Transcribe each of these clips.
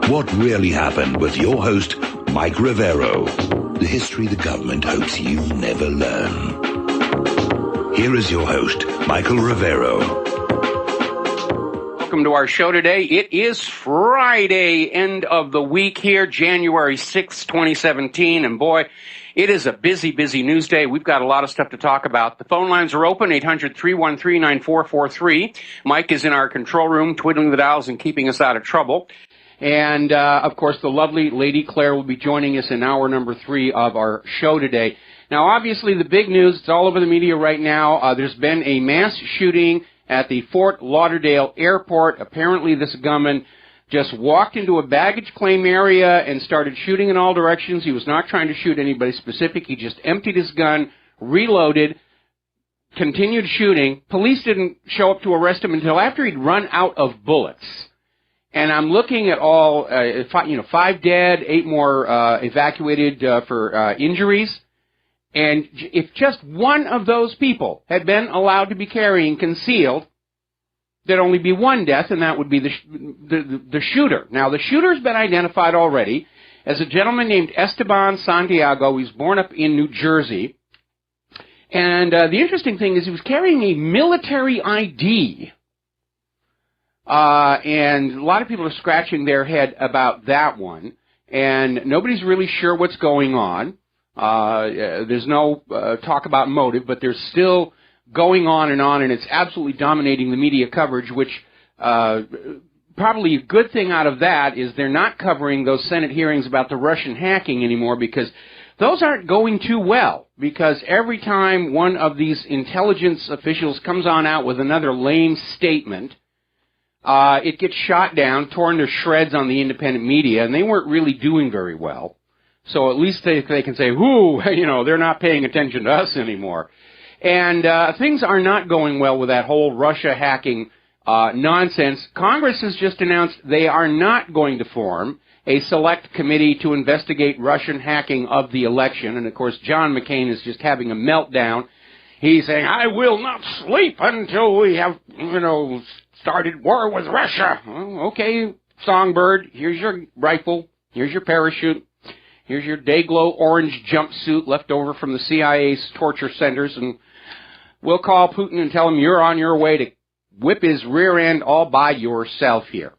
What really happened with your host, Mike Rivero. The history the government hopes you never learn. Here is your host, Michael Rivero. Welcome to our show today. It is Friday, end of the week here, January 6th, 2017. And boy, it is a busy, busy news day. We've got a lot of stuff to talk about. The phone lines are open, 800-313-9443. Mike is in our control room, twiddling the dials and keeping us out of trouble. And, of course, the lovely Lady Claire will be joining us in hour number 3 of our show today. Now, obviously, the big news, it's all over the media right now. There's been a mass shooting at the Fort Lauderdale airport. Apparently, this gunman just walked into a baggage claim area and started shooting in all directions. He was not trying to shoot anybody specific. He just emptied his gun, reloaded, continued shooting. Police didn't show up to arrest him until after he'd run out of bullets. And I'm looking at all, 5 dead, 8 more evacuated for injuries. And if just one of those people had been allowed to be carrying concealed, there'd only be one death, and that would be the shooter. Now, the shooter's been identified already as a gentleman named Esteban Santiago. He's born up in New Jersey. And the interesting thing is he was carrying a military ID. And a lot of people are scratching their head about that one, and nobody's really sure what's going on. There's no talk about motive, but there's still going on, and it's absolutely dominating the media coverage, which probably a good thing out of that is they're not covering those Senate hearings about the Russian hacking anymore, because those aren't going too well, because every time one of these intelligence officials comes on out with another lame statement, it gets shot down, torn to shreds on the independent media, and they weren't really doing very well. So at least they can say, whoo, they're not paying attention to us anymore. And things are not going well with that whole Russia hacking nonsense. Congress has just announced they are not going to form a select committee to investigate Russian hacking of the election. And, of course, John McCain is just having a meltdown. He's saying, I will not sleep until we have, started war with Russia. Well, okay, Songbird, here's your rifle, here's your parachute, here's your day-glow orange jumpsuit left over from the CIA's torture centers, and we'll call Putin and tell him you're on your way to whip his rear end all by yourself here.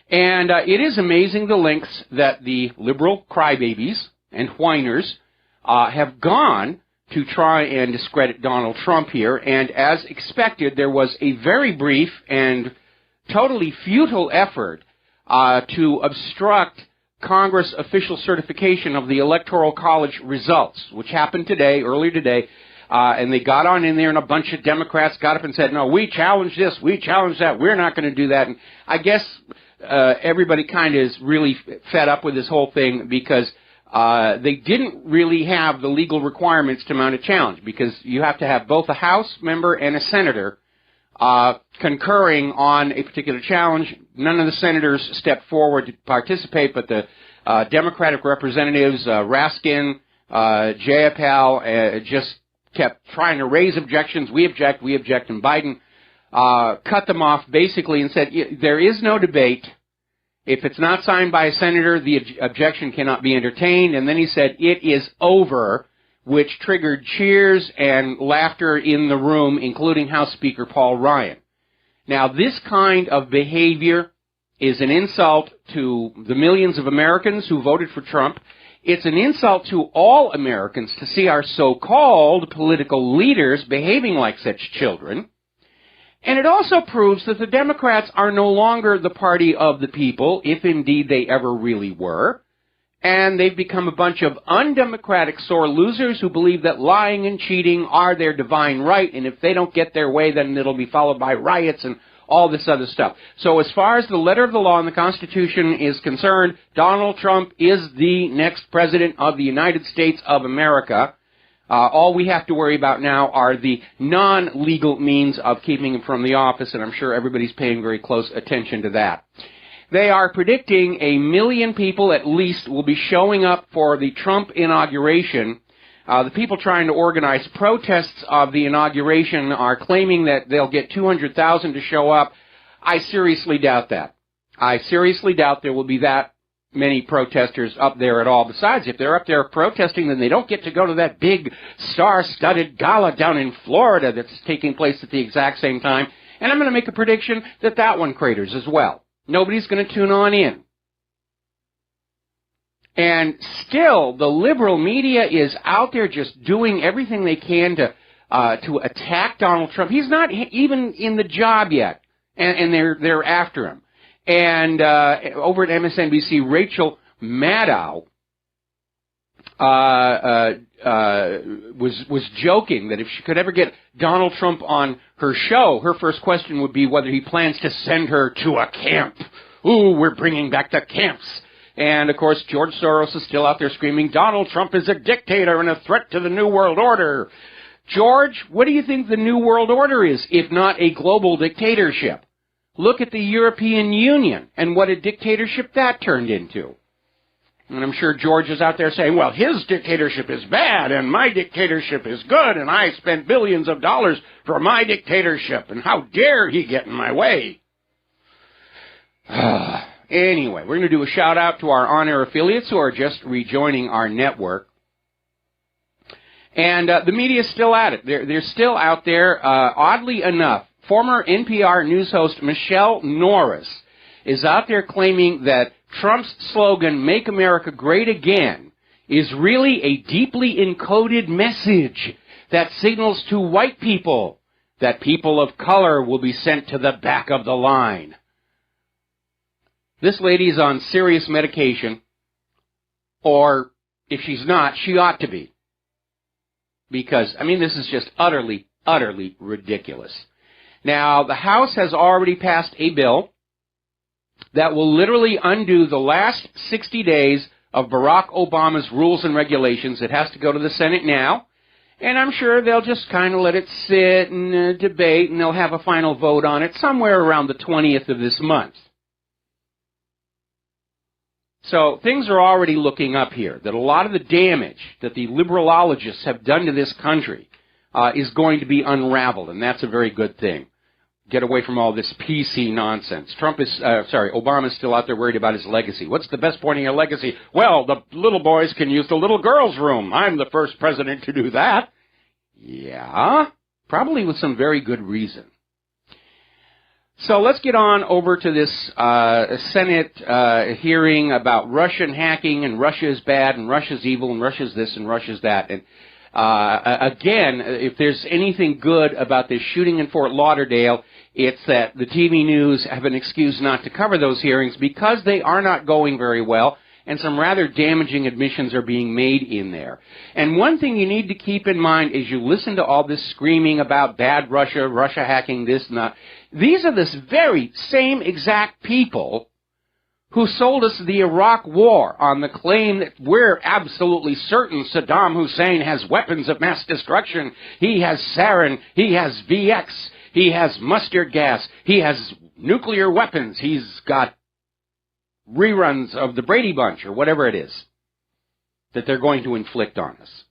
And it is amazing the lengths that the liberal crybabies and whiners have gone to try and discredit Donald Trump here, and as expected, there was a very brief and totally futile effort to obstruct Congress official certification of the Electoral College results, which happened earlier today, and they got on in there, and a bunch of Democrats got up and said, no, we challenge this, we challenge that, we're not going to do that. And I guess everybody kind of is really fed up with this whole thing because they didn't really have the legal requirements to mount a challenge, because you have to have both a House member and a senator concurring on a particular challenge. None of the senators stepped forward to participate, but the Democratic representatives, Raskin, Jayapal, just kept trying to raise objections. We object, and Biden cut them off basically and said, there is no debate. If it's not signed by a senator, the objection cannot be entertained. And then he said, it is over, which triggered cheers and laughter in the room, including House Speaker Paul Ryan. Now, this kind of behavior is an insult to the millions of Americans who voted for Trump. It's an insult to all Americans to see our so-called political leaders behaving like such children. And it also proves that the Democrats are no longer the party of the people, if indeed they ever really were. And they've become a bunch of undemocratic sore losers who believe that lying and cheating are their divine right, and if they don't get their way, then it'll be followed by riots and all this other stuff. So as far as the letter of the law and the Constitution is concerned, Donald Trump is the next president of the United States of America. All we have to worry about now are the non-legal means of keeping him from the office, and I'm sure everybody's paying very close attention to that. They are predicting 1 million people at least will be showing up for the Trump inauguration. The people trying to organize protests of the inauguration are claiming that they'll get 200,000 to show up. I seriously doubt that. I seriously doubt there will be that many protesters up there at all. Besides, if they're up there protesting, then they don't get to go to that big star-studded gala down in Florida that's taking place at the exact same time. And I'm going to make a prediction that that one craters as well. Nobody's going to tune on in. And still, the liberal media is out there just doing everything they can to attack Donald Trump. He's not even in the job yet, and they're after him. And over at MSNBC, Rachel Maddow was joking that if she could ever get Donald Trump on her show, her first question would be whether he plans to send her to a camp. Ooh, we're bringing back the camps. And, of course, George Soros is still out there screaming, Donald Trump is a dictator and a threat to the New World Order. George, what do you think the New World Order is, if not a global dictatorship? Look at the European Union and what a dictatorship that turned into. And I'm sure George is out there saying, well, his dictatorship is bad and my dictatorship is good and I spent billions of dollars for my dictatorship and how dare he get in my way? Anyway, we're going to do a shout-out to our on-air affiliates who are just rejoining our network. And the media is still at it. They're still out there. Oddly enough, former NPR news host Michelle Norris is out there claiming that Trump's slogan, Make America Great Again, is really a deeply encoded message that signals to white people that people of color will be sent to the back of the line. This lady's on serious medication, or if she's not, she ought to be. Because, I mean, this is just utterly, utterly ridiculous. Now, the House has already passed a bill that will literally undo the last 60 days of Barack Obama's rules and regulations. It has to go to the Senate now, and I'm sure they'll just kind of let it sit and debate, and they'll have a final vote on it somewhere around the 20th of this month. So things are already looking up here, that a lot of the damage that the liberalologists have done to this country is going to be unraveled, and that's a very good thing. Get away from all this PC nonsense. Obama's still out there worried about his legacy. What's the best point of your legacy? Well, the little boys can use the little girls' room. I'm the first president to do that. Yeah, probably with some very good reason. So let's get on over to this Senate hearing about Russian hacking, and Russia is bad, and Russia's evil, and Russia's this, and Russia's that. And again, if there's anything good about this shooting in Fort Lauderdale, it's that the TV news have an excuse not to cover those hearings because they are not going very well, and some rather damaging admissions are being made in there. And one thing you need to keep in mind as you listen to all this screaming about bad Russia, Russia hacking this and that, these are the very same exact people who sold us the Iraq War on the claim that we're absolutely certain Saddam Hussein has weapons of mass destruction. He has sarin, he has VX, he has mustard gas, he has nuclear weapons, he's got reruns of the Brady Bunch or whatever it is that they're going to inflict on us.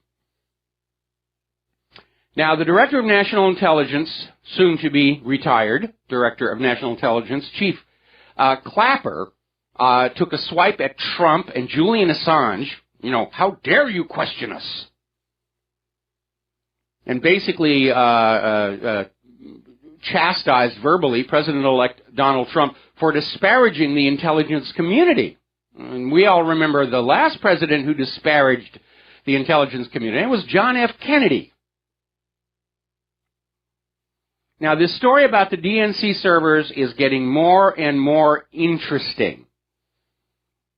Now, the Director of National Intelligence, soon to be retired Director of National Intelligence, Chief Clapper, took a swipe at Trump and Julian Assange. You know, how dare you question us? And basically chastised verbally President-elect Donald Trump for disparaging the intelligence community. And we all remember the last president who disparaged the intelligence community. It was John F. Kennedy. Now, this story about the DNC servers is getting more and more interesting.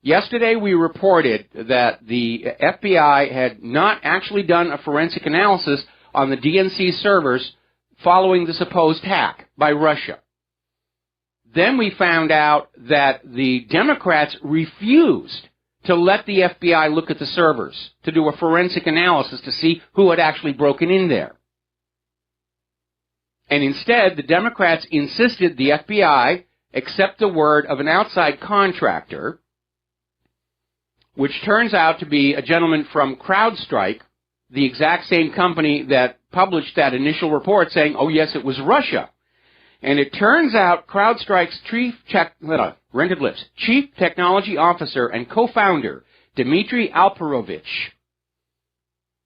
Yesterday, we reported that the FBI had not actually done a forensic analysis on the DNC servers following the supposed hack by Russia. Then we found out that the Democrats refused to let the FBI look at the servers to do a forensic analysis to see who had actually broken in there. And instead, the Democrats insisted the FBI accept the word of an outside contractor, which turns out to be a gentleman from CrowdStrike, the exact same company that published that initial report saying, oh yes, it was Russia. And it turns out CrowdStrike's chief technology officer and co-founder, Dmitry Alperovich,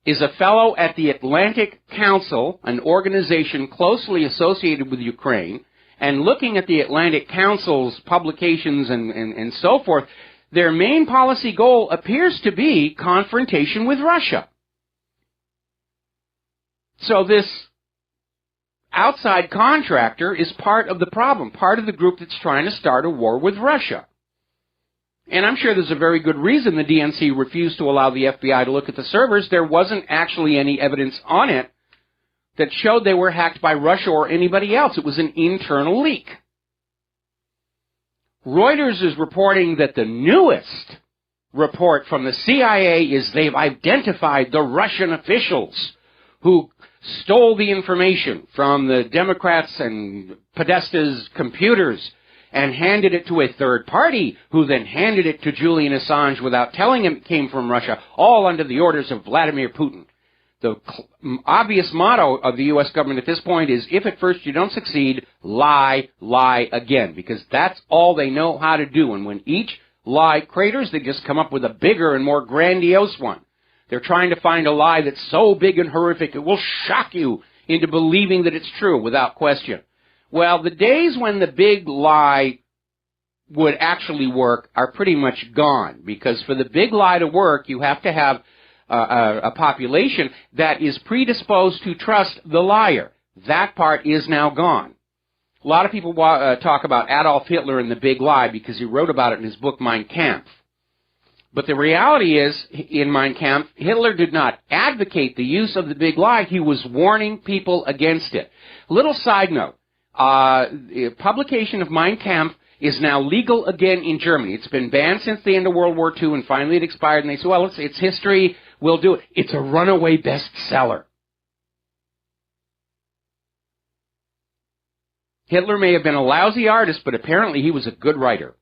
is a fellow at the Atlantic Council, an organization closely associated with Ukraine. And looking at the Atlantic Council's publications and so forth, their main policy goal appears to be confrontation with Russia. So this outside contractor is part of the problem, part of the group that's trying to start a war with Russia. And I'm sure there's a very good reason the DNC refused to allow the FBI to look at the servers. There wasn't actually any evidence on it that showed they were hacked by Russia or anybody else. It was an internal leak. Reuters is reporting that the newest report from the CIA is they've identified the Russian officials who stole the information from the Democrats and Podesta's computers and handed it to a third party, who then handed it to Julian Assange without telling him it came from Russia, all under the orders of Vladimir Putin. The obvious motto of the U.S. government at this point is, if at first you don't succeed, lie, lie again, because that's all they know how to do. And when each lie craters, they just come up with a bigger and more grandiose one. They're trying to find a lie that's so big and horrific it will shock you into believing that it's true without question. Well, the days when the big lie would actually work are pretty much gone, because for the big lie to work, you have to have a population that is predisposed to trust the liar. That part is now gone. A lot of people talk about Adolf Hitler and the big lie because he wrote about it in his book Mein Kampf. But the reality is, in Mein Kampf, Hitler did not advocate the use of the big lie. He was warning people against it. Little side note, publication of Mein Kampf is now legal again in Germany. It's been banned since the end of World War II, and finally it expired, and they said, well, it's history, we'll do it. It's a runaway bestseller. Hitler may have been a lousy artist, but apparently he was a good writer.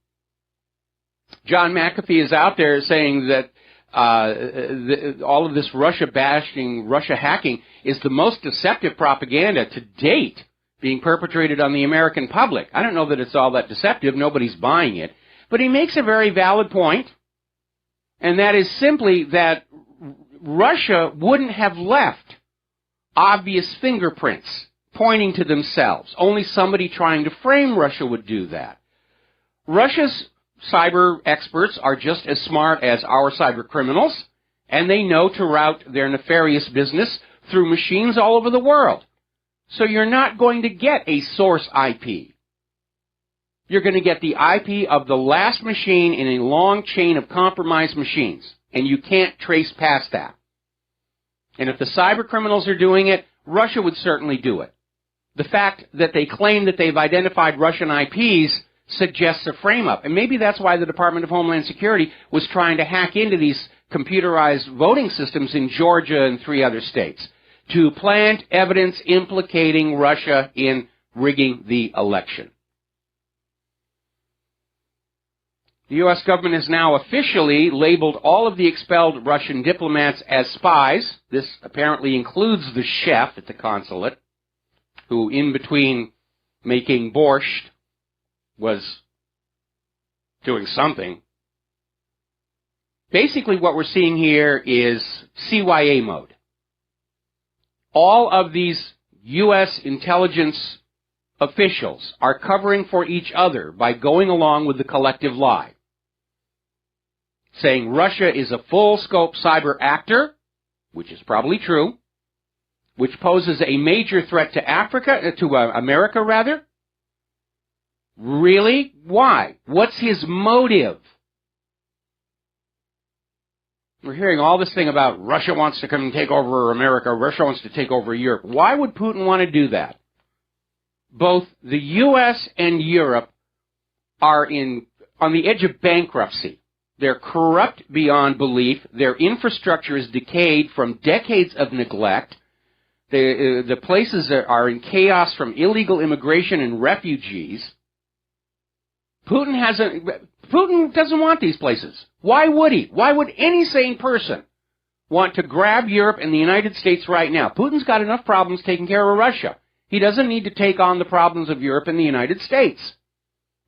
John McAfee is out there saying that all of this Russia bashing, Russia hacking is the most deceptive propaganda to date being perpetrated on the American public. I don't know that it's all that deceptive. Nobody's buying it. But he makes a very valid point, and that is simply that Russia wouldn't have left obvious fingerprints pointing to themselves. Only somebody trying to frame Russia would do that. Russia's cyber experts are just as smart as our cyber criminals, and they know to route their nefarious business through machines all over the world. So you're not going to get a source IP. You're going to get the IP of the last machine in a long chain of compromised machines, and you can't trace past that. And if the cyber criminals are doing it, Russia would certainly do it. The fact that they claim that they've identified Russian IPs suggests a frame-up. And maybe that's why the Department of Homeland Security was trying to hack into these computerized voting systems in Georgia and 3 other states to plant evidence implicating Russia in rigging the election. The U.S. government has now officially labeled all of the expelled Russian diplomats as spies. This apparently includes the chef at the consulate, who, in between making borscht, was doing something. Basically, what we're seeing here is CYA mode. All of these U.S. intelligence officials are covering for each other by going along with the collective lie, saying Russia is a full-scope cyber actor, which is probably true, which poses a major threat to America rather. Really? Why? What's his motive? We're hearing all this thing about Russia wants to come and take over America, Russia wants to take over Europe. Why would Putin want to do that? Both the U.S. and Europe are on the edge of bankruptcy. They're corrupt beyond belief. Their infrastructure is decayed from decades of neglect. The places are in chaos from illegal immigration and refugees. Putin doesn't want these places. Why would he? Why would any sane person want to grab Europe and the United States right now? Putin's got enough problems taking care of Russia. He doesn't need to take on the problems of Europe and the United States.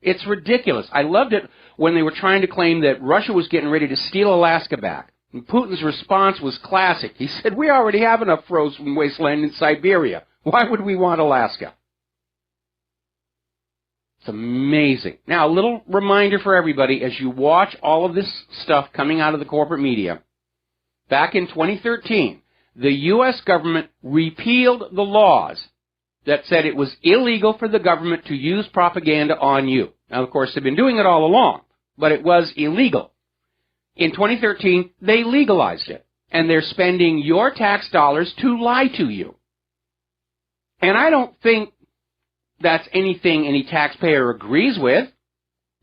It's ridiculous. I loved it when they were trying to claim that Russia was getting ready to steal Alaska back. And Putin's response was classic. He said, we already have enough frozen wasteland in Siberia. Why would we want Alaska? It's amazing. Now, a little reminder for everybody, as you watch all of this stuff coming out of the corporate media, back in 2013, the U.S. government repealed the laws that said it was illegal for the government to use propaganda on you. Now, of course, they've been doing it all along, but it was illegal. In 2013, they legalized it, and they're spending your tax dollars to lie to you. And I don't think that's anything any taxpayer agrees with.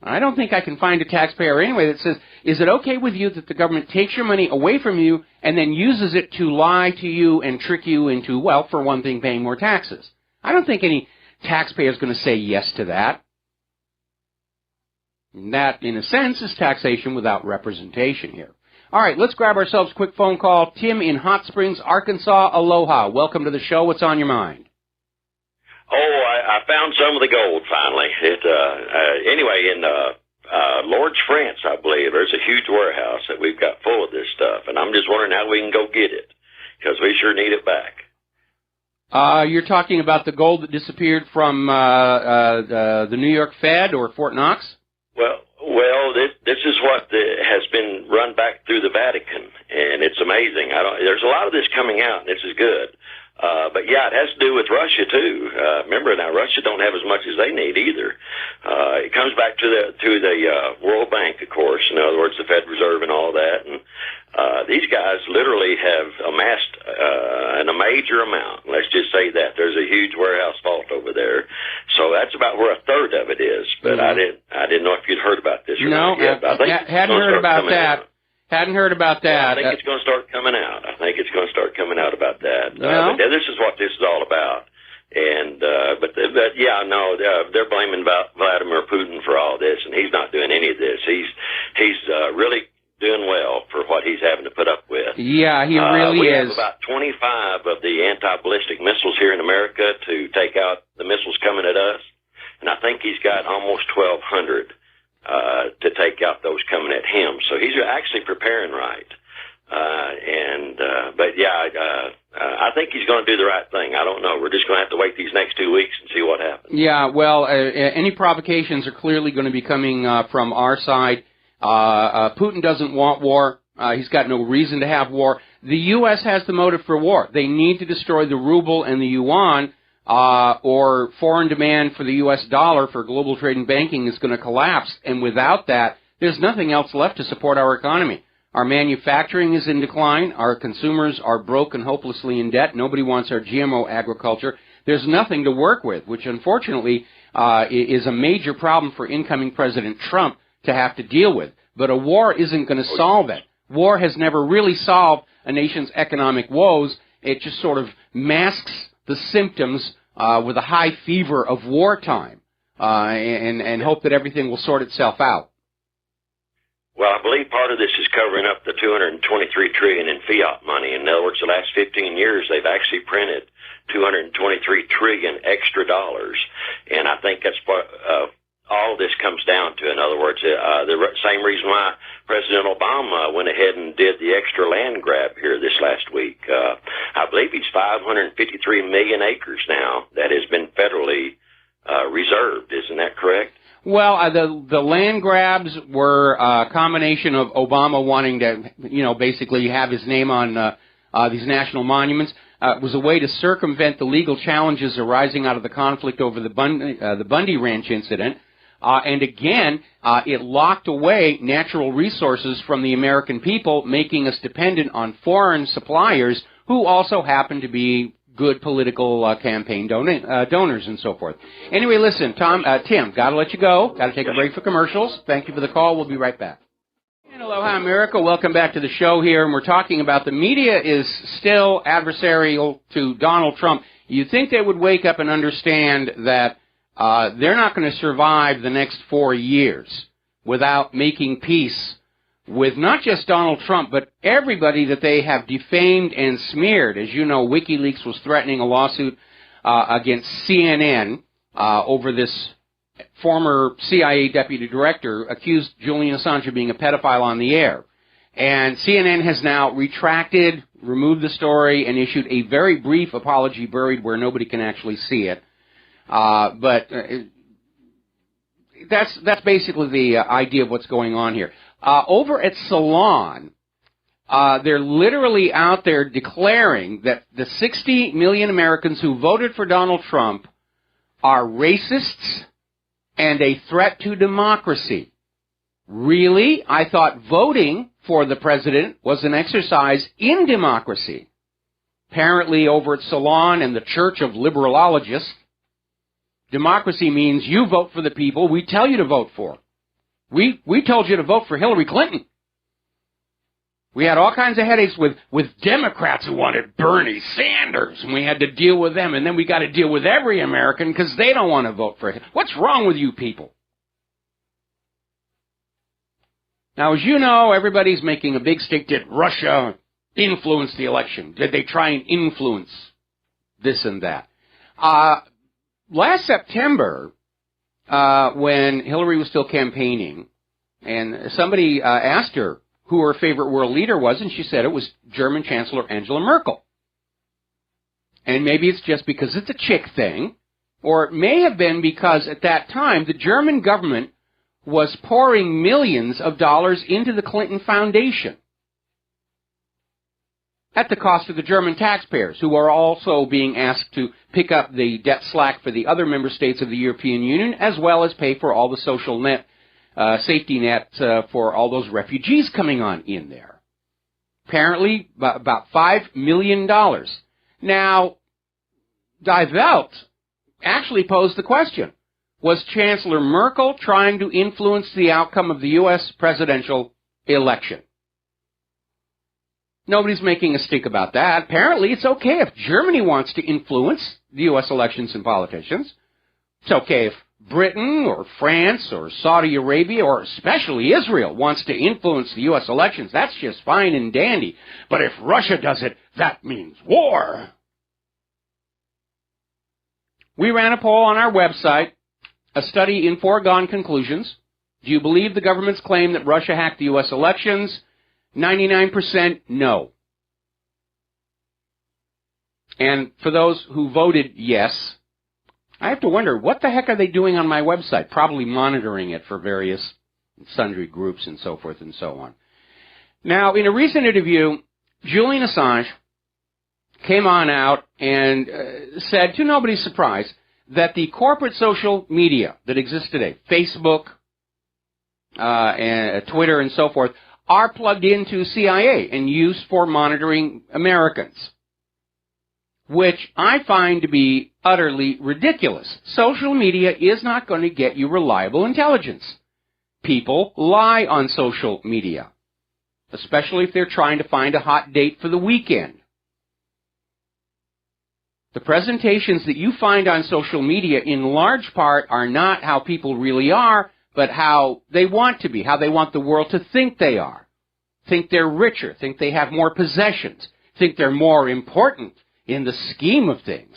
I don't think I can find a taxpayer anyway that says, is it okay with you that the government takes your money away from you and then uses it to lie to you and trick you into, well, for one thing, paying more taxes? I don't think any taxpayer is going to say yes to that. And that, in a sense, is taxation without representation here. All right, let's grab ourselves a quick phone call. Tim in Hot Springs, Arkansas. Aloha. Welcome to the show. What's on your mind? Oh, I found some of the gold finally. Anyway, in Lord's, France, I believe, there's a huge warehouse that we've got full of this stuff, and I'm just wondering how we can go get it, because we sure need it back. You're talking about the gold that disappeared from the New York Fed or Fort Knox? Well, this is what has been run back through the Vatican, and it's amazing. There's a lot of this coming out, and this is good. But yeah, it has to do with Russia too. Remember now, Russia don't have as much as they need either. It comes back to the World Bank, of course. In other words, the Fed Reserve and all that. And these guys literally have amassed a major amount. Let's just say that there's a huge warehouse vault over there. So that's about where a third of it is. But I didn't know if you'd heard about this or not yet. I think hadn't heard about that. Out. Hadn't heard about that. Well, I think it's going to start coming out. About that. Well, but this is what this is all about. And but yeah, no, they're blaming Vladimir Putin for all this, and he's not doing any of this. He's really doing well for what he's having to put up with. Yeah, he really we is. We have about 25 of the anti-ballistic missiles here in America to take out the missiles coming at us, and I think he's got almost 1,200 to take out those coming at him. So he's actually preparing right. But yeah, I think he's going to do the right thing. I don't know. We're just going to have to wait these next 2 weeks and see what happens. Yeah, well, any provocations are clearly going to be coming from our side. Putin doesn't want war. He's got no reason to have war. The U.S. has the motive for war. They need to destroy the ruble and the yuan, or foreign demand for the U.S. dollar for global trade and banking is going to collapse. And without that, there's nothing else left to support our economy. Our manufacturing is in decline. Our consumers are broke and hopelessly in debt. Nobody wants our GMO agriculture. There's nothing to work with, which unfortunately is a major problem for incoming President Trump to have to deal with. But a war isn't going to solve it. War has never really solved a nation's economic woes. It just sort of masks the symptoms with a high fever of wartime and hope that everything will sort itself out. Well, I believe part of this is covering up the $223 trillion in fiat money. In other words, the last 15 years, they've actually printed $223 trillion extra dollars. And I think that's what all this comes down to. In other words, the same reason why President Obama went ahead and did the extra land grab here this last week. I believe it's 553 million acres now that has been federally reserved. Isn't that correct? Well, the land grabs were a combination of Obama wanting to, basically have his name on these national monuments. It was a way to circumvent the legal challenges arising out of the conflict over the Bundy Ranch incident. And again, it locked away natural resources from the American people, making us dependent on foreign suppliers who also happen to be good political campaign donors and so forth. Anyway, listen, Tim, got to let you go. Got to take a break for commercials. Thank you for the call. We'll be right back. And aloha, America. Welcome back to the show here. And we're talking about the media is still adversarial to Donald Trump. You'd think they would wake up and understand that they're not going to survive the next 4 years without making peace with not just Donald Trump, but everybody that they have defamed and smeared. As you know, WikiLeaks was threatening a lawsuit against CNN over this former CIA deputy director accused Julian Assange of being a pedophile on the air. And CNN has now retracted, removed the story, and issued a very brief apology buried where nobody can actually see it. But that's basically the idea of what's going on here. Over at Salon, they're literally out there declaring that the 60 million Americans who voted for Donald Trump are racists and a threat to democracy. Really? I thought voting for the president was an exercise in democracy. Apparently, over at Salon and the Church of Liberalologists, democracy means you vote for the people we tell you to vote for. We told you to vote for Hillary Clinton. We had all kinds of headaches with Democrats who wanted Bernie Sanders, and we had to deal with them, and then we got to deal with every American because they don't want to vote for him. What's wrong with you people? Now, as you know, everybody's making a big stink. Did Russia influence the election? Did they try and influence this and that? Last September, when Hillary was still campaigning, and somebody asked her who her favorite world leader was, and she said it was German Chancellor Angela Merkel. And maybe it's just because it's a chick thing, or it may have been because at that time the German government was pouring millions of dollars into the Clinton Foundation at the cost of the German taxpayers, who are also being asked to pick up the debt slack for the other member states of the European Union, as well as pay for all the social net safety net for all those refugees coming on in there. Apparently, about $5 million. Now, Die Welt actually posed the question, was Chancellor Merkel trying to influence the outcome of the U.S. presidential election? Nobody's making a stink about that. Apparently, it's okay if Germany wants to influence the U.S. elections and politicians. It's okay if Britain or France or Saudi Arabia or especially Israel wants to influence the U.S. elections. That's just fine and dandy. But if Russia does it, that means war. We ran a poll on our website, a study in foregone conclusions. Do you believe the government's claim that Russia hacked the U.S. elections? 99% no. And for those who voted yes, I have to wonder, what the heck are they doing on my website? Probably monitoring it for various sundry groups and so forth and so on. Now, in a recent interview, Julian Assange came on out and said, to nobody's surprise, that the corporate social media that exists today, Facebook, and Twitter and so forth, are plugged into CIA and used for monitoring Americans, which I find to be utterly ridiculous. Social media is not going to get you reliable intelligence. People lie on social media, especially if they're trying to find a hot date for the weekend. The presentations that you find on social media in large part are not how people really are, but how they want to be, how they want the world to think they are. Think they're richer, think they have more possessions, think they're more important in the scheme of things.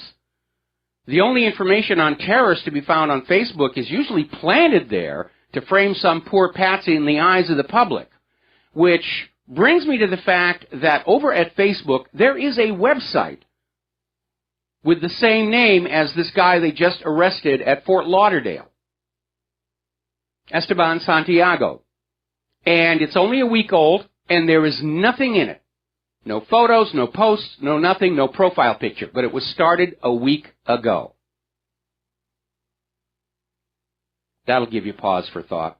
The only information on terrorists to be found on Facebook is usually planted there to frame some poor patsy in the eyes of the public, which brings me to the fact that over at Facebook, there is a website with the same name as this guy they just arrested at Fort Lauderdale, Esteban Santiago. And it's only a week old, and there is nothing in it. No photos, no posts, no nothing, no profile picture. But it was started a week ago. That'll give you pause for thought.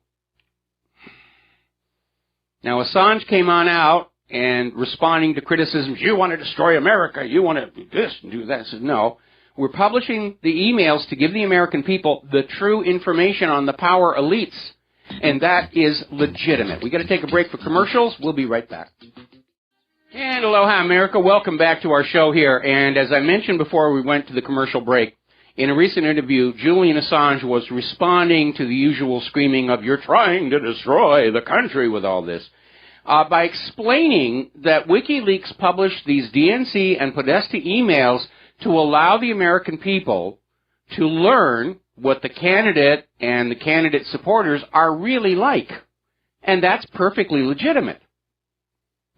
Now, Assange came on out and responding to criticisms, you want to destroy America, you want to do this and do that. I said, no, we're publishing the emails to give the American people the true information on the power elites, and that is legitimate. We got to take a break for commercials. We'll be right back. And aloha, America. Welcome back to our show here. And as I mentioned before we went to the commercial break, in a recent interview, Julian Assange was responding to the usual screaming of, you're trying to destroy the country with all this, by explaining that WikiLeaks published these DNC and Podesta emails to allow the American people to learn what the candidate and the candidate supporters are really like. And that's perfectly legitimate.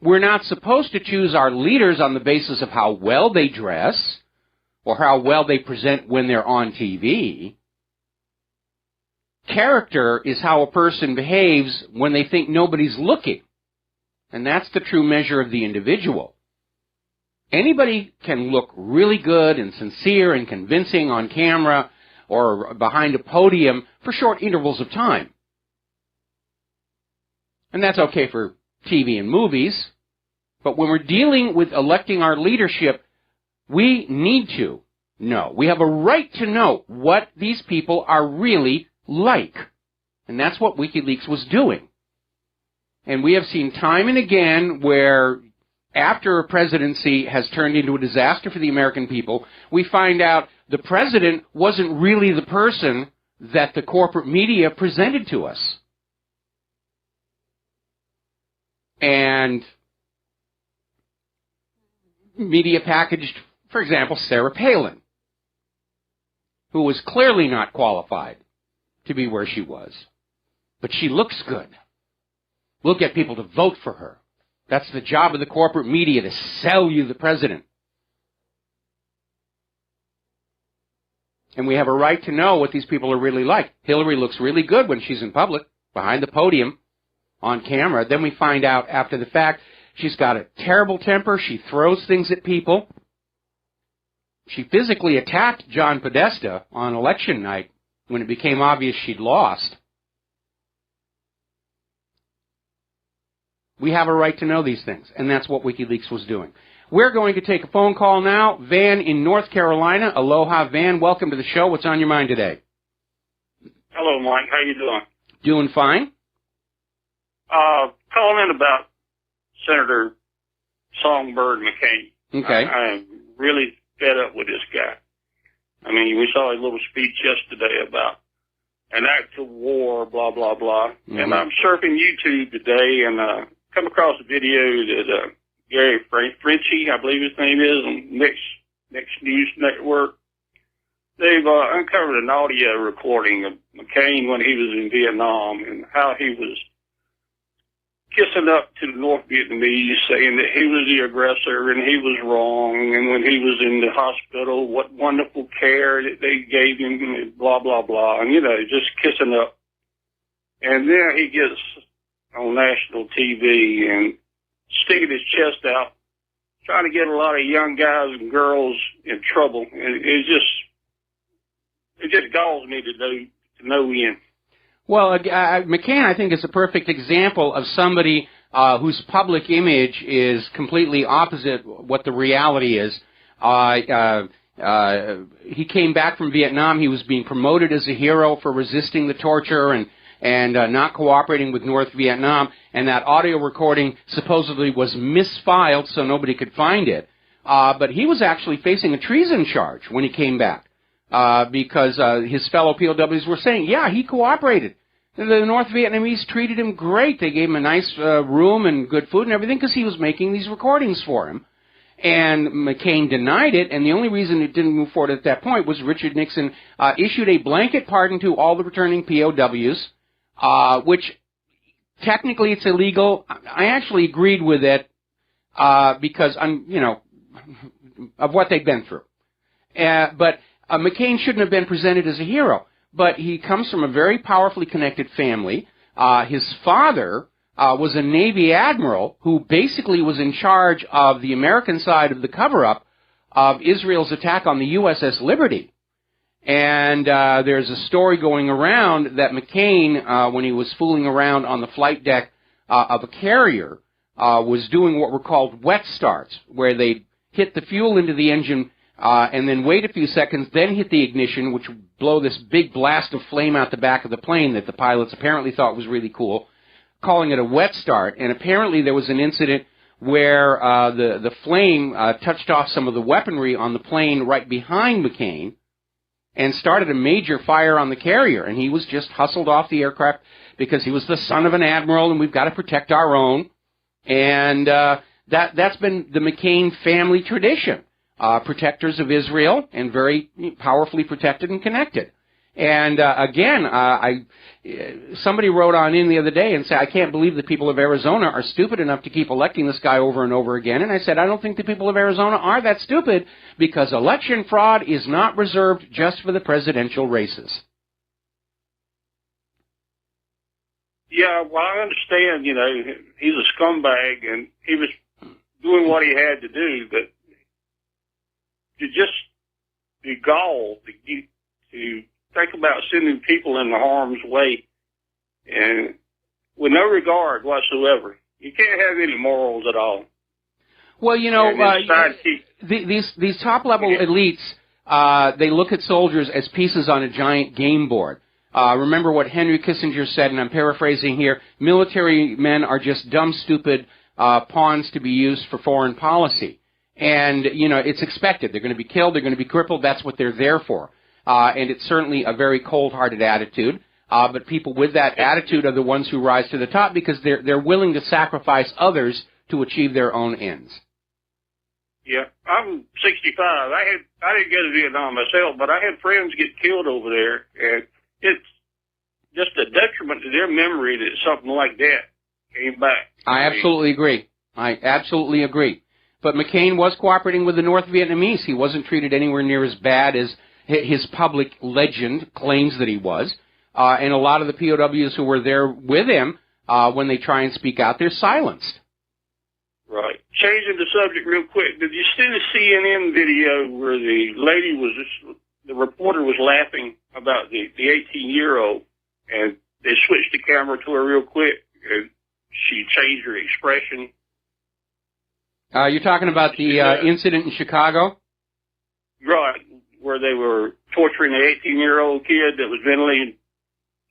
We're not supposed to choose our leaders on the basis of how well they dress or how well they present when they're on TV. Character is how a person behaves when they think nobody's looking. And that's the true measure of the individual. Anybody can look really good and sincere and convincing on camera or behind a podium for short intervals of time. And that's okay for TV and movies. But when we're dealing with electing our leadership, we need to know. We have a right to know what these people are really like. And that's what WikiLeaks was doing. And we have seen time and again where after a presidency has turned into a disaster for the American people, we find out the president wasn't really the person that the corporate media presented to us. And media packaged, for example, Sarah Palin, who was clearly not qualified to be where she was. But she looks good. We'll get people to vote for her. That's the job of the corporate media, to sell you the president. And we have a right to know what these people are really like. Hillary looks really good when she's in public, behind the podium, on camera. Then we find out after the fact she's got a terrible temper. She throws things at people. She physically attacked John Podesta on election night when it became obvious she'd lost. We have a right to know these things, and that's what WikiLeaks was doing. We're going to take a phone call now. Van in North Carolina. Aloha, Van. Welcome to the show. What's on your mind today? Hello, Mike. How you doing? Doing fine. Calling about Senator Songbird McCain. Okay. I am really fed up with this guy. I mean, we saw his little speech yesterday about an act of war, blah, blah, blah. Mm-hmm. And I'm surfing YouTube today and come across a video that Gary Frenchie, I believe his name is, on Next News Network. They've uncovered an audio recording of McCain when he was in Vietnam and how he was kissing up to the North Vietnamese, saying that he was the aggressor and he was wrong, and when he was in the hospital, what wonderful care that they gave him, and blah, blah, blah, and, just kissing up. And then he gets on national TV and sticking his chest out, trying to get a lot of young guys and girls in trouble. And it just galls me to no end. Well, McCain, I think, is a perfect example of somebody whose public image is completely opposite what the reality is. He came back from Vietnam. He was being promoted as a hero for resisting the torture and not cooperating with North Vietnam. And that audio recording supposedly was misfiled so nobody could find it. But he was actually facing a treason charge when he came back. Because his fellow POWs were saying, yeah, he cooperated. The North Vietnamese treated him great. They gave him a nice room and good food and everything because he was making these recordings for him. And McCain denied it, and the only reason it didn't move forward at that point was Richard Nixon issued a blanket pardon to all the returning POWs, which technically it's illegal. I actually agreed with it because, of what they'd been through. But McCain shouldn't have been presented as a hero, but he comes from a very powerfully connected family. His father was a Navy admiral who basically was in charge of the American side of the cover-up of Israel's attack on the USS Liberty. And there's a story going around that McCain, when he was fooling around on the flight deck of a carrier, was doing what were called wet starts, where they'd hit the fuel into the engine and then wait a few seconds, then hit the ignition, which would blow this big blast of flame out the back of the plane that the pilots apparently thought was really cool, calling it a wet start. And apparently there was an incident where the flame touched off some of the weaponry on the plane right behind McCain and started a major fire on the carrier. And he was just hustled off the aircraft because he was the son of an admiral and we've got to protect our own. And that's been the McCain family tradition. protectors of Israel and very powerfully protected and connected. And again, somebody wrote on in the other day and said, I can't believe the people of Arizona are stupid enough to keep electing this guy over and over again. And I said, I don't think the people of Arizona are that stupid, because election fraud is not reserved just for the presidential races. Yeah, well, I understand, he's a scumbag, and he was doing what he had to do, but to just the gall to think about sending people into harm's way, and with no regard whatsoever. You can't have any morals at all. Well, these top-level elites, they look at soldiers as pieces on a giant game board. Remember what Henry Kissinger said, and I'm paraphrasing here, military men are just dumb, stupid pawns to be used for foreign policy. And, it's expected. They're going to be killed, they're going to be crippled, that's what they're there for. And it's certainly a very cold-hearted attitude. But people with that attitude are the ones who rise to the top, because they're willing to sacrifice others to achieve their own ends. Yeah, I'm 65. I didn't go to Vietnam myself, but I had friends get killed over there, and it's just a detriment to their memory that something like that came back. I absolutely agree. But McCain was cooperating with the North Vietnamese. He wasn't treated anywhere near as bad as his public legend claims that he was. And a lot of the POWs who were there with him, when they try and speak out, they're silenced. Right. Changing the subject real quick, did you see the CNN video where the reporter was laughing about the 18-year-old, and they switched the camera to her real quick, and she changed her expression? You're talking about the incident in Chicago? Right, where they were torturing an 18-year-old kid that was mentally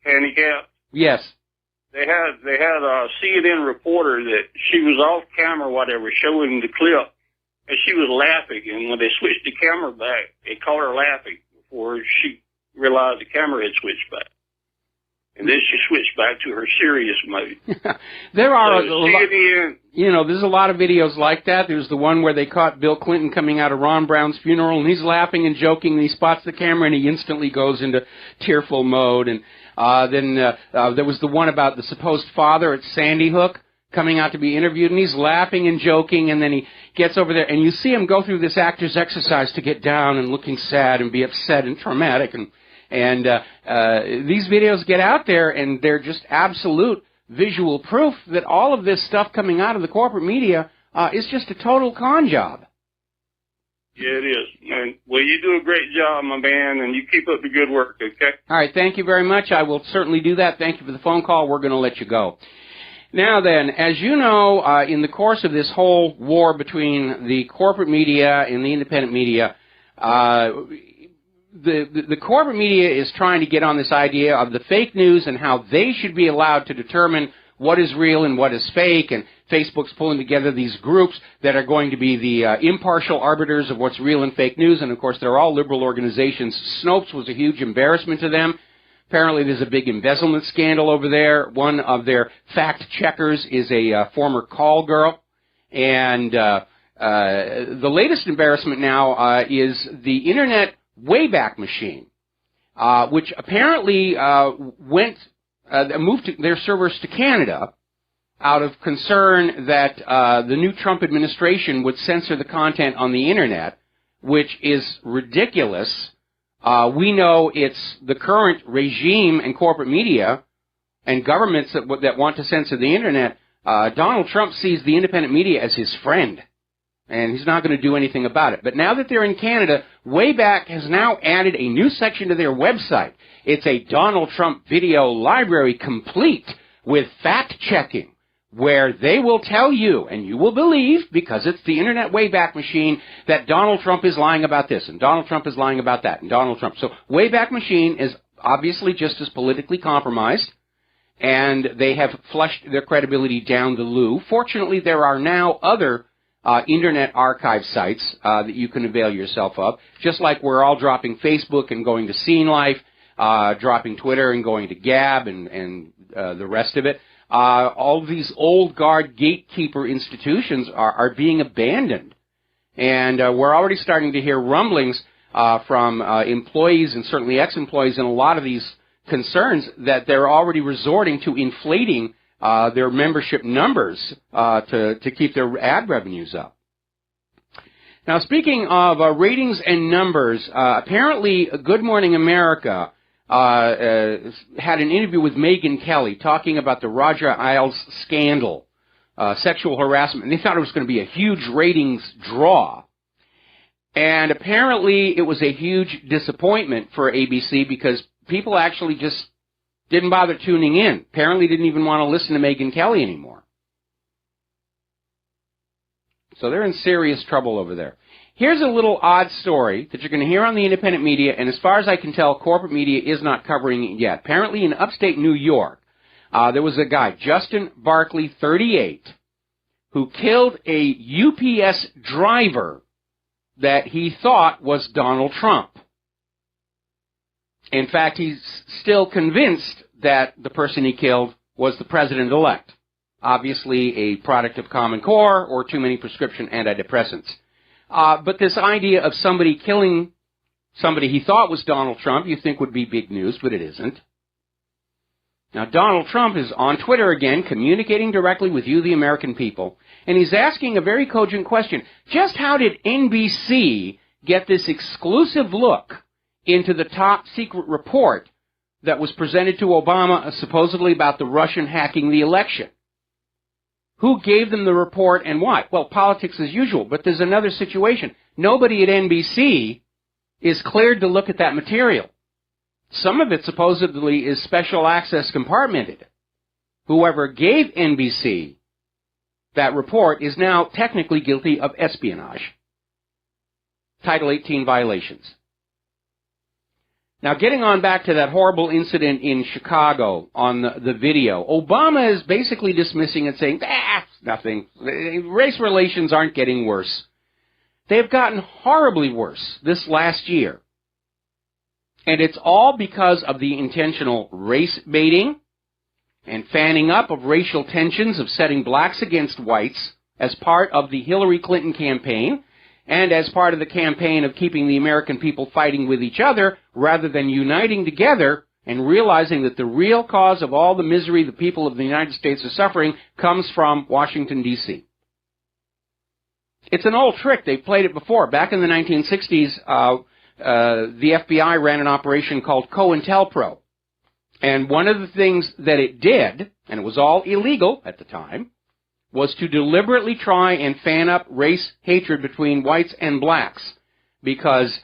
handicapped. Yes. They had a CNN reporter that she was off camera while they were showing the clip, and she was laughing. And when they switched the camera back, they caught her laughing before she realized the camera had switched back. And then she switched back to her serious mode. There are there's a lot of videos like that. There's the one where they caught Bill Clinton coming out of Ron Brown's funeral, and he's laughing and joking, and he spots the camera, and he instantly goes into tearful mode. And then there was the one about the supposed father at Sandy Hook coming out to be interviewed, and he's laughing and joking, and then he gets over there, and you see him go through this actor's exercise to get down and looking sad and be upset and traumatic. And these videos get out there, and they're just absolute visual proof that all of this stuff coming out of the corporate media is just a total con job. Yeah, it is. And, well, you do a great job, my man, and you keep up the good work, okay? All right, thank you very much. I will certainly do that. Thank you for the phone call. We're going to let you go. Now then, as you know, in the course of this whole war between the corporate media and the independent media, the corporate media is trying to get on this idea of the fake news and how they should be allowed to determine what is real and what is fake, and Facebook's pulling together these groups that are going to be the impartial arbiters of what's real and fake news, and of course they're all liberal organizations. Snopes was a huge embarrassment to them. Apparently there's a big embezzlement scandal over there. One of their fact checkers is a former call girl, and the latest embarrassment now is the Internet Wayback Machine, which apparently moved their servers to Canada out of concern that the new Trump administration would censor the content on the Internet, which is ridiculous. We know it's the current regime and corporate media and governments that want to censor the Internet. Donald Trump sees the independent media as his friend, and he's not going to do anything about it. But now that they're in Canada, Wayback has now added a new section to their website. It's a Donald Trump video library complete with fact-checking, where they will tell you, and you will believe, because it's the Internet Wayback Machine, that Donald Trump is lying about this, and Donald Trump is lying about that, and Donald Trump. So Wayback Machine is obviously just as politically compromised, and they have flushed their credibility down the loo. Fortunately, there are now other Internet archive sites that you can avail yourself of, just like we're all dropping Facebook and going to Scene Life, dropping Twitter and going to Gab and the rest of it. All these old guard gatekeeper institutions are being abandoned. And we're already starting to hear rumblings from employees and certainly ex-employees in a lot of these concerns that they're already resorting to inflating their membership numbers to keep their ad revenues up. Now, speaking of ratings and numbers, apparently Good Morning America had an interview with Megyn Kelly talking about the Roger Ailes scandal, sexual harassment, and they thought it was going to be a huge ratings draw. And apparently it was a huge disappointment for ABC because people actually just didn't bother tuning in. Apparently didn't even want to listen to Megyn Kelly anymore. So they're in serious trouble over there. Here's a little odd story that you're going to hear on the independent media, and as far as I can tell, corporate media is not covering it yet. Apparently in upstate New York, there was a guy, Justin Barkley, 38, who killed a UPS driver that he thought was Donald Trump. In fact, he's still convinced that the person he killed was the president-elect. Obviously a product of Common Core or too many prescription antidepressants. But this idea of somebody killing somebody he thought was Donald Trump, you think would be big news, but it isn't. Now, Donald Trump is on Twitter again, communicating directly with you, the American people, and he's asking a very cogent question. Just how did NBC get this exclusive look into the top secret report that was presented to Obama supposedly about the Russian hacking the election? Who gave them the report and why? Well, politics as usual, but there's another situation. Nobody at NBC is cleared to look at that material. Some of it supposedly is special access compartmented. Whoever gave NBC that report is now technically guilty of espionage. Title 18 violations. Now, getting on back to that horrible incident in Chicago on the video, Obama is basically dismissing it, saying, nothing. Race relations aren't getting worse. They've gotten horribly worse this last year. And it's all because of the intentional race baiting and fanning up of racial tensions of setting blacks against whites as part of the Hillary Clinton campaign and as part of the campaign of keeping the American people fighting with each other rather than uniting together and realizing that the real cause of all the misery the people of the United States are suffering comes from Washington, D.C. It's an old trick. They've played it before. Back in the 1960s, the FBI ran an operation called COINTELPRO. And one of the things that it did, and it was all illegal at the time, was to deliberately try and fan up race hatred between whites and blacks, because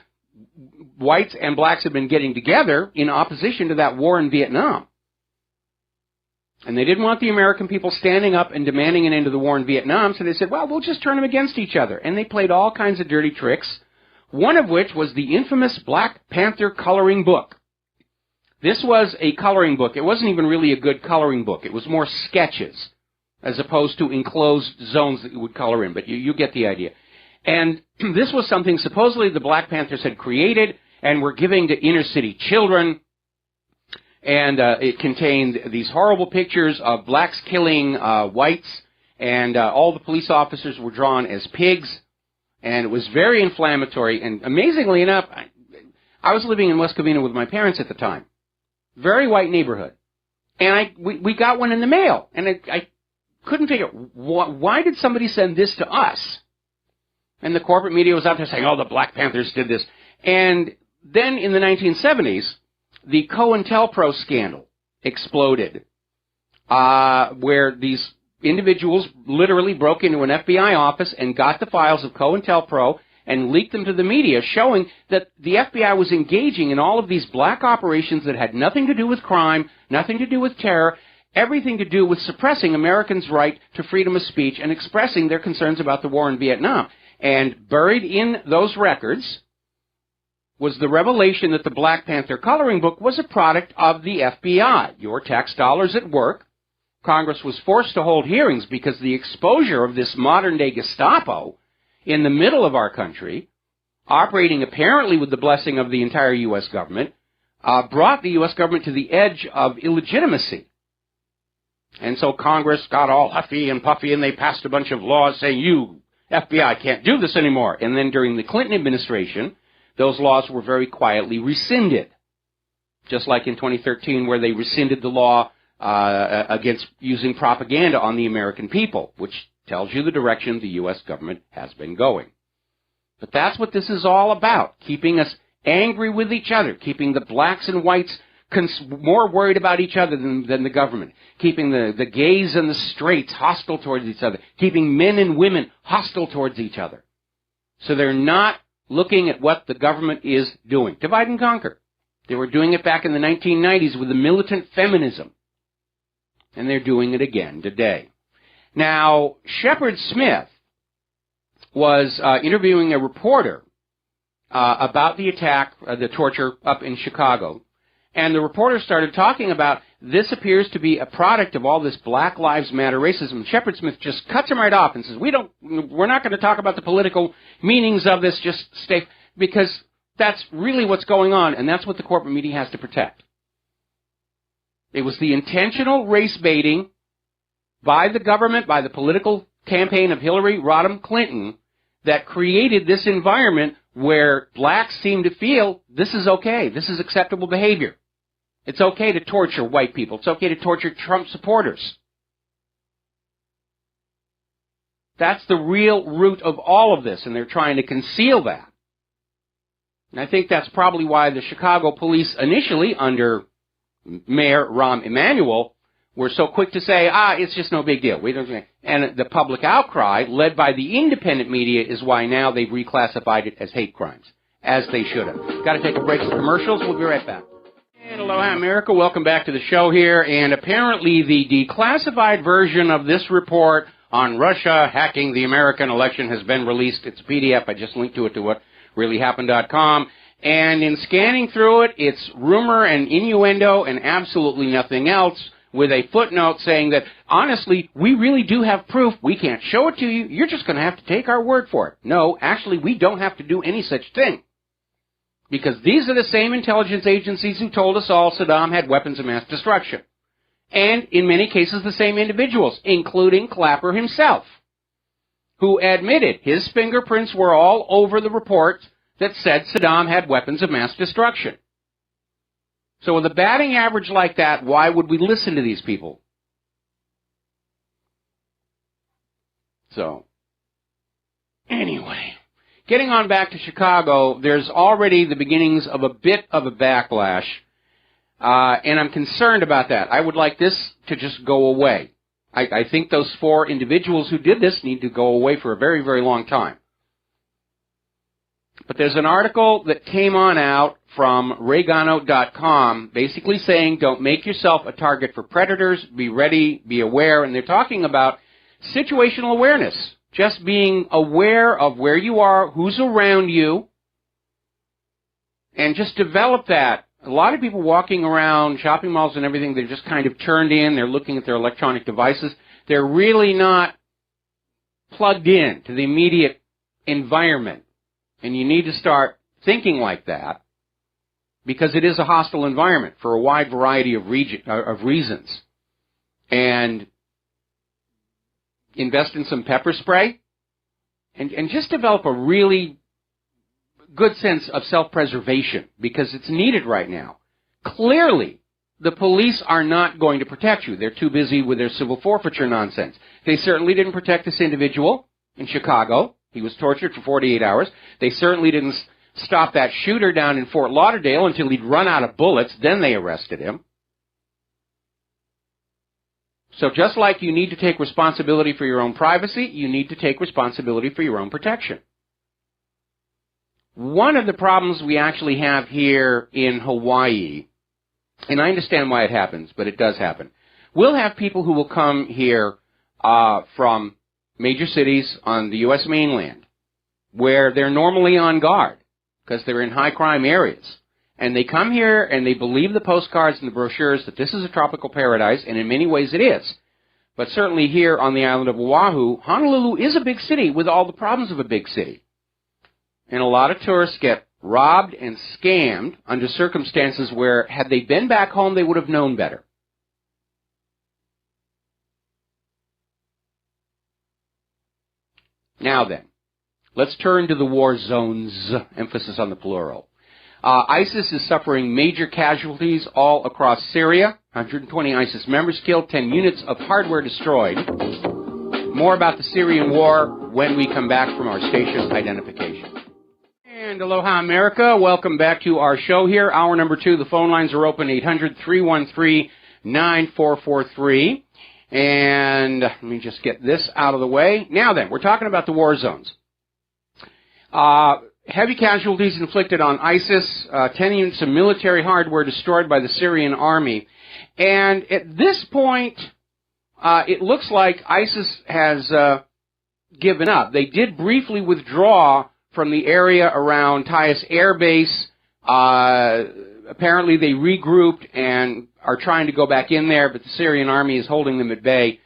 whites and blacks had been getting together in opposition to that war in Vietnam. And they didn't want the American people standing up and demanding an end to the war in Vietnam, so they said, well, we'll just turn them against each other. And they played all kinds of dirty tricks, one of which was the infamous Black Panther coloring book. This was a coloring book. It wasn't even really a good coloring book. It was more sketches as opposed to enclosed zones that you would color in, but you get the idea. And this was something supposedly the Black Panthers had created and were giving to inner city children, and it contained these horrible pictures of blacks killing whites, and all the police officers were drawn as pigs, and it was very inflammatory. And amazingly enough, I was living in West Covina with my parents at the time, very white neighborhood, and we got one in the mail, and I couldn't figure why did somebody send this to us? And the corporate media was out there saying, oh, the Black Panthers did this. And then in the 1970s, the COINTELPRO scandal exploded, where these individuals literally broke into an FBI office and got the files of COINTELPRO and leaked them to the media, showing that the FBI was engaging in all of these black operations that had nothing to do with crime, nothing to do with terror, everything to do with suppressing Americans' right to freedom of speech and expressing their concerns about the war in Vietnam. And buried in those records was the revelation that the Black Panther coloring book was a product of the FBI. Your tax dollars at work. Congress was forced to hold hearings because the exposure of this modern-day Gestapo in the middle of our country, operating apparently with the blessing of the entire U.S. government, brought the U.S. government to the edge of illegitimacy. And so Congress got all huffy and puffy, and they passed a bunch of laws saying, you FBI can't do this anymore. And then during the Clinton administration, those laws were very quietly rescinded. Just like in 2013 where they rescinded the law against using propaganda on the American people, which tells you the direction the U.S. government has been going. But that's what this is all about, keeping us angry with each other, keeping the blacks and whites more worried about each other than the government, keeping the gays and the straights hostile towards each other, keeping men and women hostile towards each other. So they're not looking at what the government is doing. Divide and conquer. They were doing it back in the 1990s with the militant feminism. And they're doing it again today. Now, Shepard Smith was interviewing a reporter about the attack, the torture up in Chicago. And the reporter started talking about this appears to be a product of all this Black Lives Matter racism. Shepard Smith just cuts him right off and says, we're not going to talk about the political meanings of this, just stay, because that's really what's going on, and that's what the corporate media has to protect. It was the intentional race baiting by the government, by the political campaign of Hillary Rodham Clinton, that created this environment where blacks seem to feel this is okay, this is acceptable behavior. It's okay to torture white people. It's okay to torture Trump supporters. That's the real root of all of this, and they're trying to conceal that. And I think that's probably why the Chicago police initially, under Mayor Rahm Emanuel, were so quick to say, it's just no big deal. And the public outcry, led by the independent media, is why now they've reclassified it as hate crimes, as they should have. Got to take a break for commercials. We'll be right back. And aloha, America. Welcome back to the show here. And apparently the declassified version of this report on Russia hacking the American election has been released. It's a PDF. I just linked to it to whatreallyhappened.com. And in scanning through it, it's rumor and innuendo and absolutely nothing else, with a footnote saying that, honestly, we really do have proof. We can't show it to you. You're just going to have to take our word for it. No, actually, we don't have to do any such thing. Because these are the same intelligence agencies who told us all Saddam had weapons of mass destruction. And, in many cases, the same individuals, including Clapper himself, who admitted his fingerprints were all over the report that said Saddam had weapons of mass destruction. So with a batting average like that, why would we listen to these people? So, anyway, getting on back to Chicago, there's already the beginnings of a bit of a backlash, and I'm concerned about that. I would like this to just go away. I think those 4 individuals who did this need to go away for a very, very long time. But there's an article that came on out from Regano.com basically saying don't make yourself a target for predators, be ready, be aware, and they're talking about situational awareness, just being aware of where you are, who's around you, and just develop that. A lot of people walking around shopping malls and everything, they're just kind of turned in, they're looking at their electronic devices. They're really not plugged in to the immediate environment. And you need to start thinking like that because it is a hostile environment for a wide variety of reasons. And invest in some pepper spray and just develop a really good sense of self-preservation because it's needed right now. Clearly, the police are not going to protect you. They're too busy with their civil forfeiture nonsense. They certainly didn't protect this individual in Chicago. He was tortured for 48 hours. They certainly didn't stop that shooter down in Fort Lauderdale until he'd run out of bullets. Then they arrested him. So just like you need to take responsibility for your own privacy, you need to take responsibility for your own protection. One of the problems we actually have here in Hawaii, and I understand why it happens, but it does happen, we'll have people who will come here from major cities on the U.S. mainland, where they're normally on guard, because they're in high-crime areas. And they come here and they believe the postcards and the brochures that this is a tropical paradise, and in many ways it is. But certainly here on the island of Oahu, Honolulu is a big city with all the problems of a big city. And a lot of tourists get robbed and scammed under circumstances where, had they been back home, they would have known better. Now then, let's turn to the war zones, emphasis on the plural. ISIS is suffering major casualties all across Syria. 120 ISIS members killed, 10 units of hardware destroyed. More about the Syrian war when we come back from our station identification. And aloha, America. Welcome back to our show here. Hour number 2. The phone lines are open, 800-313-9443. And let me just get this out of the way. Now then, we're talking about the war zones. Heavy casualties inflicted on ISIS, 10 units of military hardware destroyed by the Syrian army. And at this point, it looks like ISIS has given up. They did briefly withdraw from the area around Taiz Air Base. Apparently they regrouped and are trying to go back in there, but the Syrian army is holding them at bay.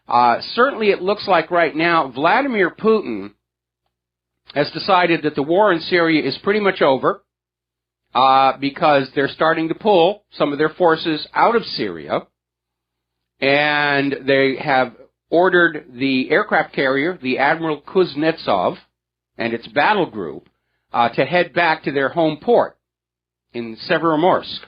Certainly it looks like right now Vladimir Putin has decided that the war in Syria is pretty much over because they're starting to pull some of their forces out of Syria, and they have ordered the aircraft carrier, the Admiral Kuznetsov, and its battle group to head back to their home port in Severomorsk.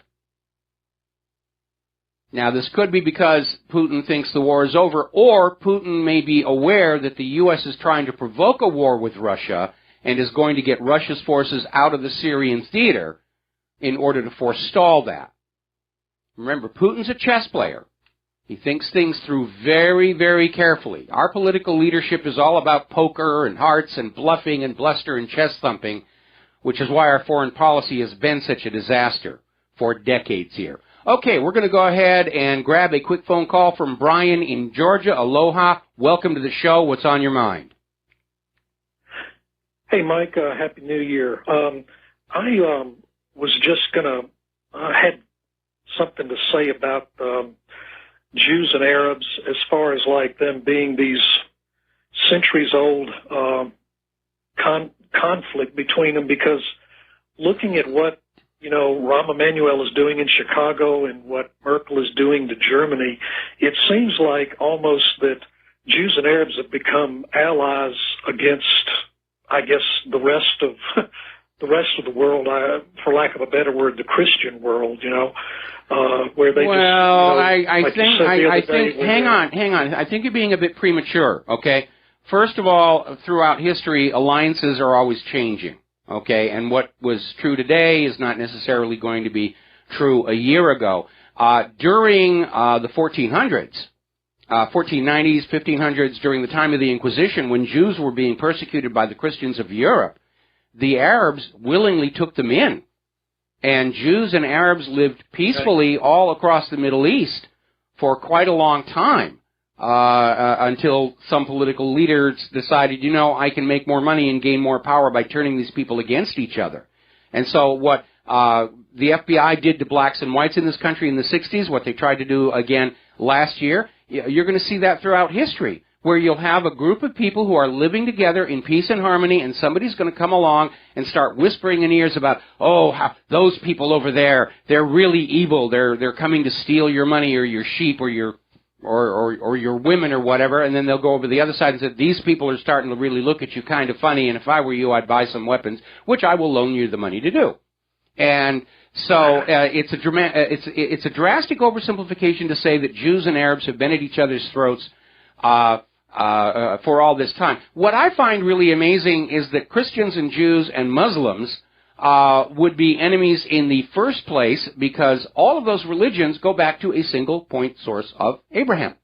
Now, this could be because Putin thinks the war is over, or Putin may be aware that the U.S. is trying to provoke a war with Russia and is going to get Russia's forces out of the Syrian theater in order to forestall that. Remember, Putin's a chess player. He thinks things through very, very carefully. Our political leadership is all about poker and hearts and bluffing and bluster and chest thumping, which is why our foreign policy has been such a disaster for decades here. Okay, we're going to go ahead and grab a quick phone call from Brian in Georgia. Aloha. Welcome to the show. What's on your mind? Hey, Mike. Happy New Year. I was just going to had something to say about Jews and Arabs as far as like them being these centuries-old conflict between them, because looking at what Rahm Emanuel is doing in Chicago and what Merkel is doing to Germany, it seems like almost that Jews and Arabs have become allies against, I guess, the rest of the world, for lack of a better word, the Christian world, where they I think, hang on. I think you're being a bit premature, okay? First of all, throughout history, alliances are always changing. Okay, and what was true today is not necessarily going to be true a year ago. During the 1400s, 1490s, 1500s, during the time of the Inquisition, when Jews were being persecuted by the Christians of Europe, the Arabs willingly took them in. And Jews and Arabs lived peacefully all across the Middle East for quite a long time. Until some political leaders decided, I can make more money and gain more power by turning these people against each other. And so what the FBI did to blacks and whites in this country in the 60s, what they tried to do again last year, you're going to see that throughout history, where you'll have a group of people who are living together in peace and harmony, and somebody's going to come along and start whispering in ears about, how those people over there, they're really evil. They're coming to steal your money or your sheep or your women or whatever, and then they'll go over the other side and say, these people are starting to really look at you kind of funny, and if I were you, I'd buy some weapons, which I will loan you the money to do. And so it's a drastic oversimplification to say that Jews and Arabs have been at each other's throats for all this time. What I find really amazing is that Christians and Jews and Muslims would be enemies in the first place, because all of those religions go back to a single point source of Abraham.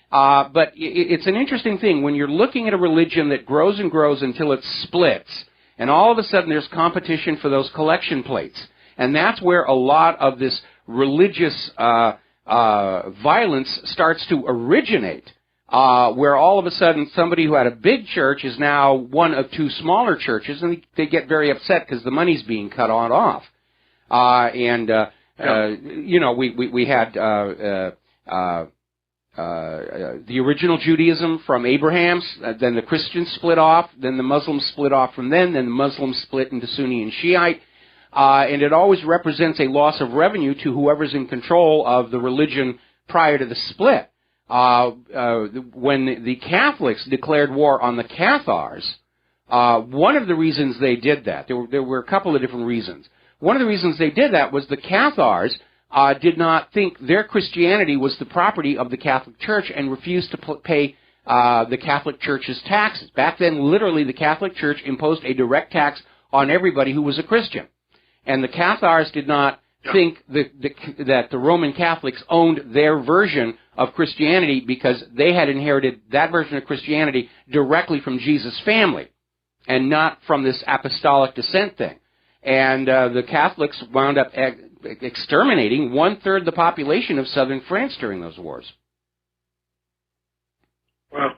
But it's an interesting thing when you're looking at a religion that grows and grows until it splits, and all of a sudden there's competition for those collection plates. And that's where a lot of this religious violence starts to originate. Where all of a sudden somebody who had a big church is now one of two smaller churches, and they get very upset because the money's being cut off. We had the original Judaism from Abraham's, then the Christians split off, then the Muslims split off from then the Muslims split into Sunni and Shiite, and it always represents a loss of revenue to whoever's in control of the religion prior to the split. when the Catholics declared war on the Cathars, one of the reasons they did that, there were a couple of different reasons. One of the reasons they did that was the Cathars did not think their Christianity was the property of the Catholic Church and refused to pay the Catholic Church's taxes. Back then, literally, the Catholic Church imposed a direct tax on everybody who was a Christian. And the Cathars did not think that the Roman Catholics owned their version of Christianity because they had inherited that version of Christianity directly from Jesus' family and not from this apostolic descent thing. And the Catholics wound up exterminating one-third the population of southern France during those wars. Wow.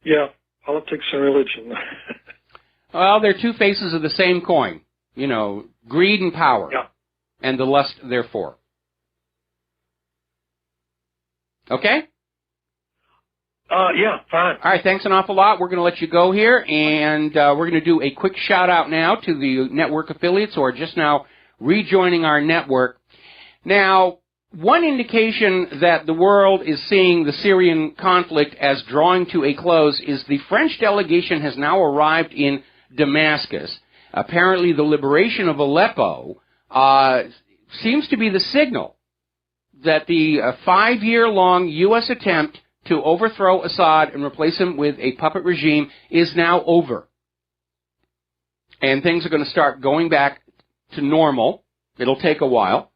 Yeah, politics and religion. Well, they're two faces of the same coin. You know, greed and power. Yeah. And the lust, therefore. Okay? Yeah, fine. All right, thanks an awful lot. We're going to let you go here, and we're going to do a quick shout-out now to the network affiliates who are just now rejoining our network. Now, one indication that the world is seeing the Syrian conflict as drawing to a close is the French delegation has now arrived in Damascus. Apparently, the liberation of Aleppo seems to be the signal that the 5-year-long U.S. attempt to overthrow Assad and replace him with a puppet regime is now over. And things are going to start going back to normal. It'll take a while,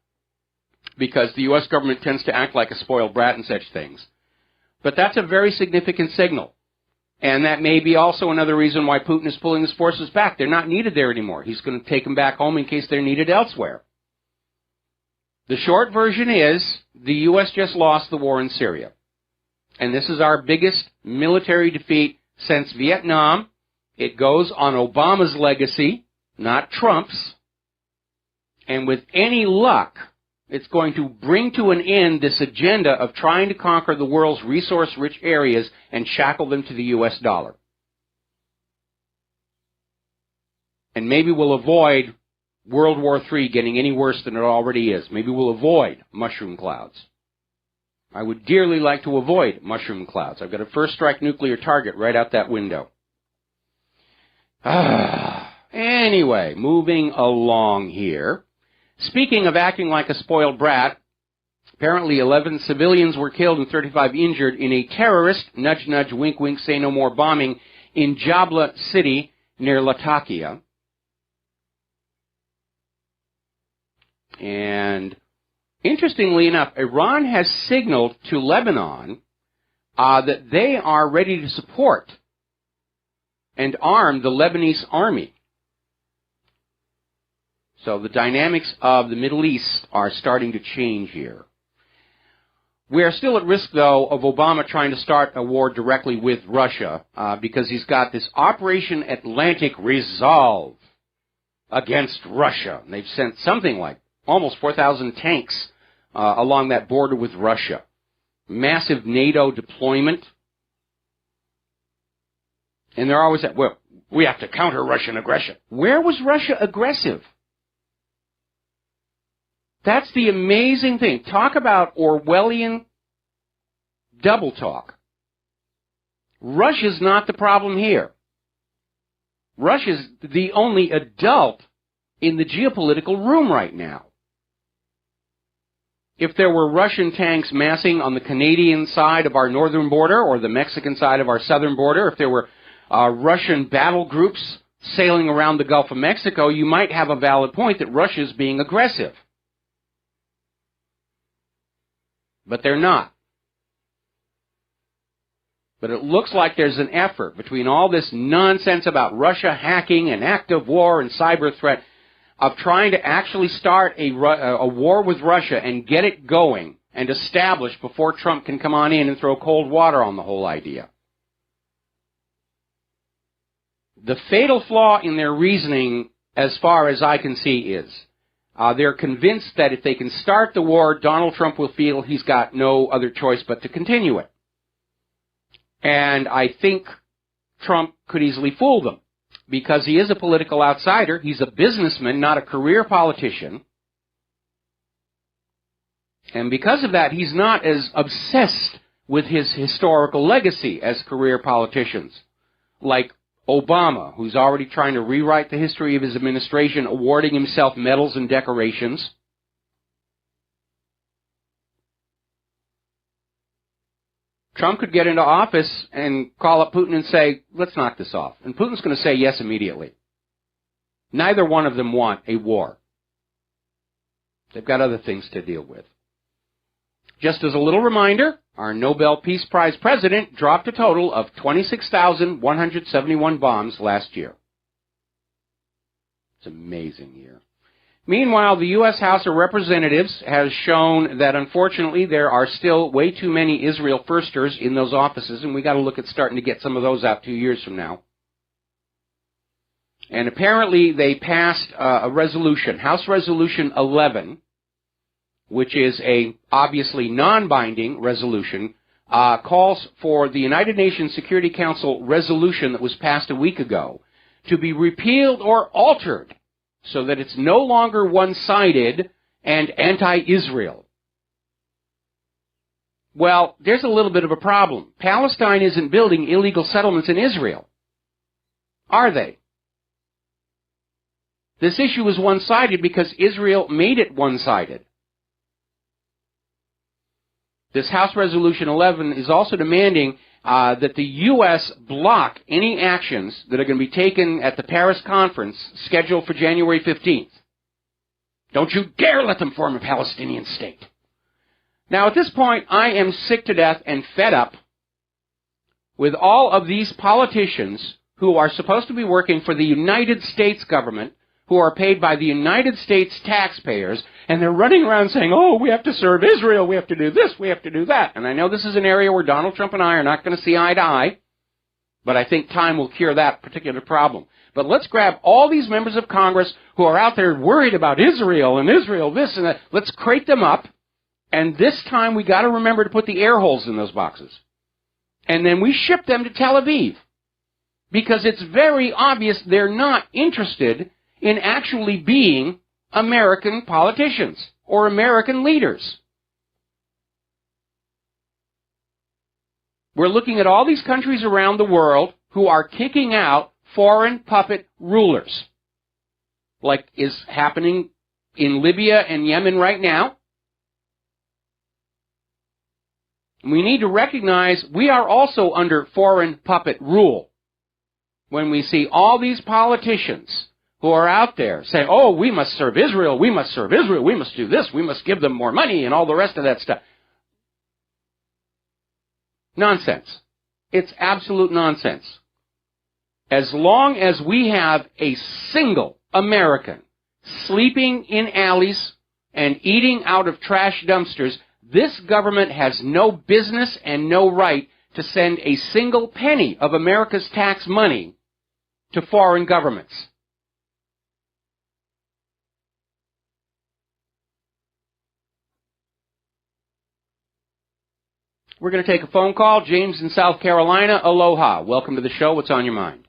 because the U.S. government tends to act like a spoiled brat in such things. But that's a very significant signal. And that may be also another reason why Putin is pulling his forces back. They're not needed there anymore. He's going to take them back home in case they're needed elsewhere. The short version is the U.S. just lost the war in Syria. And this is our biggest military defeat since Vietnam. It goes on Obama's legacy, not Trump's. And with any luck, it's going to bring to an end this agenda of trying to conquer the world's resource-rich areas and shackle them to the U.S. dollar. And maybe we'll avoid World War III getting any worse than it already is. Maybe we'll avoid mushroom clouds. I would dearly like to avoid mushroom clouds. I've got a first-strike nuclear target right out that window. Anyway, moving along here. Speaking of acting like a spoiled brat, apparently 11 civilians were killed and 35 injured in a terrorist, nudge, nudge, wink, wink, say no more bombing in Jabla City near Latakia. And interestingly enough, Iran has signaled to Lebanon that they are ready to support and arm the Lebanese army. So the dynamics of the Middle East are starting to change here. We are still at risk, though, of Obama trying to start a war directly with Russia because he's got this Operation Atlantic Resolve against Russia. And they've sent something like almost 4,000 tanks along that border with Russia. Massive NATO deployment. And they're always at, well, we have to counter Russian aggression. Where was Russia aggressive? That's the amazing thing. Talk about Orwellian double talk. Russia's not the problem here. Russia's the only adult in the geopolitical room right now. If there were Russian tanks massing on the Canadian side of our northern border or the Mexican side of our southern border, if there were Russian battle groups sailing around the Gulf of Mexico, you might have a valid point that Russia's being aggressive. But they're not. But it looks like there's an effort between all this nonsense about Russia hacking and active war and cyber threat of trying to actually start a war with Russia and get it going and established before Trump can come on in and throw cold water on the whole idea. The fatal flaw in their reasoning, as far as I can see, is they're convinced that if they can start the war, Donald Trump will feel he's got no other choice but to continue it. And I think Trump could easily fool them, because he is a political outsider. He's a businessman, not a career politician. And because of that, he's not as obsessed with his historical legacy as career politicians, like Obama, who's already trying to rewrite the history of his administration, awarding himself medals and decorations. Trump could get into office and call up Putin and say, let's knock this off. And Putin's going to say yes immediately. Neither one of them want a war. They've got other things to deal with. Just as a little reminder, our Nobel Peace Prize president dropped a total of 26,171 bombs last year. It's an amazing year. Meanwhile, the U.S. House of Representatives has shown that, unfortunately, there are still way too many Israel firsters in those offices, and we got to look at starting to get some of those out 2 years from now. And apparently they passed a resolution, House Resolution 11, which is a obviously non-binding resolution, calls for the United Nations Security Council resolution that was passed a week ago to be repealed or altered so that it's no longer one-sided and anti-Israel. Well, there's a little bit of a problem. Palestine isn't building illegal settlements in Israel, are they? This issue is one-sided because Israel made it one-sided. This House Resolution 11 is also demanding that the U.S. block any actions that are going to be taken at the Paris conference scheduled for January 15th. Don't you dare let them form a Palestinian state. Now, at this point, I am sick to death and fed up with all of these politicians who are supposed to be working for the United States government, who are paid by the United States taxpayers, and they're running around saying, oh, we have to serve Israel, we have to do this, we have to do that. And I know this is an area where Donald Trump and I are not going to see eye to eye, but I think time will cure that particular problem. But let's grab all these members of Congress who are out there worried about Israel and Israel, this and that. Let's crate them up, and this time we got to remember to put the air holes in those boxes. And then we ship them to Tel Aviv, because it's very obvious they're not interested in actually being American politicians or American leaders. We're looking at all these countries around the world who are kicking out foreign puppet rulers, like is happening in Libya and Yemen right now. We need to recognize we are also under foreign puppet rule when we see all these politicians who are out there saying, oh, we must serve Israel, we must serve Israel, we must do this, we must give them more money, and all the rest of that stuff. Nonsense. It's absolute nonsense. As long as we have a single American sleeping in alleys and eating out of trash dumpsters, this government has no business and no right to send a single penny of America's tax money to foreign governments. We're going to take a phone call. James in South Carolina. Aloha. Welcome to the show. What's on your mind?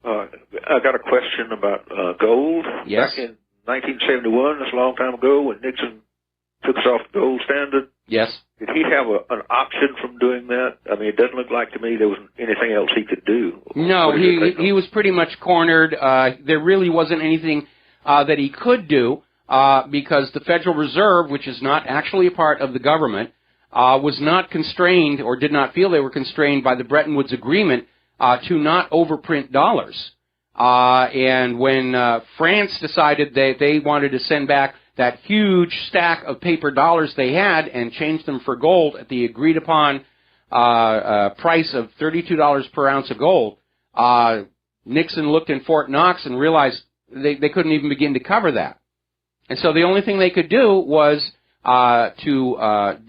I got a question about gold. Yes. Back in 1971, that's a long time ago, when Nixon took us off the gold standard. Yes. Did he have an option from doing that? I mean, it doesn't look like to me there was anything else he could do. No, he was pretty much cornered. There really wasn't anything that he could do because the Federal Reserve, which is not actually a part of the government, was not constrained or did not feel they were constrained by the Bretton Woods Agreement to not overprint dollars. And when France decided that they wanted to send back that huge stack of paper dollars they had and change them for gold at the agreed upon price of $32 per ounce of gold, Nixon looked in Fort Knox and realized they couldn't even begin to cover that. And so the only thing they could do was to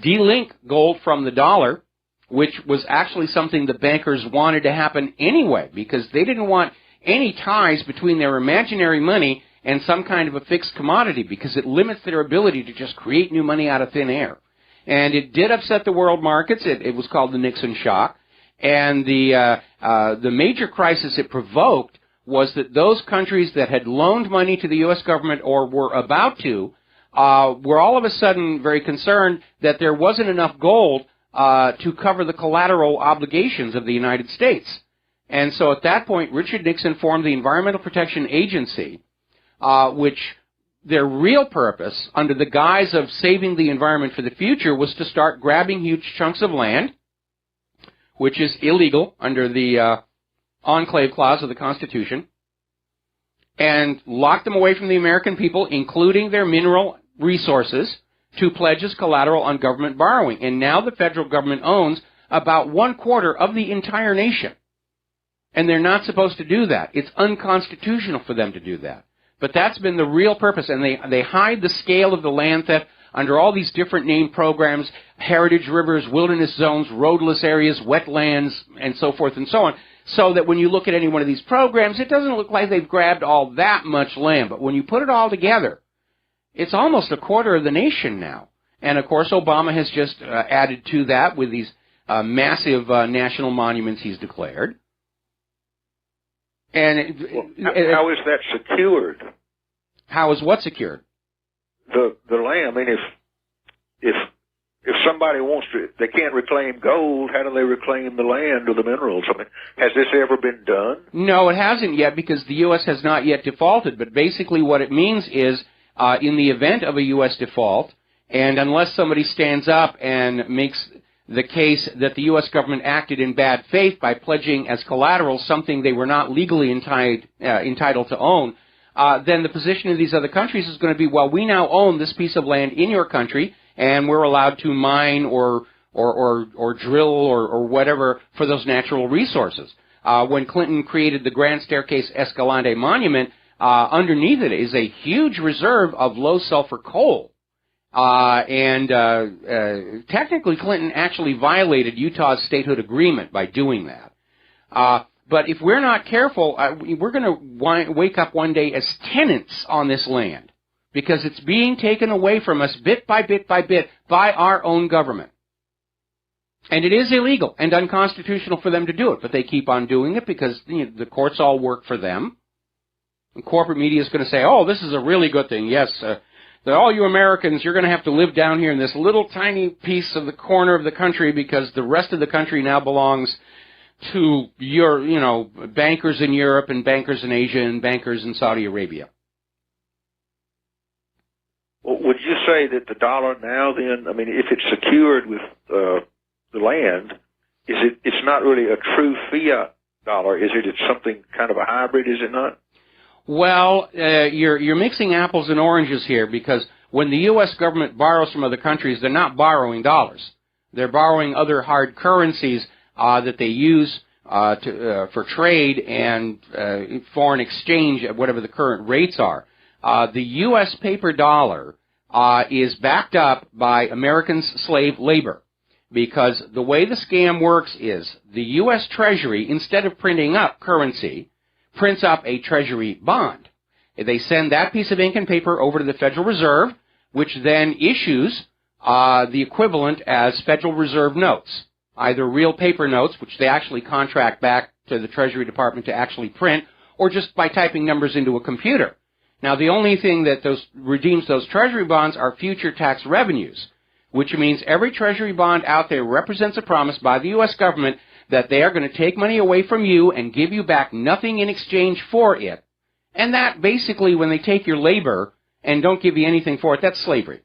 delink gold from the dollar, which was actually something the bankers wanted to happen anyway, because they didn't want any ties between their imaginary money and some kind of a fixed commodity, because it limits their ability to just create new money out of thin air. And it did upset the world markets. It was called the Nixon shock. And the major crisis it provoked was that those countries that had loaned money to the U.S. government or were about to were all of a sudden very concerned that there wasn't enough gold to cover the collateral obligations of the United States. And so at that point, Richard Nixon formed the Environmental Protection Agency, which their real purpose, under the guise of saving the environment for the future, was to start grabbing huge chunks of land, which is illegal under the Enclave Clause of the Constitution, and lock them away from the American people, including their mineral resources, to pledge as collateral on government borrowing. And now the federal government owns about 1/4 of the entire nation. And they're not supposed to do that. It's unconstitutional for them to do that. But that's been the real purpose, and they hide the scale of the land theft under all these different named programs: heritage rivers, wilderness zones, roadless areas, wetlands, and so forth and so on, so that when you look at any one of these programs, it doesn't look like they've grabbed all that much land. But when you put it all together, it's almost 1/4 of the nation now. And, of course, Obama has just added to that with these massive national monuments he's declared. And how is that secured? How is what secured? The land. I mean, if somebody wants to, they can't reclaim gold. How do they reclaim the land or the minerals? I mean, has this ever been done? No, it hasn't yet, because the U.S. has not yet defaulted. But basically, what it means is, in the event of a U.S. default, and unless somebody stands up and makes the case that the U.S. government acted in bad faith by pledging as collateral something they were not legally entitled to own, then the position of these other countries is going to be, well, we now own this piece of land in your country, and we're allowed to mine or drill or whatever for those natural resources. When Clinton created the Grand Staircase Escalante Monument, underneath it is a huge reserve of low-sulfur coal. Technically, Clinton actually violated Utah's statehood agreement by doing that. But if we're not careful, we're going to wake up one day as tenants on this land, because it's being taken away from us bit by bit by bit by our own government. And it is illegal and unconstitutional for them to do it, but they keep on doing it because the courts all work for them. And corporate media is going to say, oh, this is a really good thing. Yes, all you Americans, you're going to have to live down here in this little tiny piece of the corner of the country because the rest of the country now belongs to your, bankers in Europe and bankers in Asia and bankers in Saudi Arabia. Well, would you say that the dollar now then, I mean, if it's secured with the land, it's not really a true fiat dollar, is it? It's something kind of a hybrid, is it not? Well, you're mixing apples and oranges here, because when the U.S. government borrows from other countries, they're not borrowing dollars. They're borrowing other hard currencies that they use for trade and foreign exchange at whatever the current rates are. The U.S. paper dollar is backed up by Americans' slave labor, because the way the scam works is the U.S. Treasury, instead of printing up currency, prints up a Treasury bond. They send that piece of ink and paper over to the Federal Reserve, which then issues the equivalent as Federal Reserve notes, either real paper notes, which they actually contract back to the Treasury Department to actually print, or just by typing numbers into a computer. Now, the only thing that redeems those Treasury bonds are future tax revenues, which means every Treasury bond out there represents a promise by the U.S. government that they are going to take money away from you and give you back nothing in exchange for it. And that basically, when they take your labor and don't give you anything for it, that's slavery.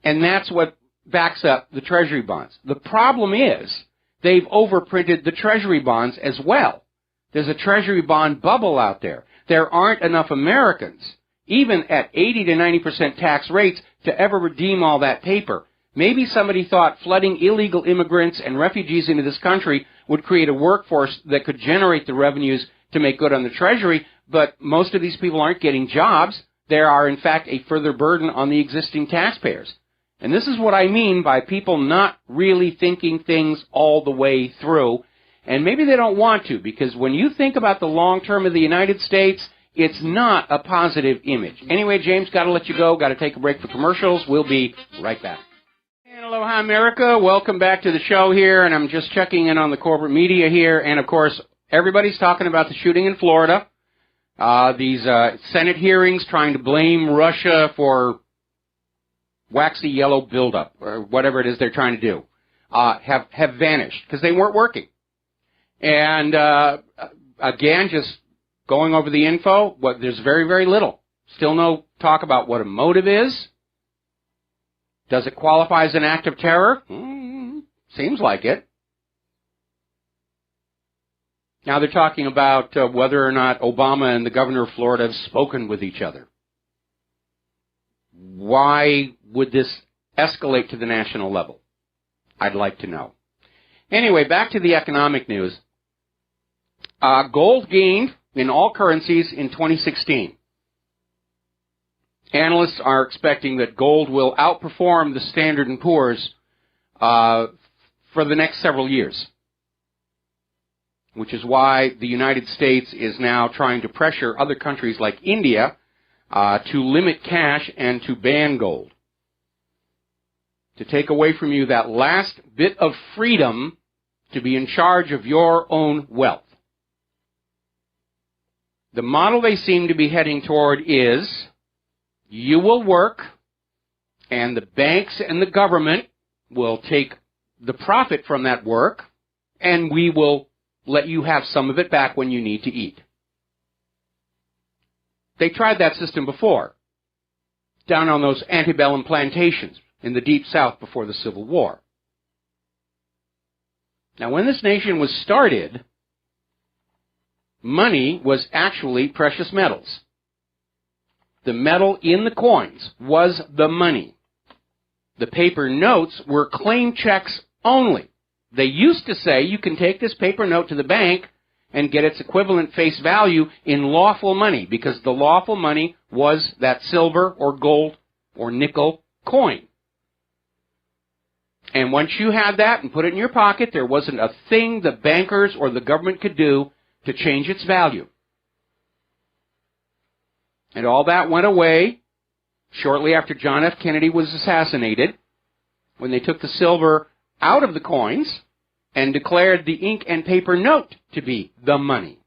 And that's what backs up the Treasury bonds. The problem is they've overprinted the Treasury bonds as well. There's a Treasury bond bubble out there. There aren't enough Americans, even at 80 to 90% tax rates, to ever redeem all that paper. Maybe somebody thought flooding illegal immigrants and refugees into this country would create a workforce that could generate the revenues to make good on the Treasury, but most of these people aren't getting jobs. There are, in fact, a further burden on the existing taxpayers. And this is what I mean by people not really thinking things all the way through. And maybe they don't want to, because when you think about the long term of the United States, it's not a positive image. Anyway, James, got to let you go. Got to take a break for commercials. We'll be right back. And aloha, America. Welcome back to the show here. And I'm just checking in on the corporate media here. And, of course, everybody's talking about the shooting in Florida. These Senate hearings trying to blame Russia for waxy yellow buildup, or whatever it is they're trying to do, have vanished because they weren't working. And again, just going over the info, there's very, very little. Still no talk about what a motive is. Does it qualify as an act of terror? Seems like it. Now they're talking about whether or not Obama and the governor of Florida have spoken with each other. Why would this escalate to the national level? I'd like to know. Anyway, back to the economic news. Gold gained in all currencies in 2016. Analysts are expecting that gold will outperform the Standard & Poor's for the next several years, which is why the United States is now trying to pressure other countries like India to limit cash and to ban gold, to take away from you that last bit of freedom to be in charge of your own wealth. The model they seem to be heading toward is you will work and the banks and the government will take the profit from that work and we will let you have some of it back when you need to eat. They tried that system before, down on those antebellum plantations in the Deep South before the Civil War. Now, when this nation was started, money was actually precious metals. The metal in the coins was the money. The paper notes were claim checks only. They used to say you can take this paper note to the bank and get its equivalent face value in lawful money, because the lawful money was that silver or gold or nickel coin. And once you had that and put it in your pocket, there wasn't a thing the bankers or the government could do to change its value. And all that went away shortly after John F. Kennedy was assassinated, when they took the silver out of the coins and declared the ink and paper note to be the money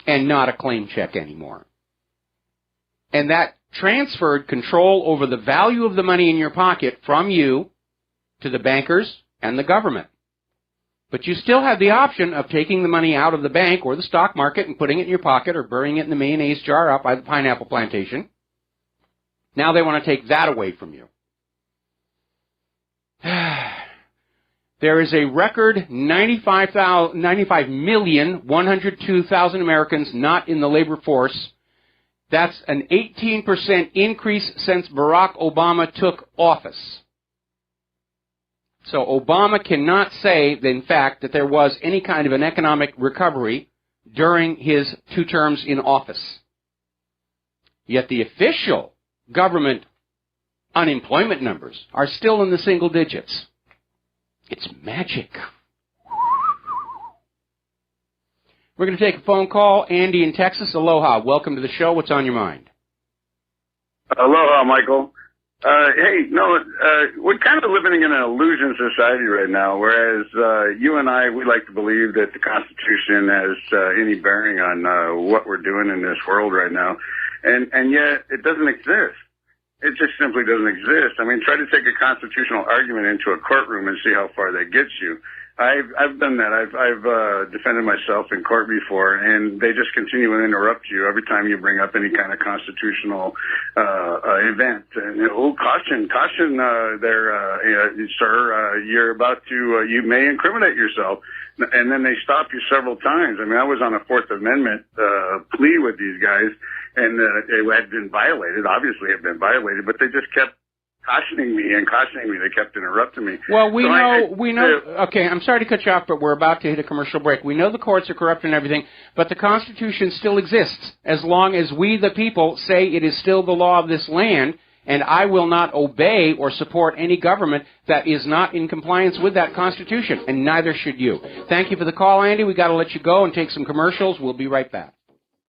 and not a claim check anymore. And that transferred control over the value of the money in your pocket from you to the bankers and the government. But you still have the option of taking the money out of the bank or the stock market and putting it in your pocket or burying it in the mayonnaise jar out by the pineapple plantation. Now they want to take that away from you. There is a record 95,102,000 Americans not in the labor force. That's an 18% increase since Barack Obama took office. So Obama cannot say, in fact, that there was any kind of an economic recovery during his 2 terms in office. Yet the official government unemployment numbers are still in the single digits. It's magic. We're going to take a phone call. Andy in Texas. Aloha. Welcome to the show. What's on your mind? Aloha, Michael. We're kind of living in an illusion society right now, whereas you and I, we like to believe that the Constitution has any bearing on what we're doing in this world right now, and yet it doesn't exist. It just simply doesn't exist. I mean, try to take a constitutional argument into a courtroom and see how far that gets you. I've done that. I've defended myself in court before, and they just continue to interrupt you every time you bring up any kind of constitutional event. And caution, sir, you're about to, you may incriminate yourself. And then they stop you several times. I mean, I was on a Fourth Amendment plea with these guys, and it had been violated. Obviously, it had been violated, but they just kept cautioning me. They kept interrupting me. Well, we know. Okay, I'm sorry to cut you off, but we're about to hit a commercial break. We know the courts are corrupt and everything, but the Constitution still exists as long as we, the people, say it is still the law of this land, and I will not obey or support any government that is not in compliance with that Constitution, and neither should you. Thank you for the call, Andy. We've got to let you go and take some commercials. We'll be right back.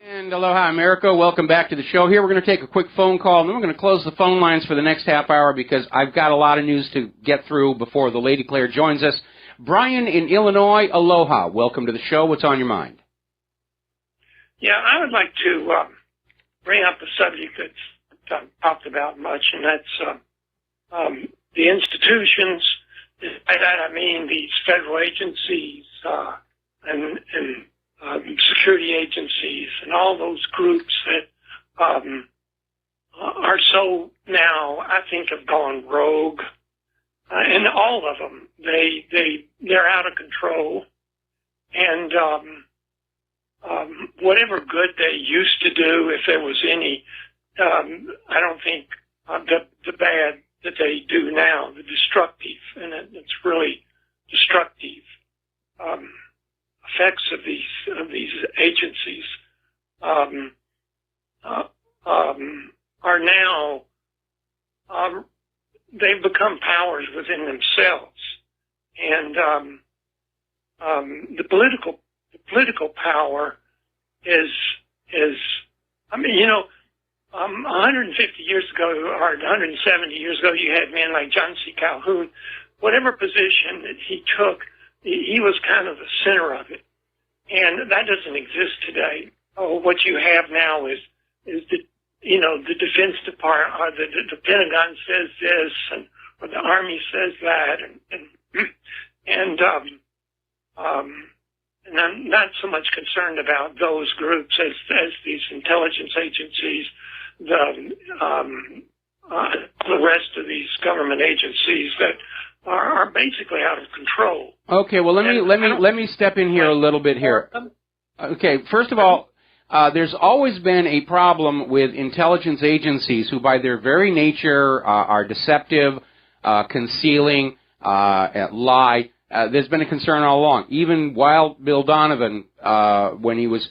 And aloha, America. Welcome back to the show. Here we're going to take a quick phone call, and then we're going to close the phone lines for the next half hour because I've got a lot of news to get through before the Lady Claire joins us. Brian in Illinois, aloha. Welcome to the show. What's on your mind? Yeah, I would like to bring up a subject that's talked about much, and that's the institutions. By that I mean these federal agencies and security agencies and all those groups that are so now, I think, have gone rogue. And all of them, they're out of control. And whatever good they used to do, if there was any, I don't think the bad that they do now, the destructive, and it's really destructive effects of these agencies are now they've become powers within themselves, and the political power is I mean, 150 years ago or 170 years ago, you had men like John C. Calhoun. Whatever position that he took, he was kind of the center of it, and that doesn't exist today. What you have now is the Defense Department, or the Pentagon says this, or the Army says that, and I'm not so much concerned about those groups as these intelligence agencies, the rest of these government agencies that are basically out of control. Okay, well let me step in here a little bit here. Okay, first of all, there's always been a problem with intelligence agencies who, by their very nature, are deceptive, concealing, lie. There's been a concern all along. Even Wild Bill Donovan, when he was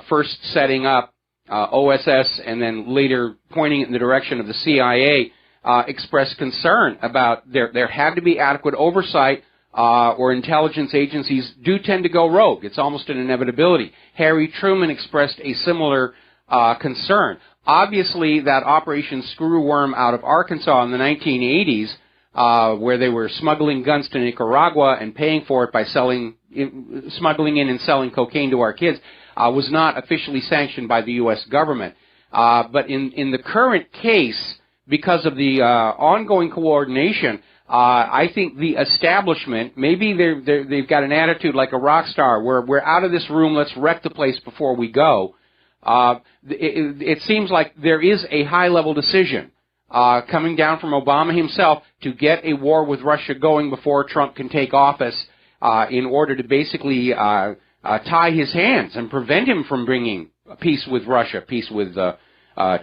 first setting up OSS and then later pointing it in the direction of the CIA, expressed concern about there had to be adequate oversight, or intelligence agencies do tend to go rogue. It's almost an inevitability. Harry Truman expressed a similar concern. Obviously, that Operation Screwworm out of Arkansas in the 1980s, where they were smuggling guns to Nicaragua and paying for it by smuggling in and selling cocaine to our kids, was not officially sanctioned by the U.S. government. But in the current case, because of the ongoing coordination, I think the establishment, maybe they've got an attitude like a rock star, where we're out of this room, let's wreck the place before we go. It seems like there is a high-level decision coming down from Obama himself to get a war with Russia going before Trump can take office, in order to basically tie his hands and prevent him from bringing peace with Russia, peace with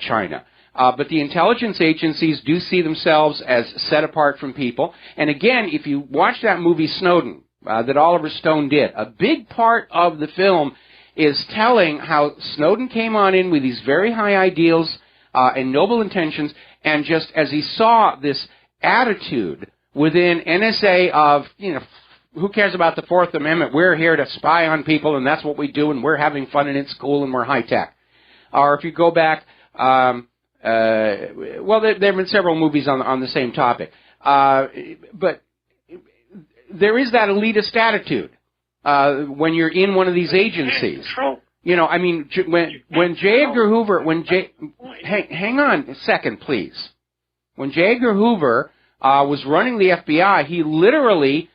China. But the intelligence agencies do see themselves as set apart from people. And again, if you watch that movie Snowden, that Oliver Stone did, a big part of the film is telling how Snowden came on in with these very high ideals and noble intentions, and just as he saw this attitude within NSA of, who cares about the Fourth Amendment? We're here to spy on people, and that's what we do, and we're having fun, and it's cool, and we're high-tech. Or if you go back... well, there have been several movies on the same topic. But there is that elitist attitude when you're in one of these agencies. When J. Edgar Hoover, hang on a second, please. When J. Edgar Hoover was running the FBI, he literally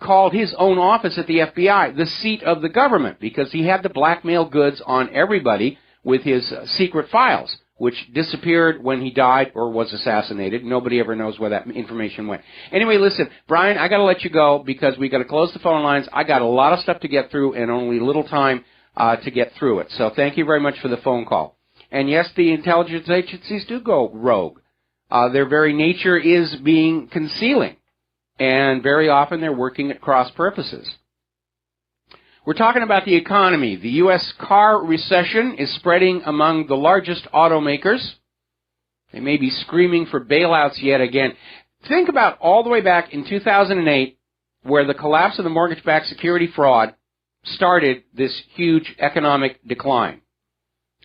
called his own office at the FBI the seat of the government, because he had to blackmail goods on everybody with his secret files, which disappeared when he died or was assassinated. Nobody ever knows where that information went. Anyway, listen, Brian, I got to let you go because we got to close the phone lines. I got a lot of stuff to get through and only little time to get through it. So thank you very much for the phone call. And yes, the intelligence agencies do go rogue. Their very nature is being concealing, and very often they're working at cross purposes. We're talking about the economy. The U.S. car recession is spreading among the largest automakers. They may be screaming for bailouts yet again. Think about all the way back in 2008, where the collapse of the mortgage-backed security fraud started this huge economic decline.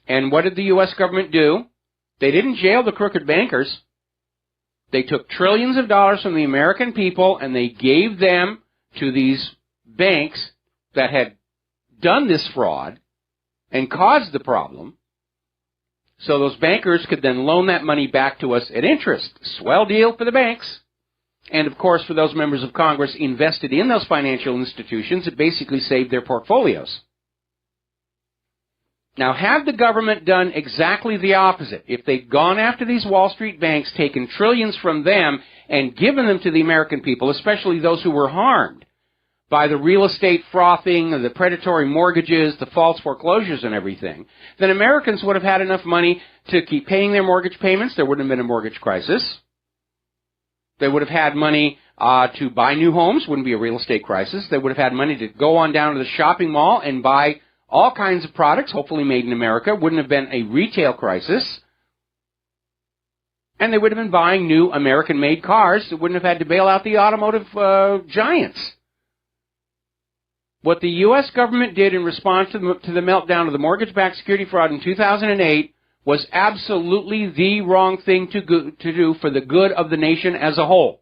And what did the U.S. government do? They didn't jail the crooked bankers. They took trillions of dollars from the American people and they gave them to these banks that had done this fraud and caused the problem, So those bankers could then loan that money back to us at interest. Swell deal for the banks. And, of course, for those members of Congress invested in those financial institutions, it basically saved their portfolios. Now, had the government done exactly the opposite, if they'd gone after these Wall Street banks, taken trillions from them, and given them to the American people, especially those who were harmed by the real estate frothing, the predatory mortgages, the false foreclosures and everything, then Americans would have had enough money to keep paying their mortgage payments. There wouldn't have been a mortgage crisis. They would have had money to buy new homes. Wouldn't be a real estate crisis. They would have had money to go on down to the shopping mall and buy all kinds of products, hopefully made in America. Wouldn't have been a retail crisis. And they would have been buying new American-made cars that wouldn't have had to bail out the automotive giants. What the U.S. government did in response to the meltdown of the mortgage-backed security fraud in 2008 was absolutely the wrong thing to do for the good of the nation as a whole.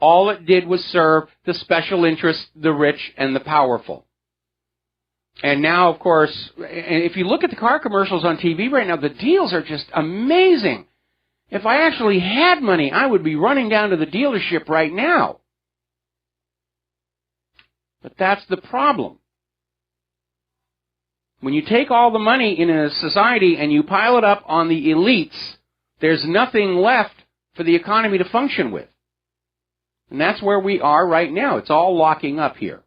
All it did was serve the special interests, the rich and the powerful. And now, of course, if you look at the car commercials on TV right now, the deals are just amazing. If I actually had money, I would be running down to the dealership right now. But that's the problem. When you take all the money in a society and you pile it up on the elites, there's nothing left for the economy to function with. And that's where we are right now. It's all locking up here.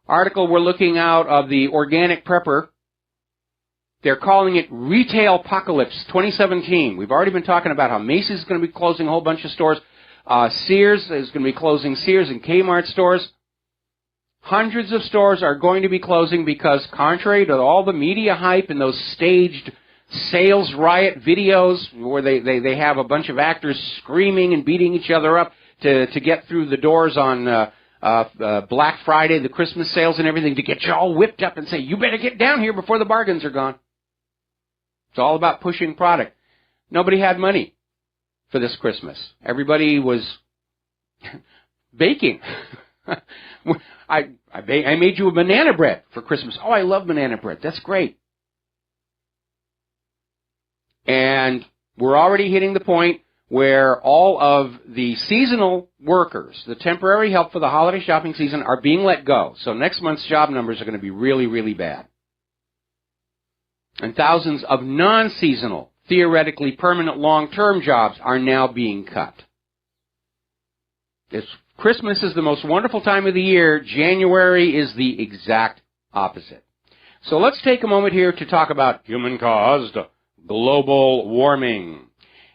Article we're looking out of the Organic Prepper. They're calling it Retail Apocalypse 2017. We've already been talking about how Macy's is going to be closing a whole bunch of stores. Sears is going to be closing Sears and Kmart stores. Hundreds of stores are going to be closing because, contrary to all the media hype and those staged sales riot videos where they have a bunch of actors screaming and beating each other up to get through the doors on Black Friday, the Christmas sales and everything, to get you all whipped up and say, you better get down here before the bargains are gone. It's all about pushing product. Nobody had money for this Christmas. Everybody was baking. I made you a banana bread for Christmas. Oh, I love banana bread. That's great. And we're already hitting the point where all of the seasonal workers, the temporary help for the holiday shopping season, are being let go. So next month's job numbers are going to be really, really bad. And thousands of non-seasonal, theoretically permanent long-term jobs are now being cut. Christmas is the most wonderful time of the year. January is the exact opposite. So let's take a moment here to talk about human-caused global warming.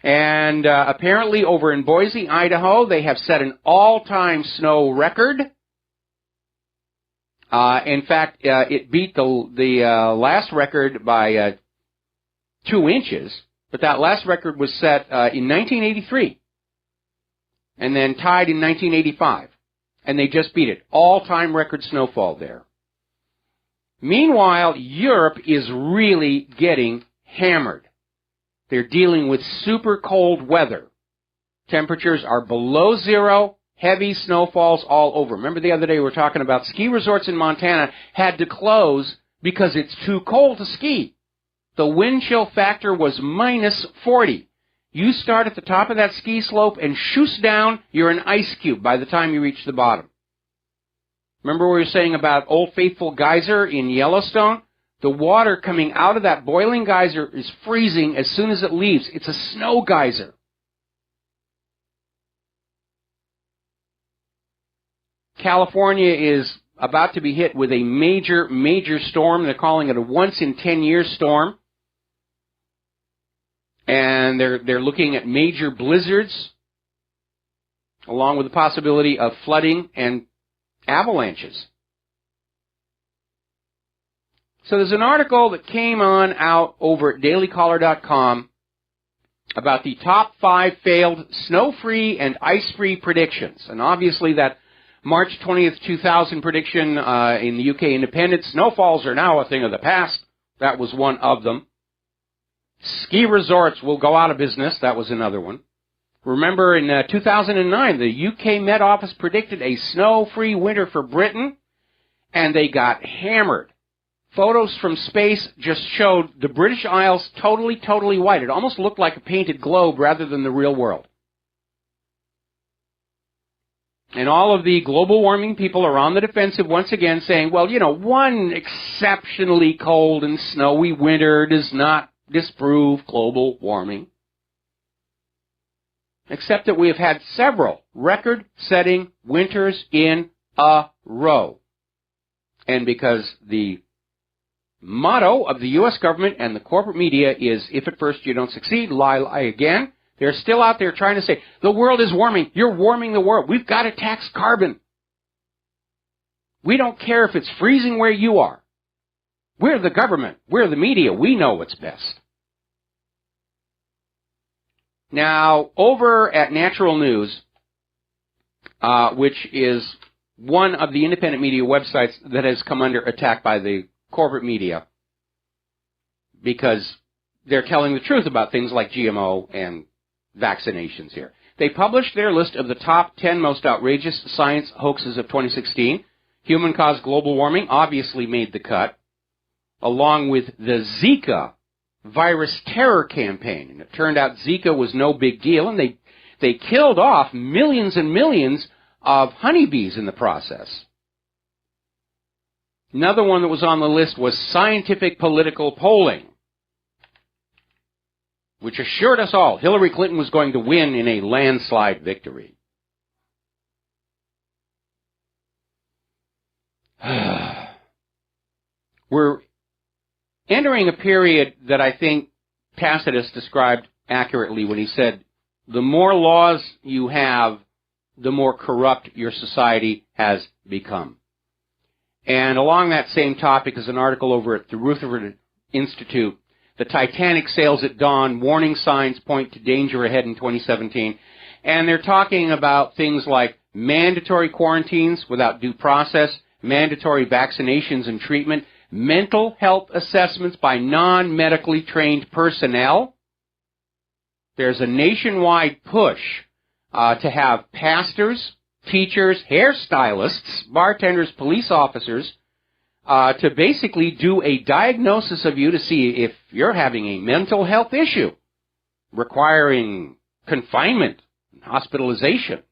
And apparently over in Boise, Idaho, they have set an all-time snow record. In fact, it beat the last record by 2 inches, but that last record was set in 1983. And then tied in 1985. And they just beat it. All-time record snowfall there. Meanwhile, Europe is really getting hammered. They're dealing with super cold weather. Temperatures are below zero, heavy snowfalls all over. Remember the other day we were talking about ski resorts in Montana had to close because it's too cold to ski. The wind chill factor was minus 40. You start at the top of that ski slope and shoos down, you're an ice cube by the time you reach the bottom. Remember what we were saying about Old Faithful Geyser in Yellowstone? The water coming out of that boiling geyser is freezing as soon as it leaves. It's a snow geyser. California is about to be hit with a major, major storm. They're calling it a once-in-10-year storm. And they're looking at major blizzards, along with the possibility of flooding and avalanches. So there's an article that came out over at dailycaller.com about the top 5 failed snow-free and ice-free predictions. And obviously that March 20th, 2000 prediction in the UK Independent, snowfalls are now a thing of the past. That was one of them. Ski resorts will go out of business. That was another one. Remember in 2009, the UK Met Office predicted a snow-free winter for Britain, and they got hammered. photos from space just showed the British Isles totally white. It almost looked like a painted globe rather than the real world. And all of the global warming people are on the defensive once again saying, well, one exceptionally cold and snowy winter does not disprove global warming. Except that we have had several record-setting winters in a row. And because the motto of the U.S. government and the corporate media is, if at first you don't succeed, lie again, they're still out there trying to say, the world is warming. You're warming the world. We've got to tax carbon. We don't care if it's freezing where you are. We're the government. We're the media. We know what's best. Now, over at Natural News, which is one of the independent media websites that has come under attack by the corporate media because they're telling the truth about things like GMO and vaccinations here. They published their list of the top 10 most outrageous science hoaxes of 2016. Human-caused global warming obviously made the cut, along with the Zika virus terror campaign. And it turned out Zika was no big deal, and they killed off millions and millions of honeybees in the process. Another one that was on the list was scientific political polling, which assured us all Hillary Clinton was going to win in a landslide victory. We're entering a period that I think Tacitus described accurately when he said, the more laws you have, the more corrupt your society has become. And along that same topic is an article over at the Rutherford Institute, The Titanic Sails at Dawn, Warning Signs Point to Danger Ahead in 2017. And they're talking about things like mandatory quarantines without due process, mandatory vaccinations and treatment, mental health assessments by non-medically trained personnel. There's a nationwide push to have pastors, teachers, hairstylists, bartenders, police officers, to basically do a diagnosis of you to see if you're having a mental health issue requiring confinement, hospitalization.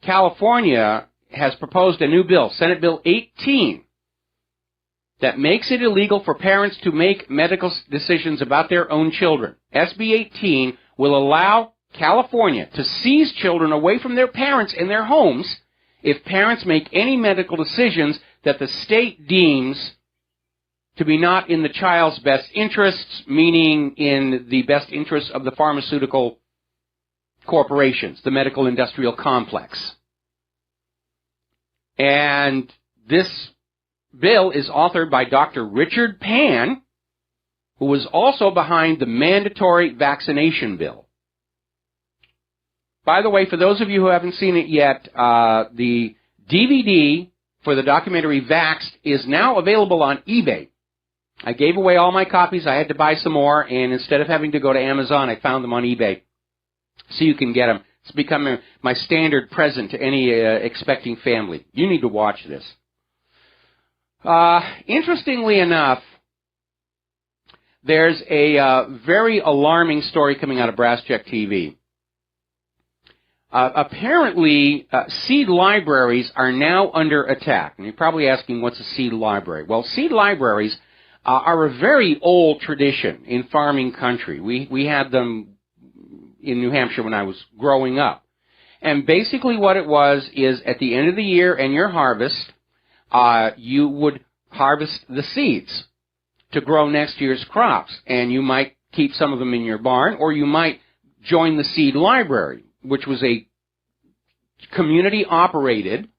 California has proposed a new bill, Senate Bill 18, that makes it illegal for parents to make medical decisions about their own children. SB 18 will allow California to seize children away from their parents in their homes if parents make any medical decisions that the state deems to be not in the child's best interests, meaning in the best interests of the pharmaceutical corporations, the medical industrial complex. And this bill is authored by Dr. Richard Pan, who was also behind the mandatory vaccination bill. By the way, for those of you who haven't seen it yet, the DVD for the documentary Vaxxed is now available on eBay. I gave away all my copies. I had to buy some more, and instead of having to go to Amazon, I found them on eBay. So you can get them. It's become my standard present to any expecting family. You need to watch this. Interestingly enough, there's a very alarming story coming out of BrassCheck TV. Apparently, seed libraries are now under attack. And you're probably asking, what's a seed library? Well, seed libraries are a very old tradition in farming country. We had them in New Hampshire when I was growing up. And basically what it was is at the end of the year and your harvest, you would harvest the seeds to grow next year's crops. And you might keep some of them in your barn, or you might join the seed library, which was a community-operated,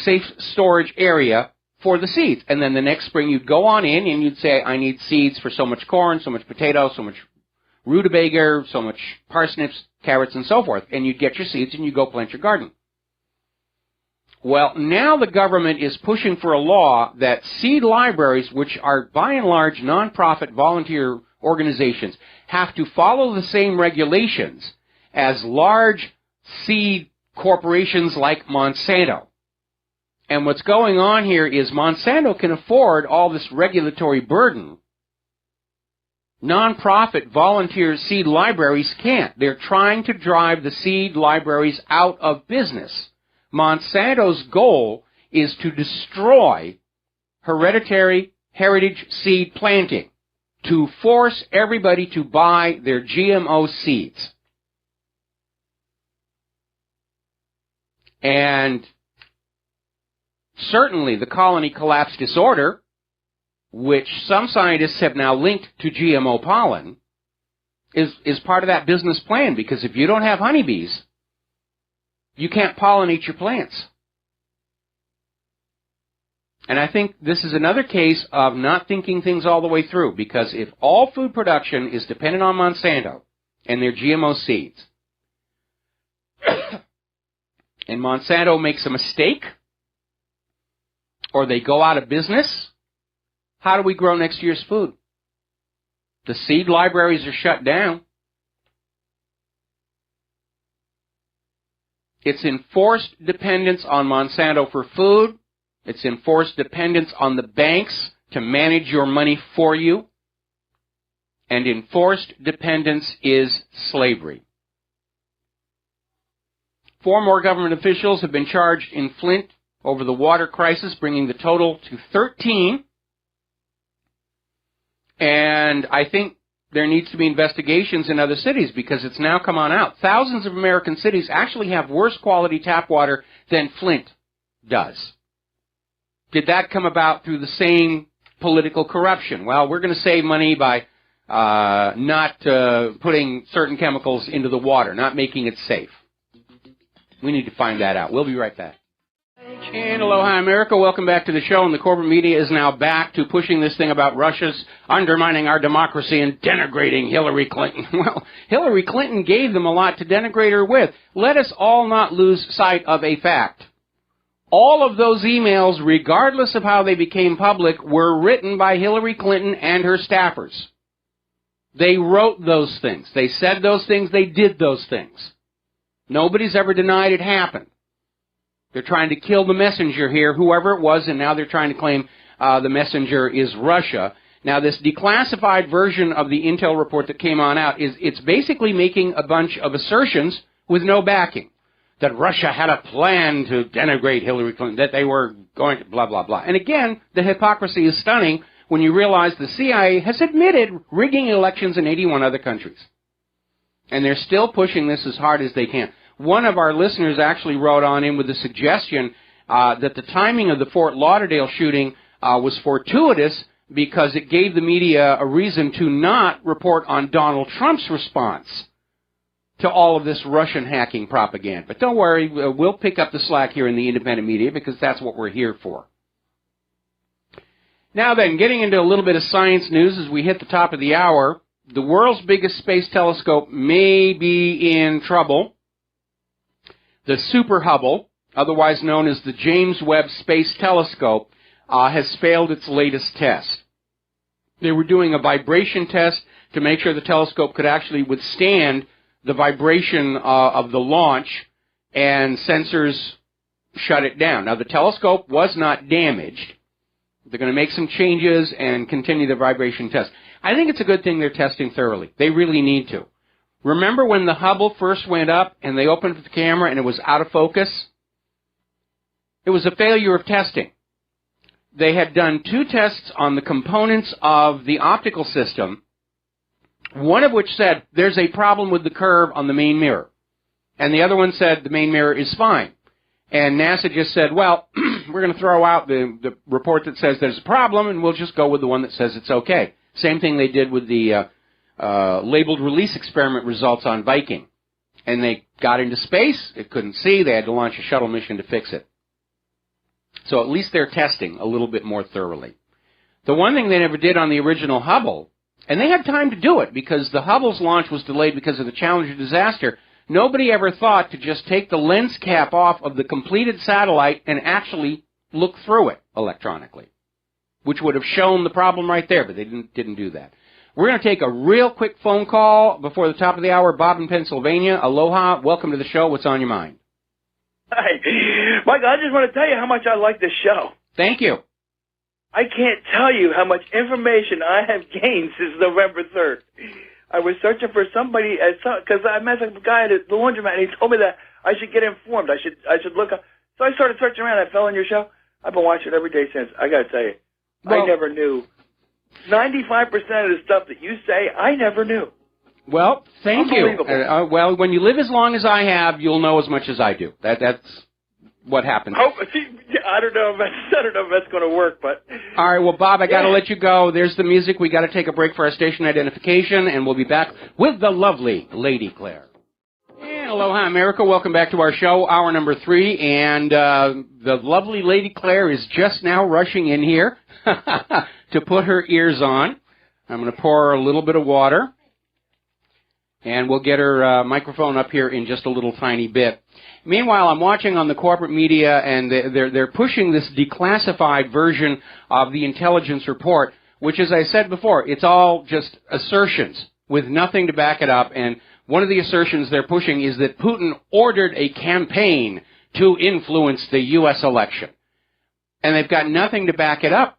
safe storage area for the seeds. And then the next spring you'd go on in and you'd say, I need seeds for so much corn, so much potato, so much rutabaga, so much parsnips, carrots, and so forth. And you'd get your seeds and you'd go plant your garden. Well, now the government is pushing for a law that seed libraries, which are by and large nonprofit volunteer organizations, have to follow the same regulations as large seed corporations like Monsanto. And what's going on here is Monsanto can afford all this regulatory burden. Nonprofit volunteer seed libraries can't. They're trying to drive the seed libraries out of business. Monsanto's goal is to destroy hereditary heritage seed planting, to force everybody to buy their GMO seeds. And certainly the colony collapse disorder, which some scientists have now linked to GMO pollen, is part of that business plan, because if you don't have honeybees, you can't pollinate your plants. And I think this is another case of not thinking things all the way through, because if all food production is dependent on Monsanto and their GMO seeds, and Monsanto makes a mistake, or they go out of business, how do we grow next year's food? The seed libraries are shut down. It's enforced dependence on Monsanto for food. It's enforced dependence on the banks to manage your money for you. And enforced dependence is slavery. 4 more government officials have been charged in Flint over the water crisis, bringing the total to 13. And I think there needs to be investigations in other cities, because it's now come on out. Thousands of American cities actually have worse quality tap water than Flint does. Did that come about through the same political corruption? Well, we're going to save money by not putting certain chemicals into the water, not making it safe. We need to find that out. We'll be right back. And aloha, America. Welcome back to the show. And the corporate media is now back to pushing this thing about Russia's undermining our democracy and denigrating Hillary Clinton. Well, Hillary Clinton gave them a lot to denigrate her with. Let us all not lose sight of a fact. All of those emails, regardless of how they became public, were written by Hillary Clinton and her staffers. They wrote those things. They said those things. They did those things. Nobody's ever denied it happened. They're trying to kill the messenger here, whoever it was, and now they're trying to claim the messenger is Russia. Now, this declassified version of the intel report that came on out it's basically making a bunch of assertions with no backing. That Russia had a plan to denigrate Hillary Clinton, that they were going to blah, blah, blah. And again, the hypocrisy is stunning when you realize the CIA has admitted rigging elections in 81 other countries. And they're still pushing this as hard as they can. One of our listeners actually wrote on in with a suggestion that the timing of the Fort Lauderdale shooting was fortuitous because it gave the media a reason to not report on Donald Trump's response to all of this Russian hacking propaganda. But don't worry, we'll pick up the slack here in the independent media because that's what we're here for. Now then, getting into a little bit of science news as we hit the top of the hour, the world's biggest space telescope may be in trouble. The Super Hubble, otherwise known as the James Webb Space Telescope, has failed its latest test. They were doing a vibration test to make sure the telescope could actually withstand the vibration of the launch, and sensors shut it down. Now, the telescope was not damaged. They're going to make some changes and continue the vibration test. I think it's a good thing they're testing thoroughly. They really need to. Remember when the Hubble first went up and they opened the camera and it was out of focus? It was a failure of testing. They had done 2 tests on the components of the optical system, one of which said there's a problem with the curve on the main mirror. And the other one said the main mirror is fine. And NASA just said, well, we're going to throw out the report that says there's a problem and we'll just go with the one that says it's okay. Same thing they did with the labeled release experiment results on Viking. And they got into space, it couldn't see, they had to launch a shuttle mission to fix it. So at least they're testing a little bit more thoroughly. The one thing they never did on the original Hubble, and they had time to do it because the Hubble's launch was delayed because of the Challenger disaster, nobody ever thought to just take the lens cap off of the completed satellite and actually look through it electronically, which would have shown the problem right there, but they didn't do that. We're going to take a real quick phone call before the top of the hour. Bob in Pennsylvania. Aloha. Welcome to the show. What's on your mind? Hi. Michael, I just want to tell you how much I like this show. Thank you. I can't tell you how much information I have gained since November 3rd. I was searching for somebody, because I met a guy at the laundromat, and he told me that I should get informed. I should look up. So I started searching around. I fell on your show. I've been watching it every day since. I got to tell you, I never knew. 95% of the stuff that you say, I never knew. Well, thank you. Well, when you live as long as I have, you'll know as much as I do. That's what happens. Oh, I don't know if that's going to work, but... All right, well, Bob, I got to let you go. There's the music. We got to take a break for our station identification, and we'll be back with the lovely Lady Claire. And aloha, America. Welcome back to our show, hour number 3, and the lovely Lady Claire is just now rushing in here to put her ears on. I'm going to pour her a little bit of water, and we'll get her microphone up here in just a little tiny bit. Meanwhile, I'm watching on the corporate media, and they're pushing this declassified version of the intelligence report, which, as I said before, it's all just assertions with nothing to back it up. And one of the assertions they're pushing is that Putin ordered a campaign to influence the U.S. election. And they've got nothing to back it up.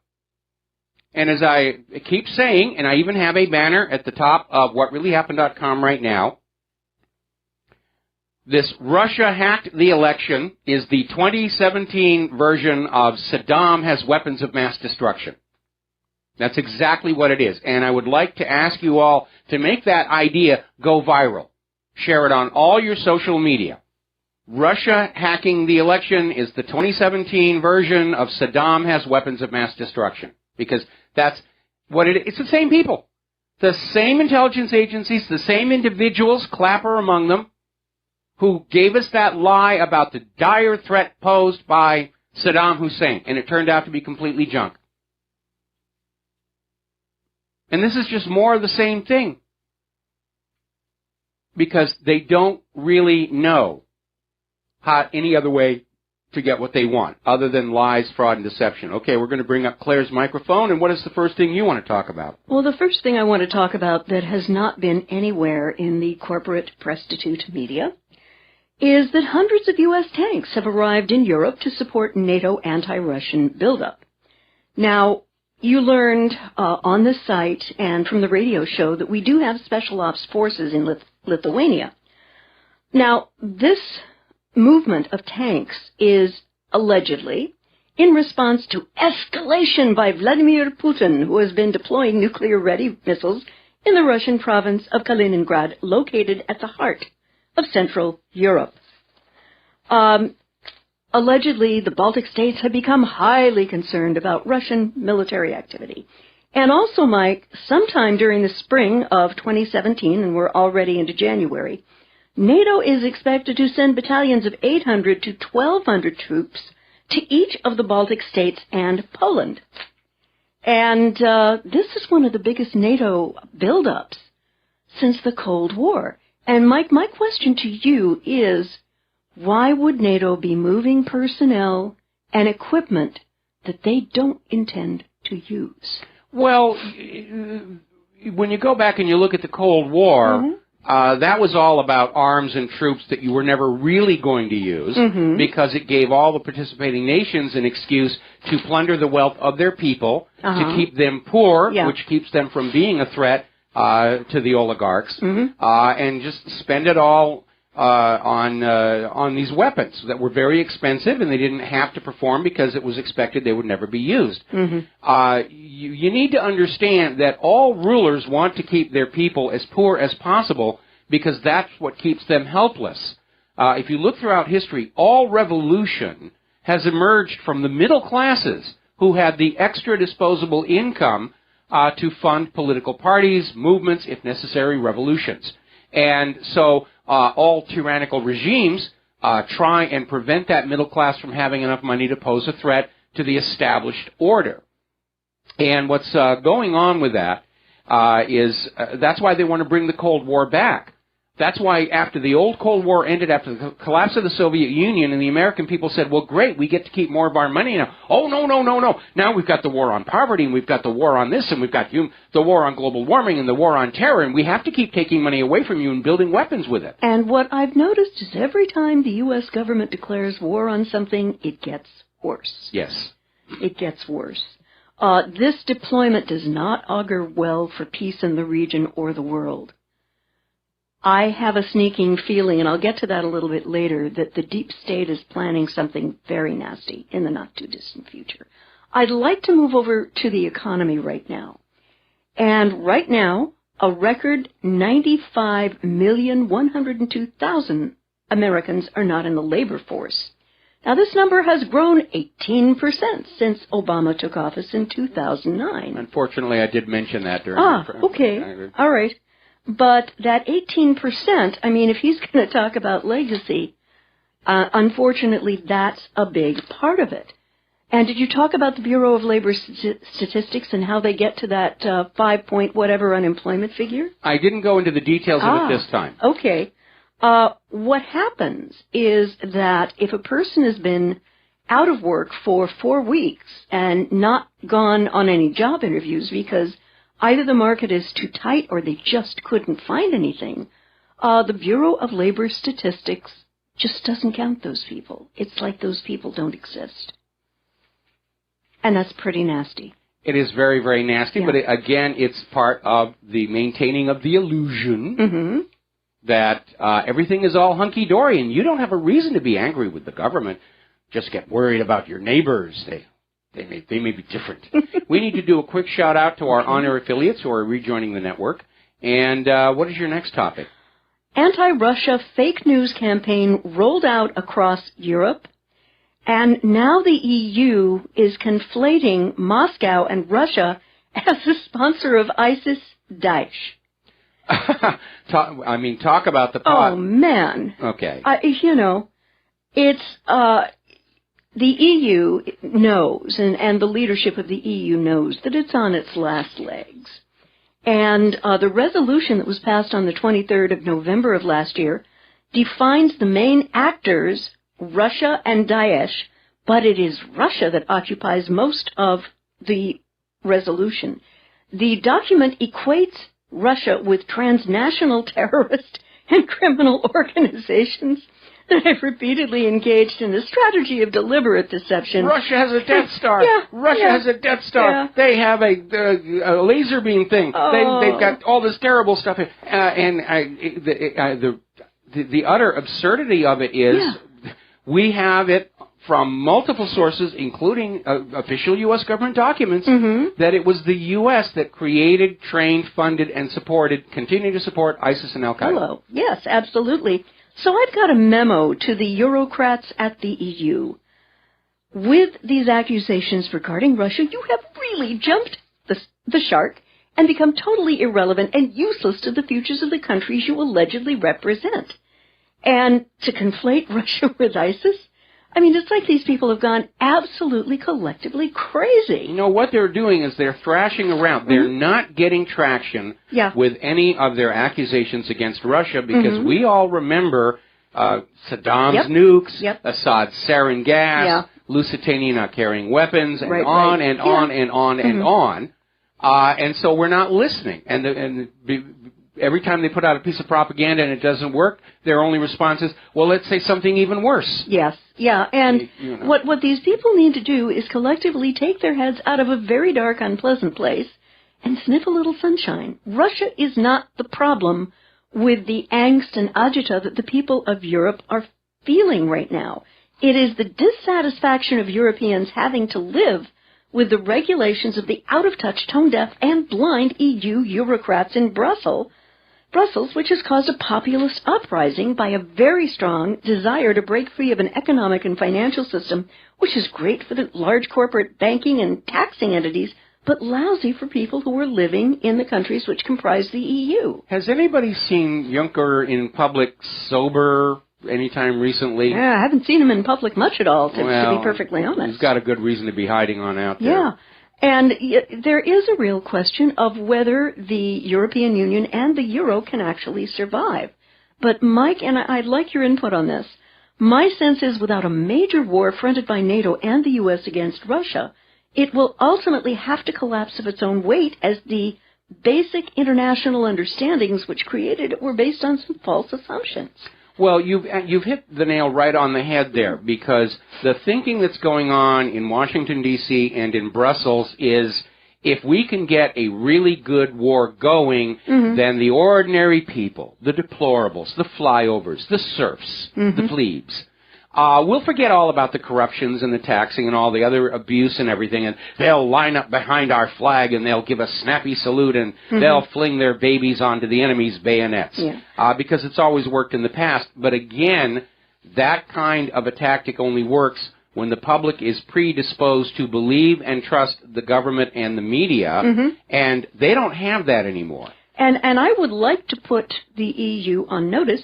And as I keep saying, and I even have a banner at the top of whatreallyhappened.com right now, this Russia hacked the election is the 2017 version of Saddam has weapons of mass destruction. That's exactly what it is. And I would like to ask you all to make that idea go viral. Share it on all your social media. Russia hacking the election is the 2017 version of Saddam has weapons of mass destruction. Because that's what it is. It's the same people. The same intelligence agencies, the same individuals, Clapper among them, who gave us that lie about the dire threat posed by Saddam Hussein, and it turned out to be completely junk. And this is just more of the same thing, because they don't really know how any other way to get what they want, other than lies, fraud, and deception. Okay, we're going to bring up Claire's microphone, and what is the first thing you want to talk about? Well, the first thing I want to talk about that has not been anywhere in the corporate prostitute media is that hundreds of U.S. tanks have arrived in Europe to support NATO anti-Russian buildup. Now, you learned on this site and from the radio show that we do have special ops forces in Lithuania. Now, this movement of tanks is allegedly in response to escalation by Vladimir Putin, who has been deploying nuclear-ready missiles in the Russian province of Kaliningrad, located at the heart of Central Europe. Allegedly, the Baltic states have become highly concerned about Russian military activity. And also, Mike, sometime during the spring of 2017, and we're already into January, NATO is expected to send battalions of 800 to 1,200 troops to each of the Baltic states and Poland. And this is one of the biggest NATO buildups since the Cold War. And, Mike, my question to you is, why would NATO be moving personnel and equipment that they don't intend to use? Well, when you go back and you look at the Cold War, that was all about arms and troops that you were never really going to use because it gave all the participating nations an excuse to plunder the wealth of their people, to keep them poor, which keeps them from being a threat to the oligarchs, and just spend it all on these weapons that were very expensive and they didn't have to perform because it was expected they would never be used. You need to understand that all rulers want to keep their people as poor as possible because that's what keeps them helpless. If you look throughout history, all revolution has emerged from the middle classes who had the extra disposable income to fund political parties, movements, if necessary, revolutions. And so all tyrannical regimes try and prevent that middle class from having enough money to pose a threat to the established order. And what's going on with that is that's why they want to bring the Cold War back. That's why after the old Cold War ended, after the collapse of the Soviet Union, and the American people said, well, great, we get to keep more of our money now. Oh, no. Now we've got the war on poverty, and we've got the war on this, and we've got the war on global warming, and the war on terror, and we have to keep taking money away from you and building weapons with it. And what I've noticed is every time the U.S. government declares war on something, it gets worse. Yes. It gets worse. This deployment does not augur well for peace in the region or the world. I have a sneaking feeling, and I'll get to that a little bit later, that the deep state is planning something very nasty in the not-too-distant future. I'd like to move over to the economy right now. And right now, a record 95,102,000 Americans are not in the labor force. Now, this number has grown 18% since Obama took office in 2009. Unfortunately, I did mention that during okay. All right. But that 18%, I mean, if he's going to talk about legacy, unfortunately, that's a big part of it. And did you talk about the Bureau of Labor Statistics and how they get to that 5-point-whatever unemployment figure? I didn't go into the details of it this time. Okay. What happens is that if a person has been out of work for 4 weeks and not gone on any job interviews because either the market is too tight or they just couldn't find anything, the Bureau of Labor Statistics just doesn't count those people. It's like those people don't exist. And that's pretty nasty. It is very, very nasty, but again, it's part of the maintaining of the illusion that everything is all hunky-dory, and you don't have a reason to be angry with the government. Just get worried about your neighbors. They may be different. We need to do a quick shout-out to our on-air affiliates who are rejoining the network. And what is your next topic? Anti-Russia fake news campaign rolled out across Europe, and now the EU is conflating Moscow and Russia as the sponsor of ISIS-Daesh. Talk about the pot. Oh, man. Okay. It's... The EU knows, and the leadership of the EU knows, that it's on its last legs. And the resolution that was passed on the 23rd of November of last year defines the main actors, Russia and Daesh, but it is Russia that occupies most of the resolution. The document equates Russia with transnational terrorist and criminal organizations that have repeatedly engaged in a strategy of deliberate deception. Russia has a Death Star. Russia has a Death Star. Yeah. They have a laser beam thing. They've got all this terrible stuff. The utter absurdity of it is we have it from multiple sources, including official U.S. government documents, that it was the U.S. that created, trained, funded, and continued to support ISIS and Al-Qaeda. Hello. Yes, absolutely. So I've got a memo to the Eurocrats at the EU. With these accusations regarding Russia, you have really jumped the shark and become totally irrelevant and useless to the futures of the countries you allegedly represent. And to conflate Russia with ISIS? I mean, it's like these people have gone absolutely collectively crazy. You know, what they're doing is they're thrashing around. They're not getting traction with any of their accusations against Russia because we all remember Saddam's nukes, Assad's sarin gas, Lusitania not carrying weapons, and on and on and on and on. And so we're not listening. Every time they put out a piece of propaganda and it doesn't work, their only response is, well, let's say something even worse. Yes, and what these people need to do is collectively take their heads out of a very dark, unpleasant place and sniff a little sunshine. Russia is not the problem with the angst and agita that the people of Europe are feeling right now. It is the dissatisfaction of Europeans having to live with the regulations of the out-of-touch, tone-deaf, and blind EU Eurocrats in Brussels, which has caused a populist uprising by a very strong desire to break free of an economic and financial system which is great for the large corporate banking and taxing entities, but lousy for people who are living in the countries which comprise the EU. Has anybody seen Juncker in public sober anytime recently? Yeah, I haven't seen him in public much at all, to be perfectly honest. He's got a good reason to be hiding on out there. Yeah. And there is a real question of whether the European Union and the Euro can actually survive. But Mike, and I'd like your input on this, my sense is without a major war fronted by NATO and the U.S. against Russia, it will ultimately have to collapse of its own weight, as the basic international understandings which created it were based on some false assumptions. Well, you've hit the nail right on the head there, because the thinking that's going on in Washington, D.C. and in Brussels is, if we can get a really good war going, then the ordinary people, the deplorables, the flyovers, the serfs, the plebes, we'll forget all about the corruptions and the taxing and all the other abuse and everything, and they'll line up behind our flag and they'll give a snappy salute and they'll fling their babies onto the enemy's bayonets, because it's always worked in the past. But again, that kind of a tactic only works when the public is predisposed to believe and trust the government and the media, and they don't have that anymore. And I would like to put the EU on notice.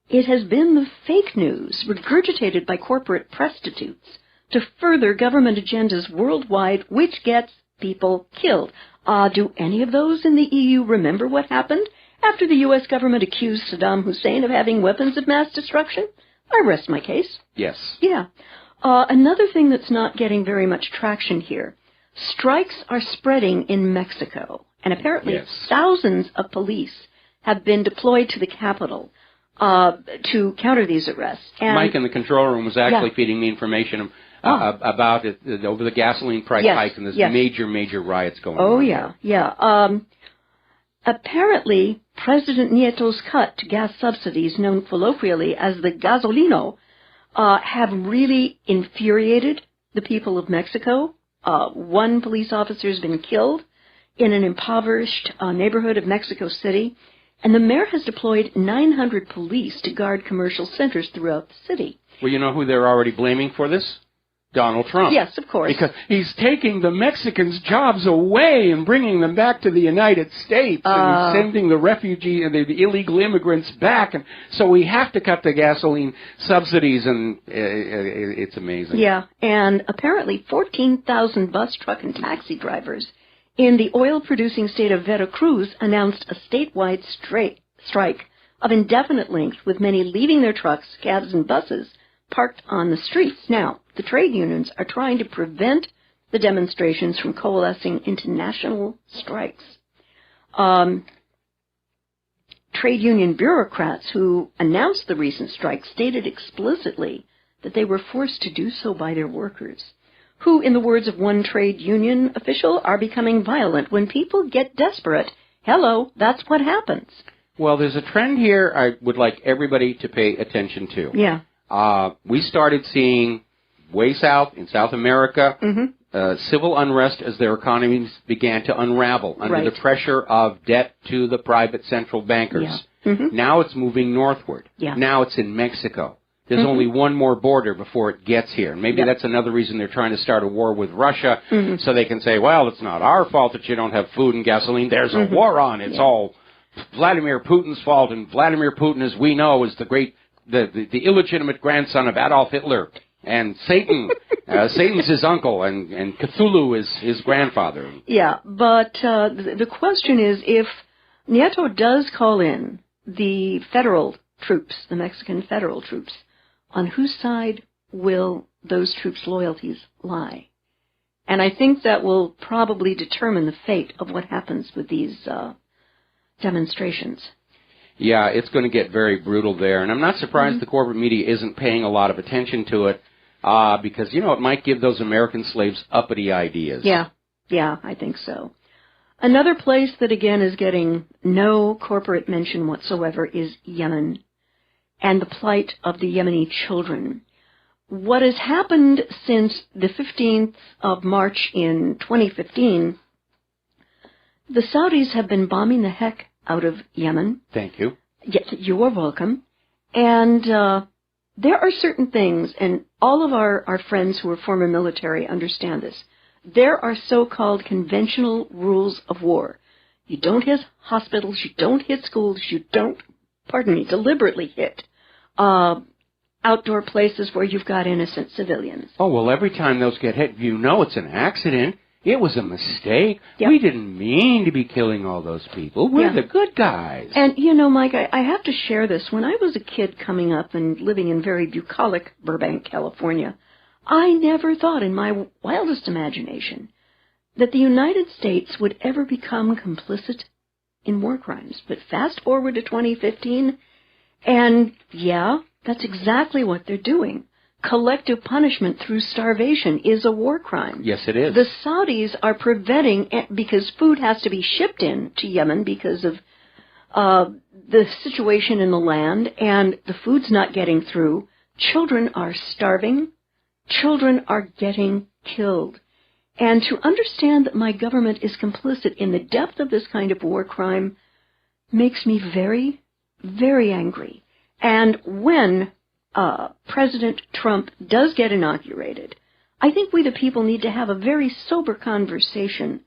It has been the fake news regurgitated by corporate prostitutes to further government agendas worldwide, which gets people killed. Do any of those in the EU remember what happened after the U.S. government accused Saddam Hussein of having weapons of mass destruction? I rest my case. Yes. Yeah. Another thing that's not getting very much traction here, strikes are spreading in Mexico, and apparently thousands of police have been deployed to the capital to counter these arrests. And Mike in the control room was actually feeding me information about it over the gasoline price hike, and there's major riots going on. Oh, yeah. Apparently, President Nieto's cut to gas subsidies, known colloquially as the gasolino, have really infuriated the people of Mexico. One police officer has been killed in an impoverished neighborhood of Mexico City, and the mayor has deployed 900 police to guard commercial centers throughout the city. Well, you know who they're already blaming for this? Donald Trump. Yes, of course. Because he's taking the Mexicans' jobs away and bringing them back to the United States and sending the refugee and the illegal immigrants back. And so we have to cut the gasoline subsidies, and it's amazing. Yeah, and apparently 14,000 bus, truck, and taxi drivers in the oil-producing state of Veracruz announced a statewide strike of indefinite length, with many leaving their trucks, cabs, and buses parked on the streets. Now, the trade unions are trying to prevent the demonstrations from coalescing into national strikes. Trade union bureaucrats who announced the recent strike stated explicitly that they were forced to do so by their workers, who, in the words of one trade union official, are becoming violent. When people get desperate, hello, that's what happens. Well, there's a trend here I would like everybody to pay attention to. Yeah. We started seeing way south, in South America, civil unrest as their economies began to unravel under the pressure of debt to the private central bankers. Now it's moving northward. Now it's in Mexico. There's only one more border before it gets here. And maybe that's another reason they're trying to start a war with Russia, so they can say, well, it's not our fault that you don't have food and gasoline. There's a war on. It's all Vladimir Putin's fault, and Vladimir Putin, as we know, is the illegitimate grandson of Adolf Hitler, and Satan, Satan's his uncle, and Cthulhu is his grandfather. Yeah, but the question is, if Nieto does call in the federal troops, the Mexican federal troops, on whose side will those troops' loyalties lie? And I think that will probably determine the fate of what happens with these demonstrations. Yeah, it's going to get very brutal there. And I'm not surprised the corporate media isn't paying a lot of attention to it, because, it might give those American slaves uppity ideas. Yeah, I think so. Another place that, again, is getting no corporate mention whatsoever is Yemen and the plight of the Yemeni children. What has happened since the 15th of March in 2015, the Saudis have been bombing the heck out of Yemen. Thank you. Yes, you are welcome. And there are certain things, and all of our friends who are former military understand this. There are so-called conventional rules of war. You don't hit hospitals, you don't hit schools, you don't, deliberately hit outdoor places where you've got innocent civilians. Oh, well, every time those get hit, it's an accident. It was a mistake. Yep. We didn't mean to be killing all those people. We're the good guys. And, Mike, I have to share this. When I was a kid coming up and living in very bucolic Burbank, California, I never thought in my wildest imagination that the United States would ever become complicit in war crimes. But fast forward to 2015, and that's exactly what they're doing. Collective punishment through starvation is a war crime. Yes, it is. The Saudis are preventing, because food has to be shipped in to Yemen because of the situation in the land, and the food's not getting through. Children are starving. Children are getting killed. And to understand that my government is complicit in the depth of this kind of war crime makes me very, very angry. And when President Trump does get inaugurated, I think we the people need to have a very sober conversation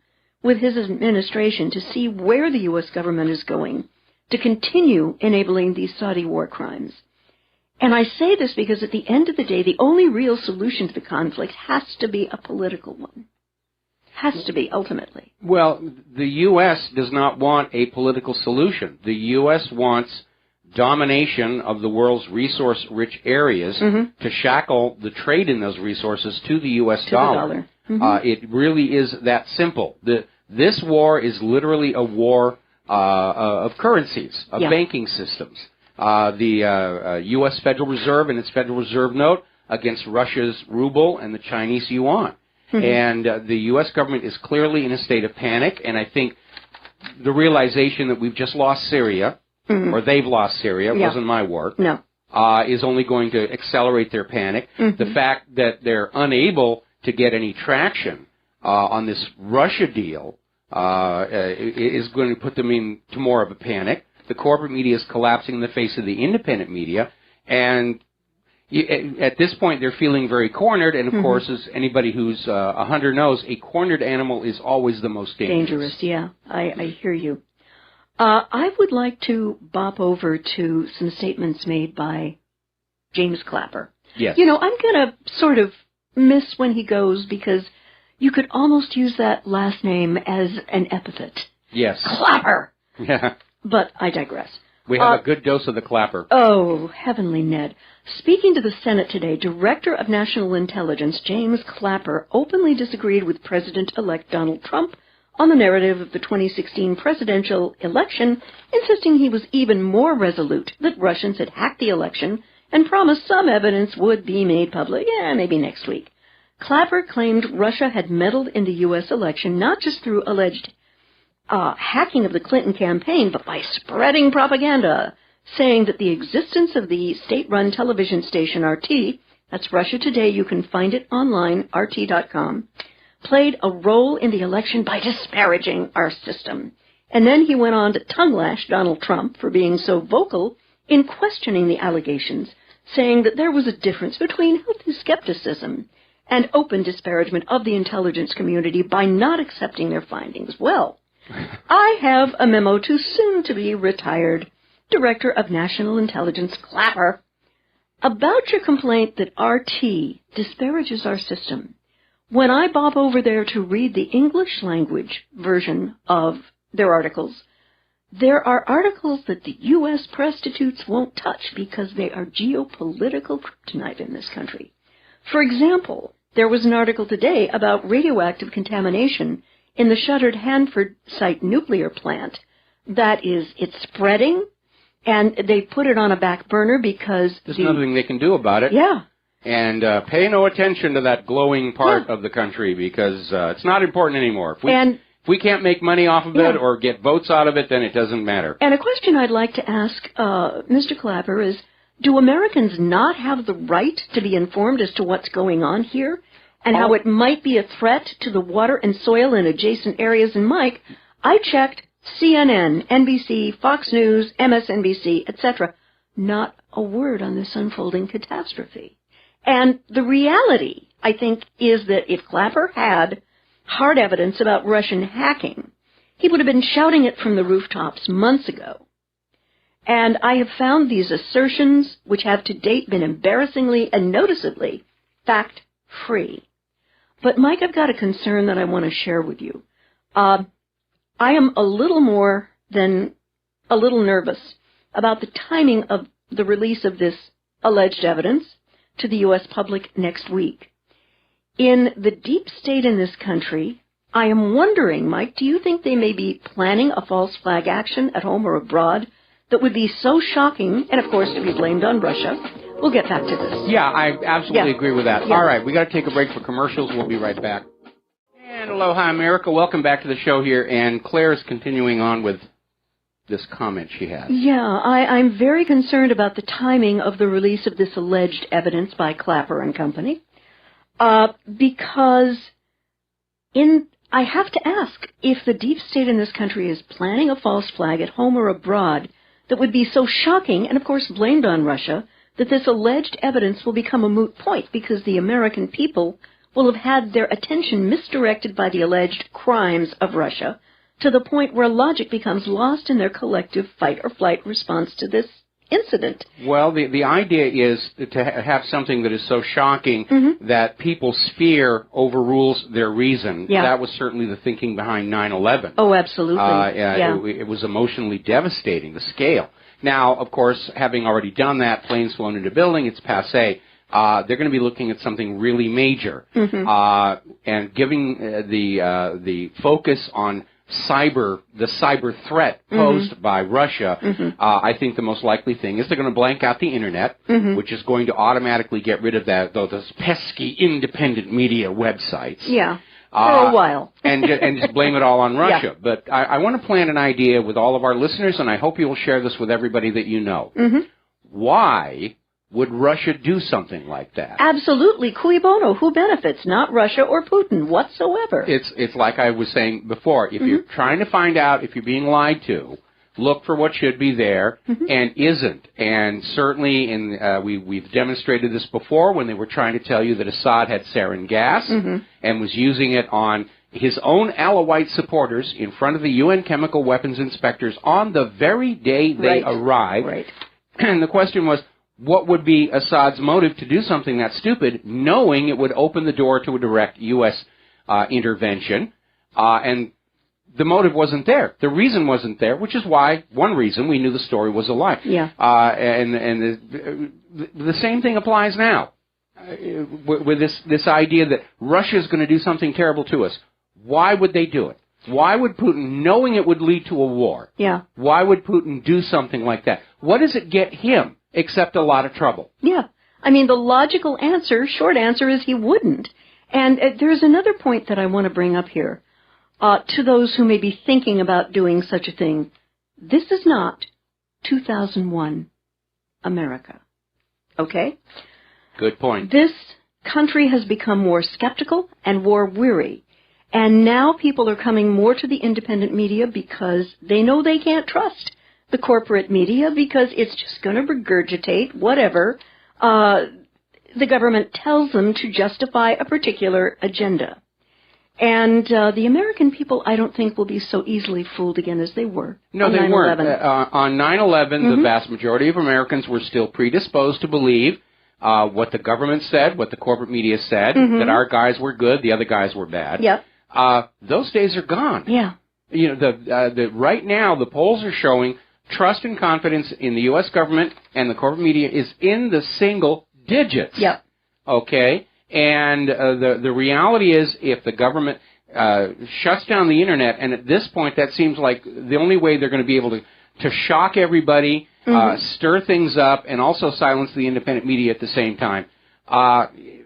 with his administration to see where the U.S. government is going to continue enabling these Saudi war crimes. And I say this because at the end of the day, the only real solution to the conflict has to be a political one. Has to be, ultimately. Well, the U.S. does not want a political solution. The U.S. wants domination of the world's resource-rich areas to shackle the trade in those resources to the U.S. dollar. It really is that simple. This war is literally a war of currencies, of banking systems. The U.S. Federal Reserve and its Federal Reserve note against Russia's ruble and the Chinese yuan. And the U.S. government is clearly in a state of panic, and I think the realization that we've just lost Syria, or they've lost Syria, it wasn't my work, is only going to accelerate their panic. The fact that they're unable to get any traction on this Russia deal is going to put them into more of a panic. The corporate media is collapsing in the face of the independent media, and at this point they're feeling very cornered, and of course, as anybody who's a hunter knows, a cornered animal is always the most dangerous. Dangerous, I hear you. I would like to bop over to some statements made by James Clapper. Yes. I'm going to sort of miss when he goes because you could almost use that last name as an epithet. Yes. Clapper! Yeah. But I digress. We have a good dose of the Clapper. Oh, heavenly Ned. Speaking to the Senate today, Director of National Intelligence James Clapper openly disagreed with President-elect Donald Trump on the narrative of the 2016 presidential election, insisting he was even more resolute that Russians had hacked the election and promised some evidence would be made public, maybe next week. Clapper claimed Russia had meddled in the U.S. election not just through alleged hacking of the Clinton campaign, but by spreading propaganda, saying that the existence of the state-run television station RT, that's Russia Today, you can find it online, RT.com, played a role in the election by disparaging our system. And then he went on to tongue-lash Donald Trump for being so vocal in questioning the allegations, saying that there was a difference between healthy skepticism and open disparagement of the intelligence community by not accepting their findings. Well, I have a memo to soon-to-be retired Director of National Intelligence Clapper about your complaint that RT disparages our system. When I bob over there to read the English language version of their articles, there are articles that the U.S. prostitutes won't touch because they are geopolitical kryptonite in this country. For example, there was an article today about radioactive contamination in the shuttered Hanford site nuclear plant. It's spreading, and they put it on a back burner because there's nothing they can do about it. Yeah. And pay no attention to that glowing part of the country because it's not important anymore. If we can't make money off of it or get votes out of it, then it doesn't matter. And a question I'd like to ask Mr. Clapper is, do Americans not have the right to be informed as to what's going on here and how it might be a threat to the water and soil in adjacent areas? And Mike, I checked CNN, NBC, Fox News, MSNBC, etc. Not a word on this unfolding catastrophe. And the reality, I think, is that if Clapper had hard evidence about Russian hacking, he would have been shouting it from the rooftops months ago. And I have found these assertions, which have to date been embarrassingly and noticeably fact-free. But, Mike, I've got a concern that I want to share with you. I am a little more than a little nervous about the timing of the release of this alleged evidence to the U.S. public next week. In the deep state in this country, I am wondering, Mike, do you think they may be planning a false flag action at home or abroad that would be so shocking, and of course to be blamed on Russia? We'll get back to this. Yeah, I absolutely agree with that. Yeah. All right, we got to take a break for commercials. We'll be right back. And aloha, America. Welcome back to the show here. And Claire's continuing on with this comment she had. Yeah, I'm very concerned about the timing of the release of this alleged evidence by Clapper and Company, because I have to ask if the deep state in this country is planning a false flag at home or abroad that would be so shocking, and of course blamed on Russia, that this alleged evidence will become a moot point because the American people will have had their attention misdirected by the alleged crimes of Russia to the point where logic becomes lost in their collective fight-or-flight response to this incident. Well, the idea is to have something that is so shocking that people's fear overrules their reason. Yeah. That was certainly the thinking behind 9/11. Oh, absolutely. It was emotionally devastating, the scale. Now, of course, having already done that, planes flown into building, it's passé. They're going to be looking at something really major. And giving the focus on the cyber threat posed by Russia, I think the most likely thing is they're going to blank out the internet, which is going to automatically get rid of those pesky independent media websites. Yeah, for a while. and just blame it all on Russia. Yeah. But I want to plant an idea with all of our listeners, and I hope you will share this with everybody that you know. Why would Russia do something like that? Absolutely. Cui bono. Who benefits? Not Russia or Putin whatsoever. It's like I was saying before. If you're trying to find out if you're being lied to, look for what should be there and isn't. And certainly we've demonstrated this before when they were trying to tell you that Assad had sarin gas and was using it on his own Alawite supporters in front of the UN chemical weapons inspectors on the very day they arrived. Right. And the question was, what would be Assad's motive to do something that stupid, knowing it would open the door to a direct U.S. intervention? And the motive wasn't there. The reason wasn't there, which is why, one reason, we knew the story was a lie. Yeah. And the same thing applies now with this idea that Russia is going to do something terrible to us. Why would they do it? Why would Putin, knowing it would lead to a war, why would Putin do something like that? What does it get him? Except a lot of trouble. Yeah. I mean, the logical answer, short answer, is he wouldn't. And there's another point that I want to bring up here. To those who may be thinking about doing such a thing, this is not 2001 America. Okay? Good point. This country has become more skeptical and war-weary. And now people are coming more to the independent media because they know they can't trust the corporate media because it's just going to regurgitate whatever the government tells them to justify a particular agenda. And the American people, I don't think, will be so easily fooled again as they were. No, they weren't. On 9/11, the vast majority of Americans were still predisposed to believe what the government said, what the corporate media said, that our guys were good, the other guys were bad. Yep. Those days are gone. Yeah. You know, right now, the polls are showing trust and confidence in the U.S. government and the corporate media is in the single digits. Yep. Okay? And the reality is if the government shuts down the internet, and at this point that seems like the only way they're going to be able to shock everybody, stir things up, and also silence the independent media at the same time.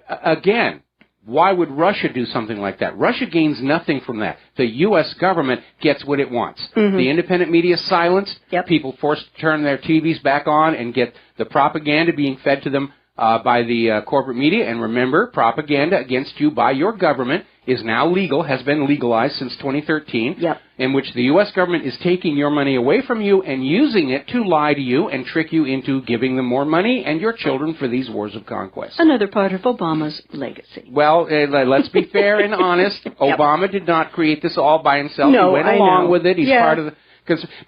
Again, why would Russia do something like that? Russia gains nothing from that. The U.S. government gets what it wants. The independent media silenced, people forced to turn their TVs back on and get the propaganda being fed to them by the corporate media. And remember, propaganda against you by your government is now legal, has been legalized since 2013, in which the U.S. government is taking your money away from you and using it to lie to you and trick you into giving them more money and your children for these wars of conquest. Another part of Obama's legacy. Well, let's be fair and honest. Obama did not create this all by himself. No, he went I along know. with it. He's part of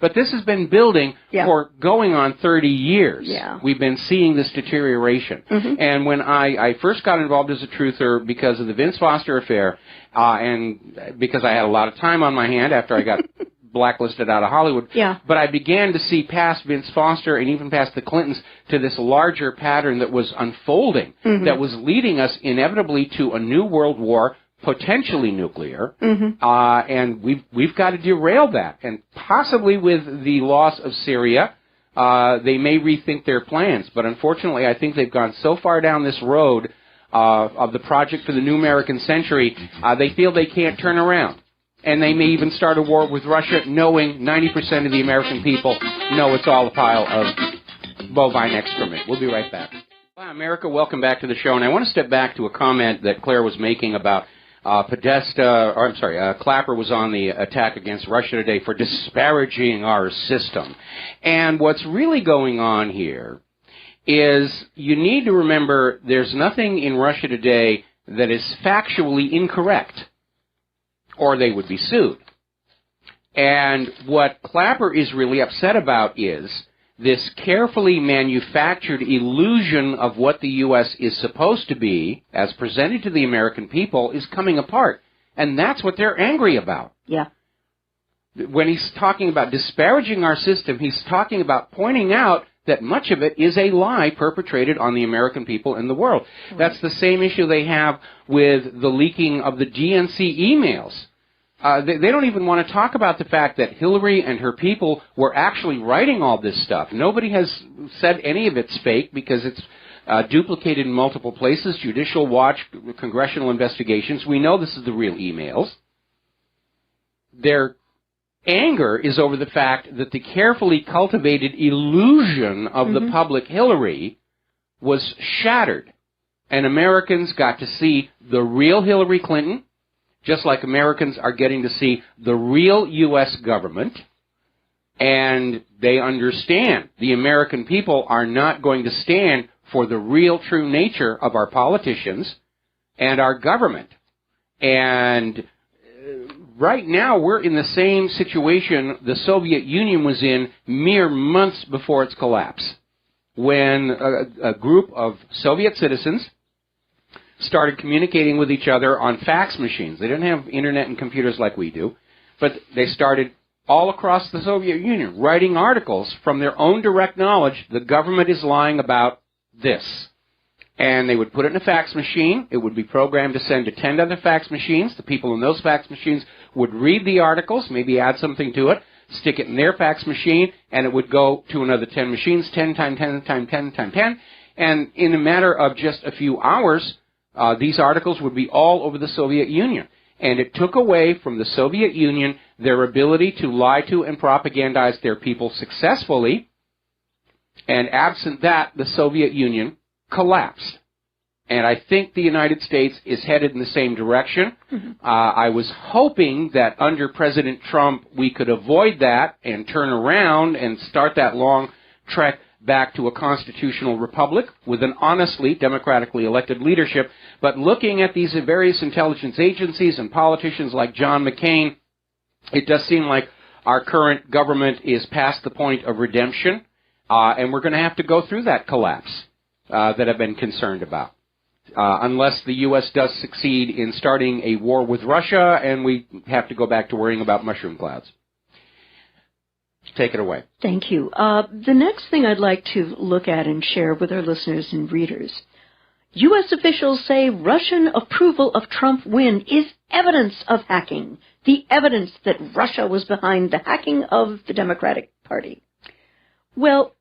But this has been building for going on 30 years. Yeah. We've been seeing this deterioration. And when I first got involved as a truther because of the Vince Foster affair, and because I had a lot of time on my hand after I got blacklisted out of Hollywood. Yeah. But I began to see past Vince Foster and even past the Clintons to this larger pattern that was unfolding, that was leading us inevitably to a new world war, potentially nuclear, and we've got to derail that. And possibly with the loss of Syria, they may rethink their plans. But unfortunately, I think they've gone so far down this road of the project for the new American century, they feel they can't turn around. And they may even start a war with Russia, knowing 90% of the American people know it's all a pile of bovine excrement. We'll be right back. Hi, America. Welcome back to the show. And I want to step back to a comment that Claire was making about Clapper was on the attack against Russia today for disparaging our system. And what's really going on here is you need to remember there's nothing in Russia today that is factually incorrect, or they would be sued. And what Clapper is really upset about is this carefully manufactured illusion of what the U.S. is supposed to be, as presented to the American people, is coming apart. And that's what they're angry about. Yeah. When he's talking about disparaging our system, he's talking about pointing out that much of it is a lie perpetrated on the American people and the world. Right. That's the same issue they have with the leaking of the DNC emails. They don't even want to talk about the fact that Hillary and her people were actually writing all this stuff. Nobody has said any of it's fake because it's duplicated in multiple places, Judicial Watch, congressional investigations. We know this is the real emails. Their anger is over the fact that the carefully cultivated illusion of the public Hillary was shattered, and Americans got to see the real Hillary Clinton, just like Americans are getting to see the real U.S. government, and they understand the American people are not going to stand for the real true nature of our politicians and our government. And right now, we're in the same situation the Soviet Union was in mere months before its collapse, when a group of Soviet citizens started communicating with each other on fax machines. They didn't have internet and computers like we do, but they started all across the Soviet Union writing articles from their own direct knowledge. The government is lying about this. And they would put it in a fax machine. It would be programmed to send to 10 other fax machines. The people in those fax machines would read the articles, maybe add something to it, stick it in their fax machine, and it would go to another 10 machines, 10 times 10 times 10 times 10. And in a matter of just a few hours, these articles would be all over the Soviet Union. And it took away from the Soviet Union their ability to lie to and propagandize their people successfully. And absent that, the Soviet Union collapsed. And I think the United States is headed in the same direction. I was hoping that under President Trump we could avoid that and turn around and start that long trek back to a constitutional republic with an honestly democratically elected leadership. But looking at these various intelligence agencies and politicians like John McCain, it does seem like our current government is past the point of redemption, and we're going to have to go through that collapse that I've been concerned about. Unless the U.S. does succeed in starting a war with Russia, and we have to go back to worrying about mushroom clouds. Take it away. Thank you. The next thing I'd like to look at and share with our listeners and readers. U.S. officials say Russian approval of Trump win is evidence of hacking, the evidence that Russia was behind the hacking of the Democratic Party. Well,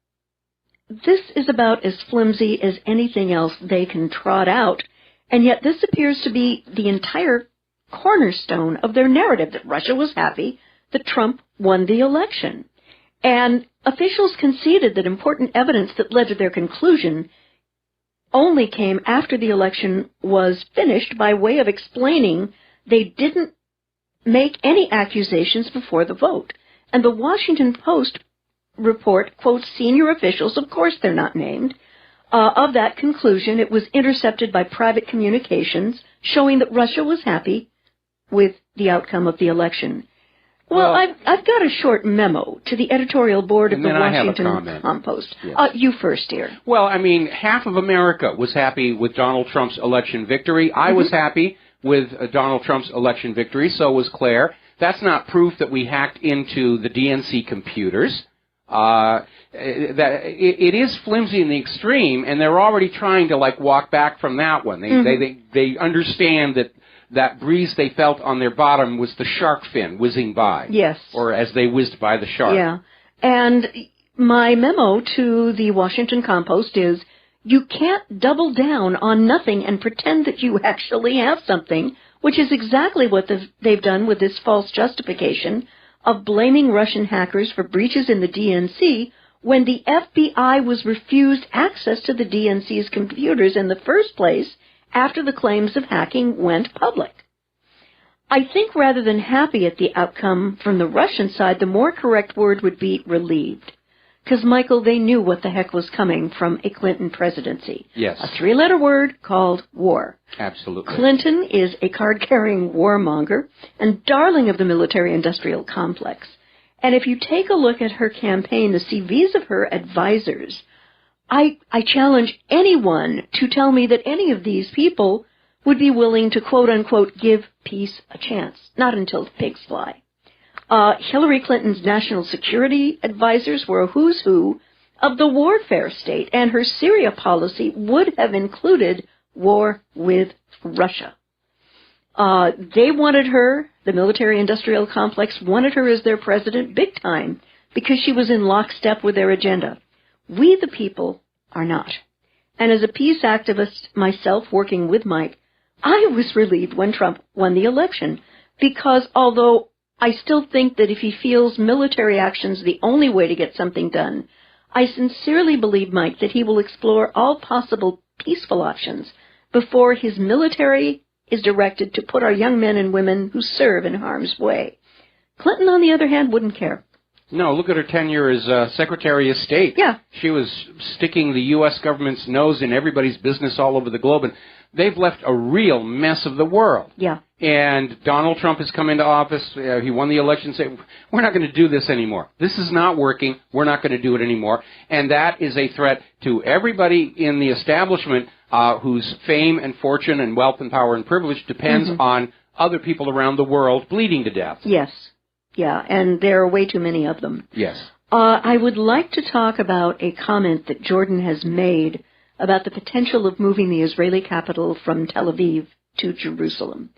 this is about as flimsy as anything else they can trot out, and yet this appears to be the entire cornerstone of their narrative, that Russia was happy that Trump won the election. And officials conceded that important evidence that led to their conclusion only came after the election was finished by way of explaining they didn't make any accusations before the vote. And the Washington Post report quotes senior officials, of course they're not named, of that conclusion. It was intercepted by private communications showing that Russia was happy with the outcome of the election. Well, I've got a short memo to the editorial board of the Washington Compost. Yes. You first, dear. Well, I mean, half of America was happy with Donald Trump's election victory. I was happy with Donald Trump's election victory. So was Claire. That's not proof that we hacked into the DNC computers. It is flimsy in the extreme, and they're already trying to walk back from that one. They understand that breeze they felt on their bottom was the shark fin whizzing by. Yes. Or as they whizzed by the shark. Yeah. And my memo to the Washington Compost is, you can't double down on nothing and pretend that you actually have something, which is exactly what they've done with this false justification of blaming Russian hackers for breaches in the DNC when the FBI was refused access to the DNC's computers in the first place after the claims of hacking went public. I think rather than happy at the outcome from the Russian side, the more correct word would be relieved. Because, Michael, they knew what the heck was coming from a Clinton presidency. Yes. A three-letter word called war. Absolutely. Clinton is a card-carrying warmonger and darling of the military-industrial complex. And if you take a look at her campaign, the CVs of her advisors, I challenge anyone to tell me that any of these people would be willing to, quote-unquote, give peace a chance. Not until pigs fly. Hillary Clinton's national security advisors were a who's who of the warfare state, and her Syria policy would have included war with Russia. They wanted her, the military-industrial complex, wanted her as their president big time because she was in lockstep with their agenda. We, the people, are not. And as a peace activist myself working with Mike, I was relieved when Trump won the election because although I still think that if he feels military action's the only way to get something done, I sincerely believe, Mike, that he will explore all possible peaceful options before his military is directed to put our young men and women who serve in harm's way. Clinton, on the other hand, wouldn't care. No, look at her tenure as Secretary of State. Yeah. She was sticking the U.S. government's nose in everybody's business all over the globe, and they've left a real mess of the world. Yeah. And Donald Trump has come into office. He won the election, said, we're not going to do this anymore. This is not working. We're not going to do it anymore. And that is a threat to everybody in the establishment whose fame and fortune and wealth and power and privilege depends on other people around the world bleeding to death. Yes. Yeah, and there are way too many of them. Yes. I would like to talk about a comment that Jordan has made about the potential of moving the Israeli capital from Tel Aviv to Jerusalem.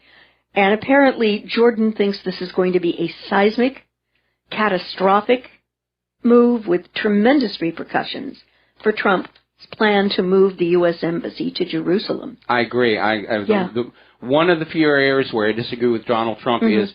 And apparently Jordan thinks this is going to be a seismic, catastrophic move with tremendous repercussions for Trump's plan to move the U.S. Embassy to Jerusalem. I agree. One of the few areas where I disagree with Donald Trump is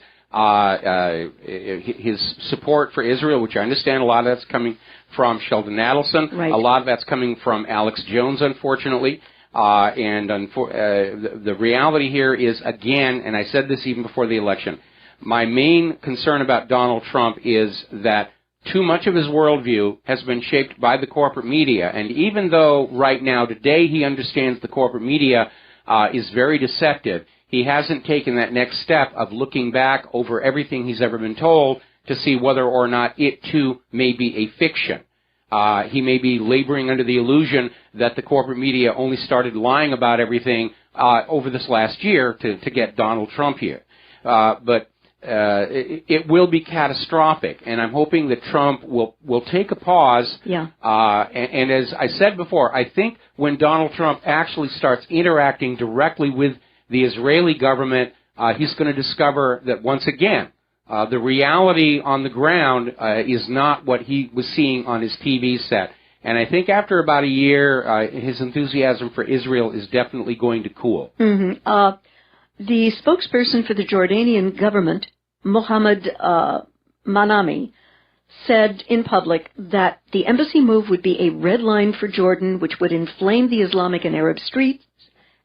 his support for Israel, which I understand a lot of that's coming from Sheldon Adelson. Right. A lot of that's coming from Alex Jones, unfortunately. The reality here is, again, and I said this even before the election, my main concern about Donald Trump is that too much of his worldview has been shaped by the corporate media. And even though right now, today, he understands the corporate media is very deceptive, he hasn't taken that next step of looking back over everything he's ever been told to see whether or not it, too, may be a fiction. He may be laboring under the illusion that the corporate media only started lying about everything over this last year to get Donald Trump here. But it will be catastrophic, and I'm hoping that Trump will take a pause. Yeah. And as I said before, I think when Donald Trump actually starts interacting directly with the Israeli government, he's going to discover that once again, the reality on the ground is not what he was seeing on his TV set. And I think after about a year, his enthusiasm for Israel is definitely going to cool. The spokesperson for the Jordanian government, Mohammed Manami, said in public that the embassy move would be a red line for Jordan, which would inflame the Islamic and Arab streets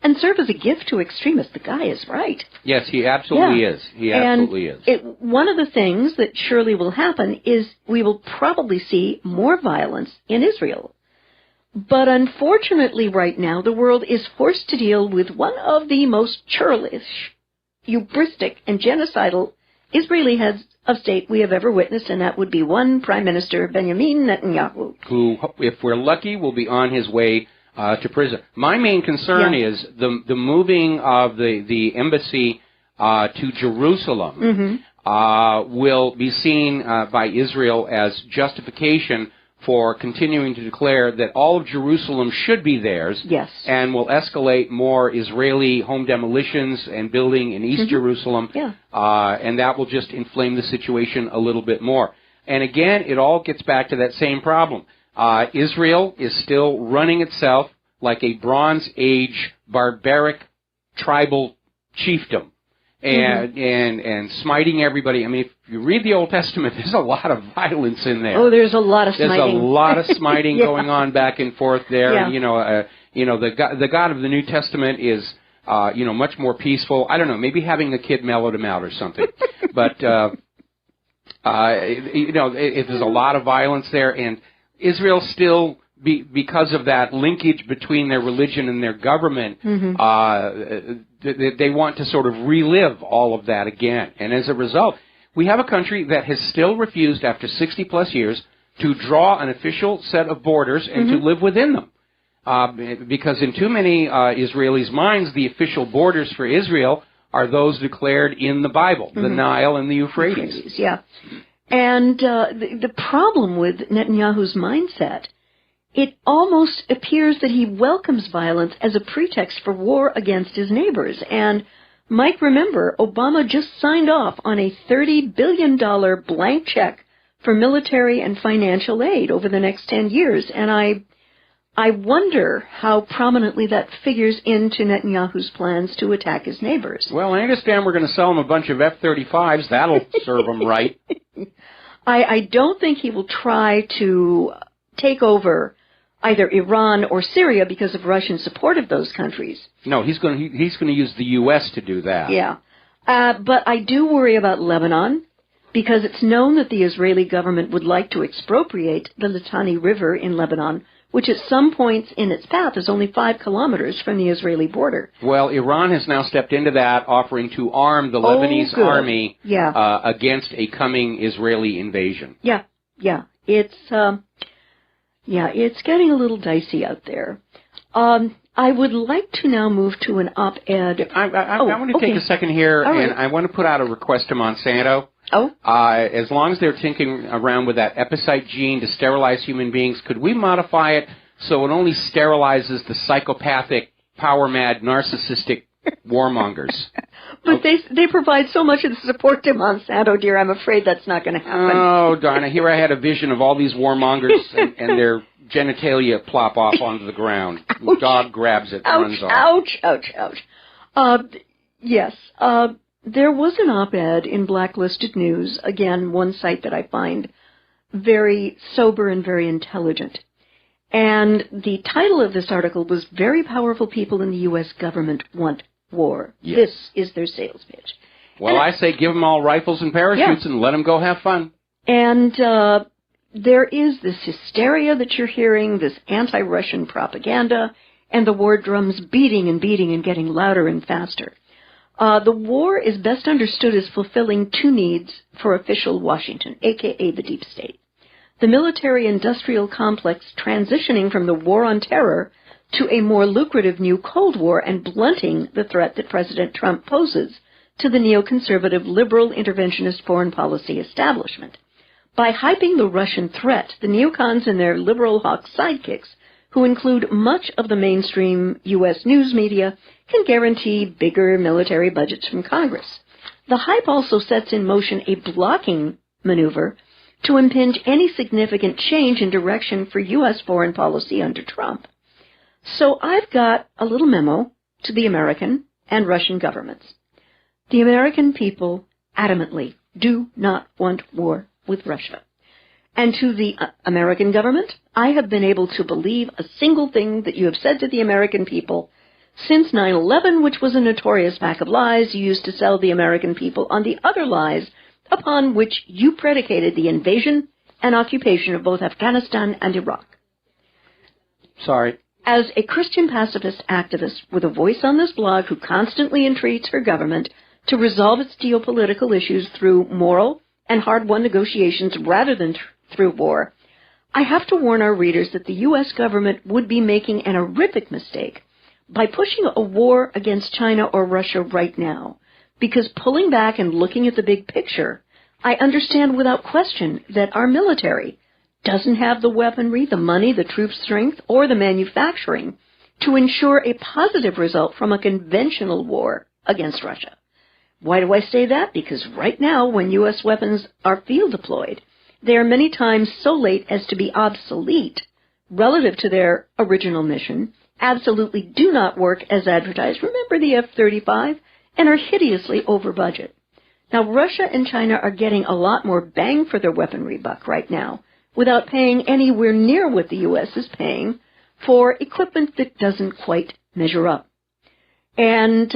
and serve as a gift to extremists. The guy is right. Yes, he absolutely is. He absolutely is. One of the things that surely will happen is we will probably see more violence in Israel. But unfortunately right now, the world is forced to deal with one of the most churlish, hubristic, and genocidal Israel has of state we have ever witnessed, and that would be one Prime Minister, Benjamin Netanyahu. Who, if we're lucky, will be on his way to prison. My main concern is the moving of the embassy to Jerusalem will be seen by Israel as justification for continuing to declare that all of Jerusalem should be theirs, and will escalate more Israeli home demolitions and building in East Jerusalem, and that will just inflame the situation a little bit more. And again, it all gets back to that same problem. Israel is still running itself like a Bronze Age barbaric tribal chiefdom. And smiting everybody. I mean, if you read the Old Testament, there's a lot of violence in there. Oh, there's a lot of smiting. There's a lot of smiting going on back and forth there. And, the God of the New Testament is, much more peaceful. I don't know, maybe having a kid mellowed him out or something. But, there's a lot of violence there, and Israel still, because of that linkage between their religion and their government, they want to sort of relive all of that again. And as a result, we have a country that has still refused, after 60-plus years, to draw an official set of borders and to live within them. Because in too many Israelis' minds, the official borders for Israel are those declared in the Bible, the Nile and the Euphrates. And the problem with Netanyahu's mindset, it almost appears that he welcomes violence as a pretext for war against his neighbors. And, Mike, remember, Obama just signed off on a $30 billion blank check for military and financial aid over the next 10 years. And I wonder how prominently that figures into Netanyahu's plans to attack his neighbors. Well, I understand we're going to sell him a bunch of F-35s. That'll serve him right. I don't think he will try to take over either Iran or Syria because of Russian support of those countries. No, he's going to use the U.S. to do that. Yeah. But I do worry about Lebanon because it's known that the Israeli government would like to expropriate the Litani River in Lebanon, which at some points in its path is only 5 kilometers from the Israeli border. Well, Iran has now stepped into that, offering to arm the Lebanese army against a coming Israeli invasion. It's getting a little dicey out there. I would like to now move to an op-ed. I want to take a second here, and I want to put out a request to Monsanto. As long as they're tinkering around with that epicite gene to sterilize human beings, could we modify it so it only sterilizes the psychopathic, power-mad, narcissistic warmongers? But they provide so much of the support to Monsanto, dear. I'm afraid that's not going to happen. Oh, darn it. Here I had a vision of all these warmongers and their genitalia plop off onto the ground. The dog grabs it, runs off. Ouch. Yes. There was an op-ed in Blacklisted News, again, one site that I find very sober and very intelligent. And the title of this article was, "Very Powerful People in the U.S. Government Want War." This is their sales pitch. Well, I say give them all rifles and parachutes and let them go have fun. And there is this hysteria that you're hearing, this anti-Russian propaganda, and the war drums beating and beating and getting louder and faster. The war is best understood as fulfilling 2 needs for official Washington, a.k.a. the deep state. The military-industrial complex transitioning from the war on terror to a more lucrative new Cold War and blunting the threat that President Trump poses to the neoconservative liberal interventionist foreign policy establishment. By hyping the Russian threat, the neocons and their liberal hawk sidekicks, who include much of the mainstream U.S. news media, can guarantee bigger military budgets from Congress. The hype also sets in motion a blocking maneuver to impinge any significant change in direction for U.S. foreign policy under Trump. So I've got a little memo to the American and Russian governments. The American people adamantly do not want war with Russia. And to the American government, I have been able to believe a single thing that you have said to the American people since 9/11, which was a notorious pack of lies used to sell the American people on the other lies upon which you predicated the invasion and occupation of both Afghanistan and Iraq. Sorry. As a Christian pacifist activist with a voice on this blog who constantly entreats her government to resolve its geopolitical issues through moral and hard-won negotiations rather than through war, I have to warn our readers that the U.S. government would be making an horrific mistake by pushing a war against China or Russia right now, because pulling back and looking at the big picture, I understand without question that our military doesn't have the weaponry, the money, the troop strength, or the manufacturing to ensure a positive result from a conventional war against Russia. Why do I say that? Because right now, when U.S. weapons are field deployed, they are many times so late as to be obsolete relative to their original mission, absolutely do not work as advertised. Remember the F-35? And are hideously over budget. Now, Russia and China are getting a lot more bang for their weaponry buck right now without paying anywhere near what the U.S. is paying for equipment that doesn't quite measure up. And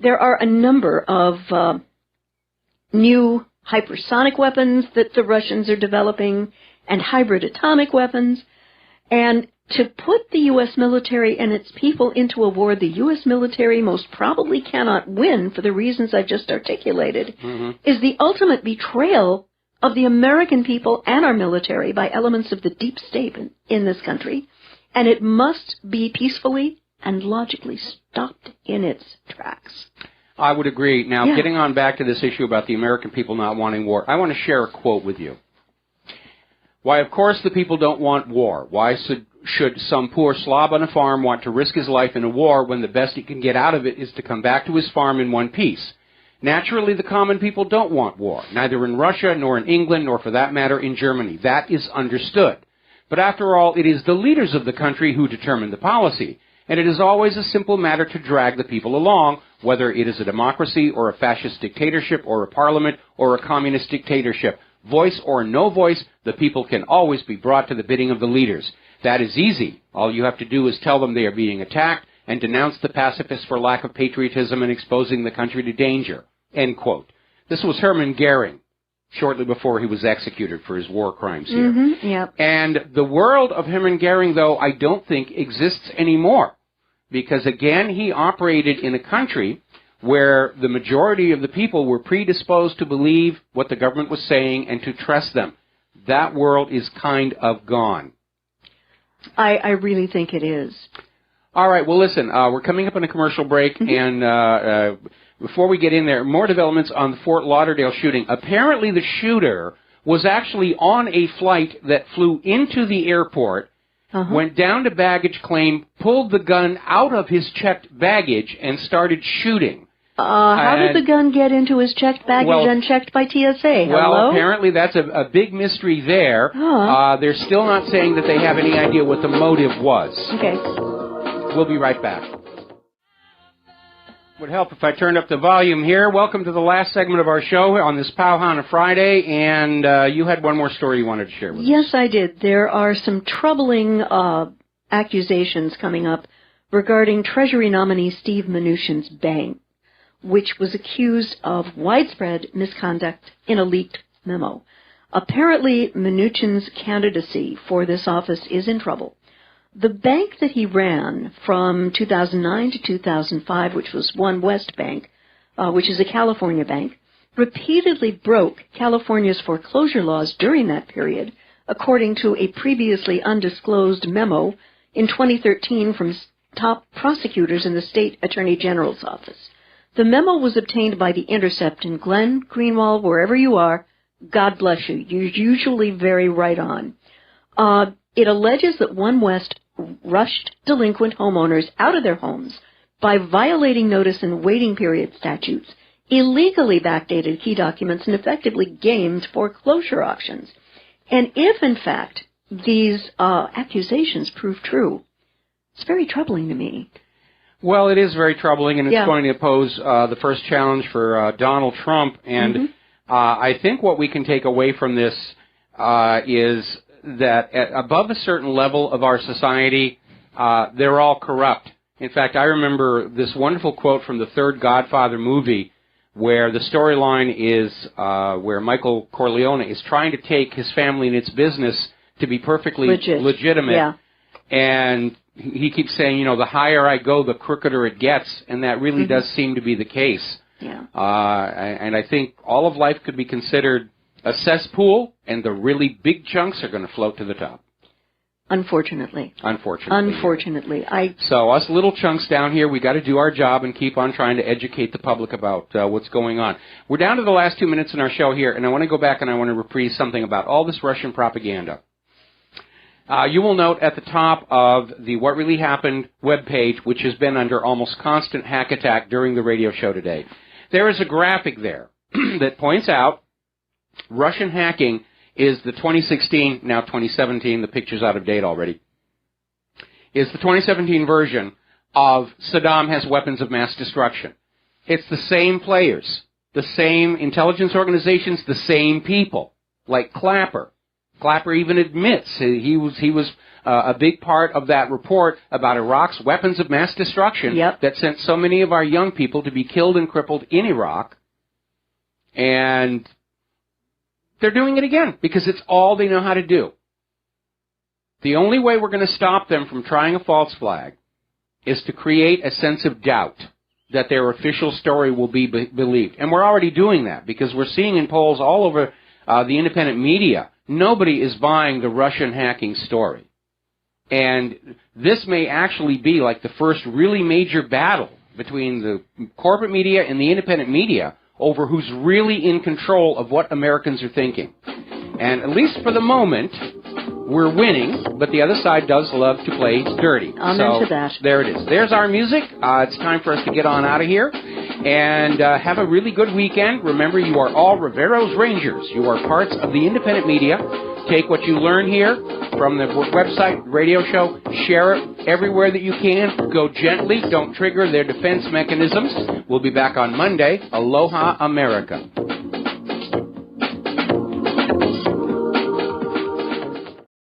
there are a number of new hypersonic weapons that the Russians are developing and hybrid atomic weapons. And to put the U.S. military and its people into a war the U.S. military most probably cannot win for the reasons I've just articulated is the ultimate betrayal of the American people and our military by elements of the deep state in this country, and it must be peacefully and logically stopped in its tracks. I would agree. Now, getting on back to this issue about the American people not wanting war, I want to share a quote with you. Why, of course, the people don't want war. Why should some poor slob on a farm want to risk his life in a war when the best he can get out of it is to come back to his farm in one piece? Naturally, the common people don't want war, neither in Russia, nor in England, nor for that matter in Germany. That is understood. But after all, it is the leaders of the country who determine the policy, and it is always a simple matter to drag the people along, whether it is a democracy or a fascist dictatorship or a parliament or a communist dictatorship. Voice or no voice, the people can always be brought to the bidding of the leaders. That is easy. All you have to do is tell them they are being attacked and denounce the pacifists for lack of patriotism and exposing the country to danger. End quote. This was Hermann Goering, shortly before he was executed for his war crimes here. And the world of Hermann Goering, though, I don't think exists anymore. Because, again, he operated in a country where the majority of the people were predisposed to believe what the government was saying and to trust them. That world is kind of gone. I really think it is. All right, well, listen, we're coming up on a commercial break, and before we get in there, more developments on the Fort Lauderdale shooting. Apparently the shooter was actually on a flight that flew into the airport, went down to baggage claim, pulled the gun out of his checked baggage, and started shooting. How did the gun get into his checked baggage unchecked by TSA? Well, apparently that's a big mystery there. They're still not saying that they have any idea what the motive was. Okay. We'll be right back. Would help if I turned up the volume here. Welcome to the last segment of our show on this Powhana Friday, and you had one more story you wanted to share with us. Yes, I did. There are some troubling accusations coming up regarding Treasury nominee Steve Mnuchin's bank, which was accused of widespread misconduct in a leaked memo. Apparently, Mnuchin's candidacy for this office is in trouble. The bank that he ran from 2009 to 2005, which was One West Bank, which is a California bank, repeatedly broke California's foreclosure laws during that period, according to a previously undisclosed memo in 2013 from top prosecutors in the state attorney general's office. The memo was obtained by The Intercept, and Glenn Greenwald, wherever you are, God bless you. You're usually very right on. It alleges that One West rushed delinquent homeowners out of their homes by violating notice and waiting period statutes, illegally backdated key documents, and effectively gamed foreclosure auctions. And if, in fact, these accusations prove true, it's very troubling to me. Well, it is very troubling, and it's going to pose the first challenge for Donald Trump. And I think what we can take away from this is that above a certain level of our society, they're all corrupt. In fact, I remember this wonderful quote from the third Godfather movie where the storyline is where Michael Corleone is trying to take his family and its business to be perfectly legitimate. Yeah. And he keeps saying, you know, the higher I go, the crookeder it gets, and that really does seem to be the case. Yeah. And I think all of life could be considered a cesspool, and the really big chunks are going to float to the top. Unfortunately. Unfortunately. So us little chunks down here, we got to do our job and keep on trying to educate the public about what's going on. We're down to the last 2 minutes in our show here, and I want to go back and I want to reprise something about all this Russian propaganda. You will note at the top of the What Really Happened webpage, which has been under almost constant hack attack during the radio show today, there is a graphic there that points out Russian hacking is the 2016, now 2017, the picture's out of date already, is the 2017 version of Saddam has weapons of mass destruction. It's the same players, the same intelligence organizations, the same people, like Clapper. Clapper even admits he was a big part of that report about Iraq's weapons of mass destruction that sent so many of our young people to be killed and crippled in Iraq. And they're doing it again because it's all they know how to do. The only way we're going to stop them from trying a false flag is to create a sense of doubt that their official story will be believed. And we're already doing that because we're seeing in polls all over the independent media, nobody is buying the Russian hacking story. And this may actually be like the first really major battle between the corporate media and the independent media over who's really in control of what Americans are thinking. And at least for the moment, we're winning, but the other side does love to play dirty. Amen to that. There it is. There's our music. It's time for us to get on out of here. And have a really good weekend. Remember, you are all Rivero's Rangers. You are parts of the independent media. Take what you learn here from the website, radio show, share it everywhere that you can. Go gently. Don't trigger their defense mechanisms. We'll be back on Monday. Aloha, America.